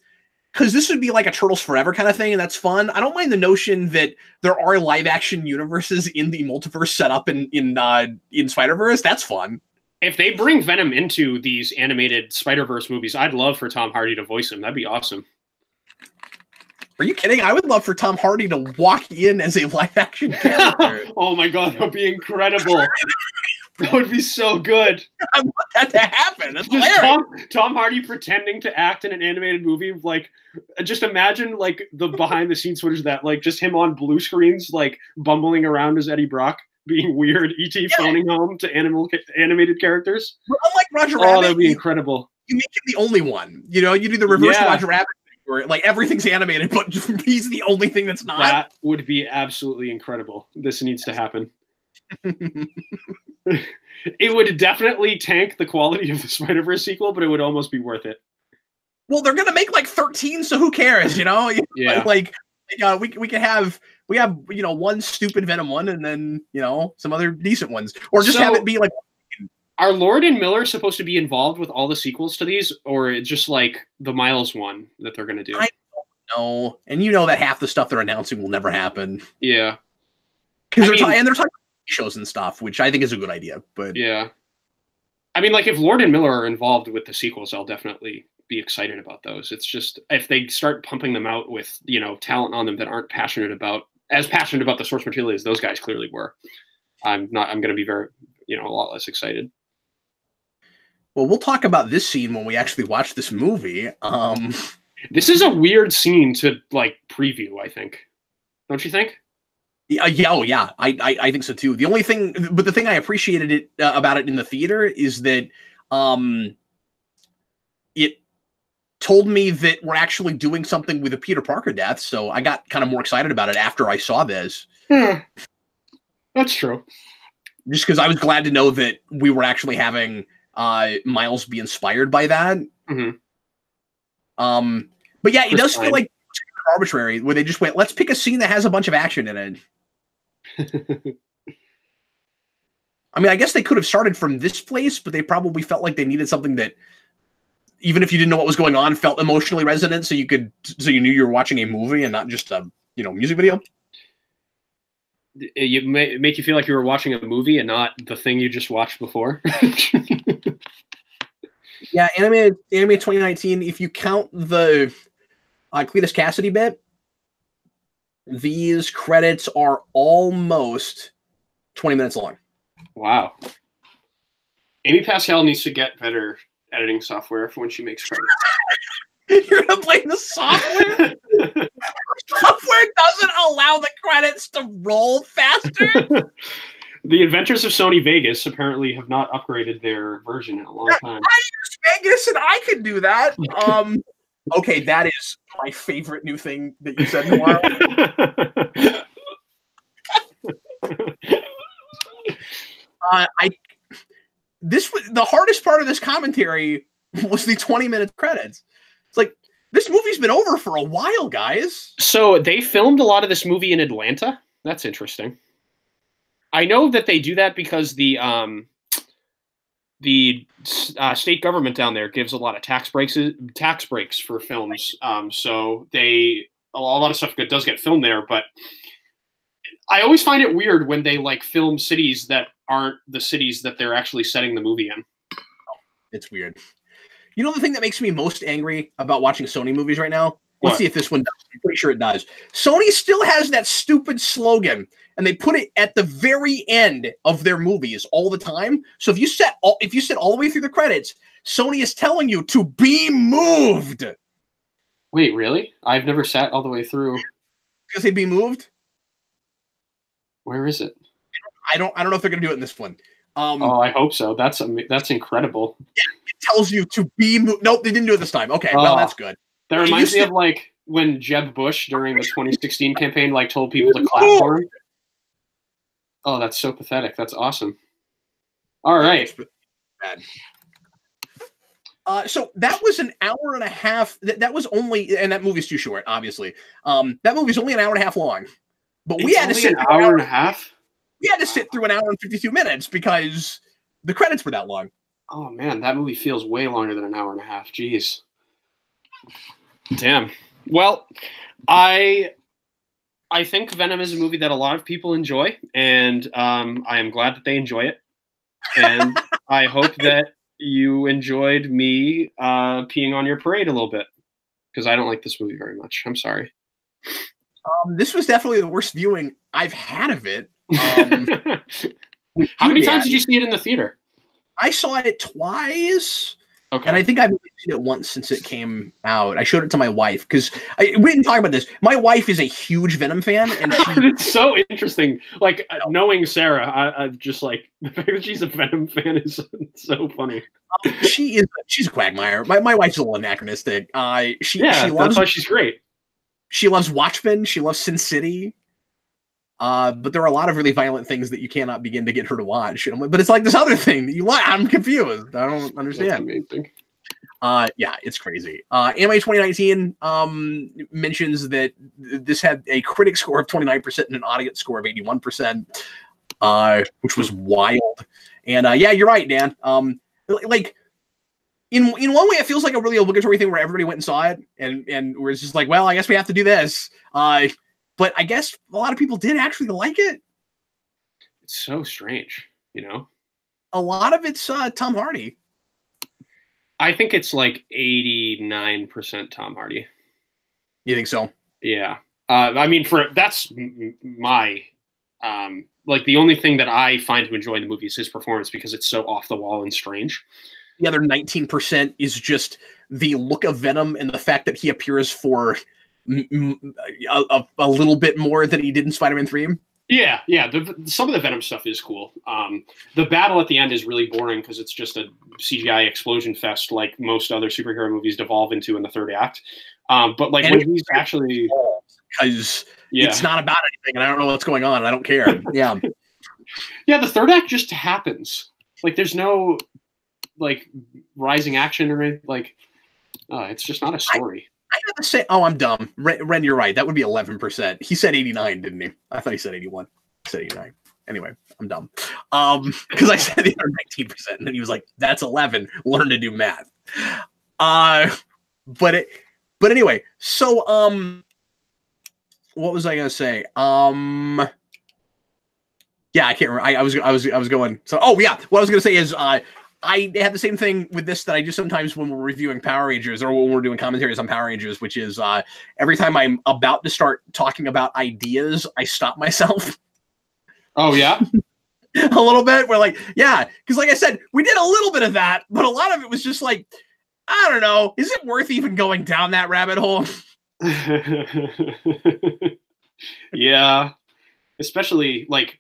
because this would be like a Turtles Forever kind of thing, and that's fun. I don't mind the notion that there are live action universes in the multiverse set up in Spider-Verse. That's fun. If they bring Venom into these animated Spider-Verse movies, I'd love for Tom Hardy to voice him. That'd be awesome. Are you kidding? I would love for Tom Hardy to walk in as a live-action character. Oh my god, that would be incredible. That would be so good. I want that to happen. That's hilarious. Tom Hardy pretending to act in an animated movie. Like, just imagine like the behind-the-scenes footage of that, like just him on blue screens, like bumbling around as Eddie Brock, being weird, E.T. phoning home to animated characters. Well, unlike Roger Rabbit, that'd be incredible. You make him the only one. You know, you do the reverse Roger Rabbit thing where like everything's animated, but he's the only thing that's not. That would be absolutely incredible. This needs to happen. It would definitely tank the quality of the Spider-Verse sequel, but it would almost be worth it. Well, they're gonna make like 13, so who cares? You know, yeah. We can have one stupid Venom one, and then some other decent ones, or just have it be like. Are Lord and Miller supposed to be involved with all the sequels to these, or just like the Miles one that they're gonna do? I don't know, and you know that half the stuff they're announcing will never happen. Yeah, because they're talking shows and stuff, which I think is a good idea. But yeah, I mean, like if Lord and Miller are involved with the sequels, I'll definitely be excited about those. It's just if they start pumping them out with talent on them that aren't as passionate about the source material as those guys clearly were, I'm going to be very a lot less excited. Well, we'll talk about this scene when we actually watch this movie. This is a weird scene to like preview, I think. Don't you think? Yeah, oh yeah, I think so too. The only thing, but the thing I appreciated about it in the theater is that it told me that we're actually doing something with the Peter Parker death, so I got kind of more excited about it after I saw this. That's true. Just because I was glad to know that we were actually having Miles be inspired by that. Mm-hmm. But yeah, it does feel like arbitrary where they just went, let's pick a scene that has a bunch of action in it. I mean, I guess they could have started from this place, but they probably felt like they needed something that, even if you didn't know what was going on, felt emotionally resonant, so you knew you were watching a movie and not just a music video. You make you feel like you were watching a movie and not the thing you just watched before. Yeah, anime 2019. If you count the Cletus Cassidy bit, these credits are almost 20 minutes long. Wow. Amy Pascal needs to get better editing software for when she makes credits. You're gonna blame the software? Software doesn't allow the credits to roll faster. The inventors of Sony Vegas apparently have not upgraded their version in a long time. I use Vegas and I can do that. Okay, that is my favorite new thing that you said in a while. The hardest part of this commentary was the 20-minute credits. It's like, this movie's been over for a while, guys. So they filmed a lot of this movie in Atlanta. That's interesting. I know that they do that because the state government down there gives a lot of tax breaks for films. So a lot of stuff does get filmed there, but I always find it weird when they like film cities that aren't the cities that they're actually setting the movie in. It's weird. You know the thing that makes me most angry about watching Sony movies right now? Let's see if this one does. I'm pretty sure it does. Sony still has that stupid slogan, and they put it at the very end of their movies all the time. So if you sit all the way through the credits, Sony is telling you to be moved. Wait, really? I've never sat all the way through. Because they be moved? Where is it? I don't know if they're gonna do it in this one. I hope so. That's incredible. Yeah, it tells you to be moved. Nope, they didn't do it this time. Okay, well that's good. That reminds me of like when Jeb Bush during the 2016 campaign like told people to clap for him. Oh, that's so pathetic. That's awesome. All right. So that was an hour and a half. That was only, and that movie's too short, obviously. That movie's only an hour and a half long. But we had to sit an hour and a half. We had to sit through an hour and 52 minutes because the credits were that long. Oh man, that movie feels way longer than an hour and a half. Jeez. Damn. Well, I think Venom is a movie that a lot of people enjoy, and I am glad that they enjoy it. And I hope that you enjoyed me peeing on your parade a little bit, because I don't like this movie very much. I'm sorry. This was definitely the worst viewing I've had of it. How many times did you see it in the theater? I saw it twice. Okay. And I think I've seen it once since it came out. I showed it to my wife because we didn't talk about this. My wife is a huge Venom fan, and it's so interesting. Like knowing Sarah, I just like the fact that she's a Venom fan is so funny. She's a quagmire. My wife's a little anachronistic. She loves, that's why she's great. She loves Watchmen. She loves Sin City. But there are a lot of really violent things that you cannot begin to get her to watch. But it's like this other thing that you like. I'm confused. I don't understand. That's amazing. Yeah, it's crazy. Anime 2019 mentions that this had a critic score of 29% and an audience score of 81%, which was wild. And yeah, you're right, Dan. Like in one way, it feels like a really obligatory thing where everybody went and saw it, and where it's just like, well, I guess we have to do this. But I guess a lot of people did actually like it. It's so strange, you know? a lot of it's Tom Hardy. I think it's like 89% Tom Hardy. You think so? Yeah. I mean, that's my like the only thing that I find to enjoy in the movie is his performance because it's so off the wall and strange. The other 19% is just the look of Venom and the fact that he appears for a little bit more than he did in Spider-Man 3. Yeah, yeah. Some of the Venom stuff is cool. The battle at the end is really boring because it's just a CGI explosion fest like most other superhero movies devolve into in the third act. But like when he's actually, because it's not about anything, and I don't know what's going on, and I don't care. Yeah, yeah. The third act just happens. Like there's no like rising action or anything. Like it's just not a story. I have to say, I'm dumb. Ren, you're right. That would be 11%. He said 89, didn't he? I thought he said 81. He said 89. Anyway, I'm dumb. Because I said the other 19%, and then he was like, "That's 11. Learn to do math." But anyway, so what was I gonna say? Yeah, I can't remember. I was going. So, yeah, what I was gonna say is I have the same thing with this that I do sometimes when we're reviewing Power Rangers or when we're doing commentaries on Power Rangers, which is every time I'm about to start talking about ideas, I stop myself. Oh, yeah? A little bit. We're like, yeah, because like I said, we did a little bit of that, but a lot of it was just like, I don't know, is it worth even going down that rabbit hole? Yeah, especially like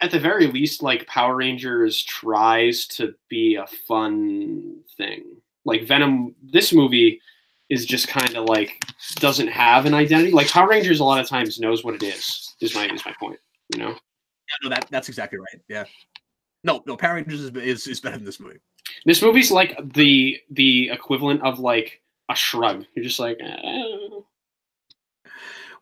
at the very least, like Power Rangers tries to be a fun thing. Like Venom, this movie is just kind of like doesn't have an identity. Like Power Rangers, a lot of times knows what it is. Is my point. You know? Yeah, no, that's exactly right. Yeah. No, Power Rangers is better than this movie. This movie's like the equivalent of like a shrug. You're just like.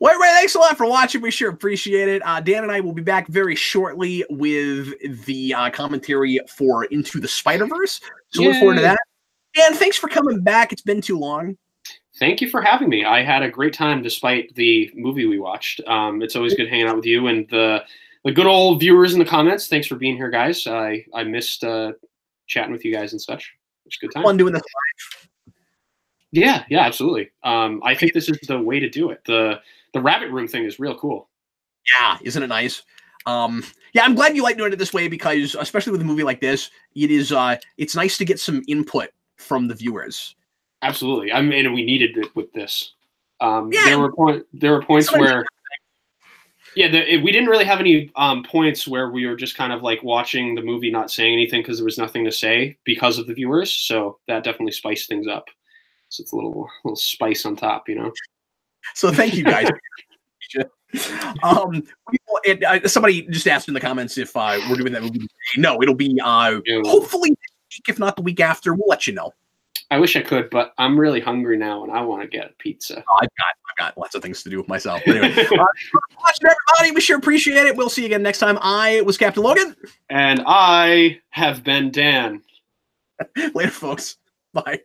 Well, everybody, thanks a lot for watching. We sure appreciate it. Dan and I will be back very shortly with the commentary for Into the Spider-Verse. So look forward to that. Dan, thanks for coming back. It's been too long. Thank you for having me. I had a great time despite the movie we watched. It's always good hanging out with you and the good old viewers in the comments. Thanks for being here, guys. I missed chatting with you guys and such. It was a good time. Fun doing this live. Yeah, absolutely. I think this is the way to do it. The rabbit room thing is real cool. Yeah, isn't it nice? Yeah, I'm glad you like doing it this way because, especially with a movie like this, it's nice to get some input from the viewers. Absolutely. I mean, we needed it with this. There were points where, we didn't really have any points where we were just kind of like watching the movie, not saying anything because there was nothing to say because of the viewers. So that definitely spiced things up. So it's a little spice on top, you know. So thank you guys. Somebody just asked in the comments if we're doing that movie today. No, it'll be hopefully next week, if not the week after. We'll let you know. I wish I could, but I'm really hungry now and I want to get a pizza. I've got lots of things to do with myself. Anyway, watching everybody. We sure appreciate it. We'll see you again next time. I was Captain Logan. And I have been Dan. Later, folks. Bye.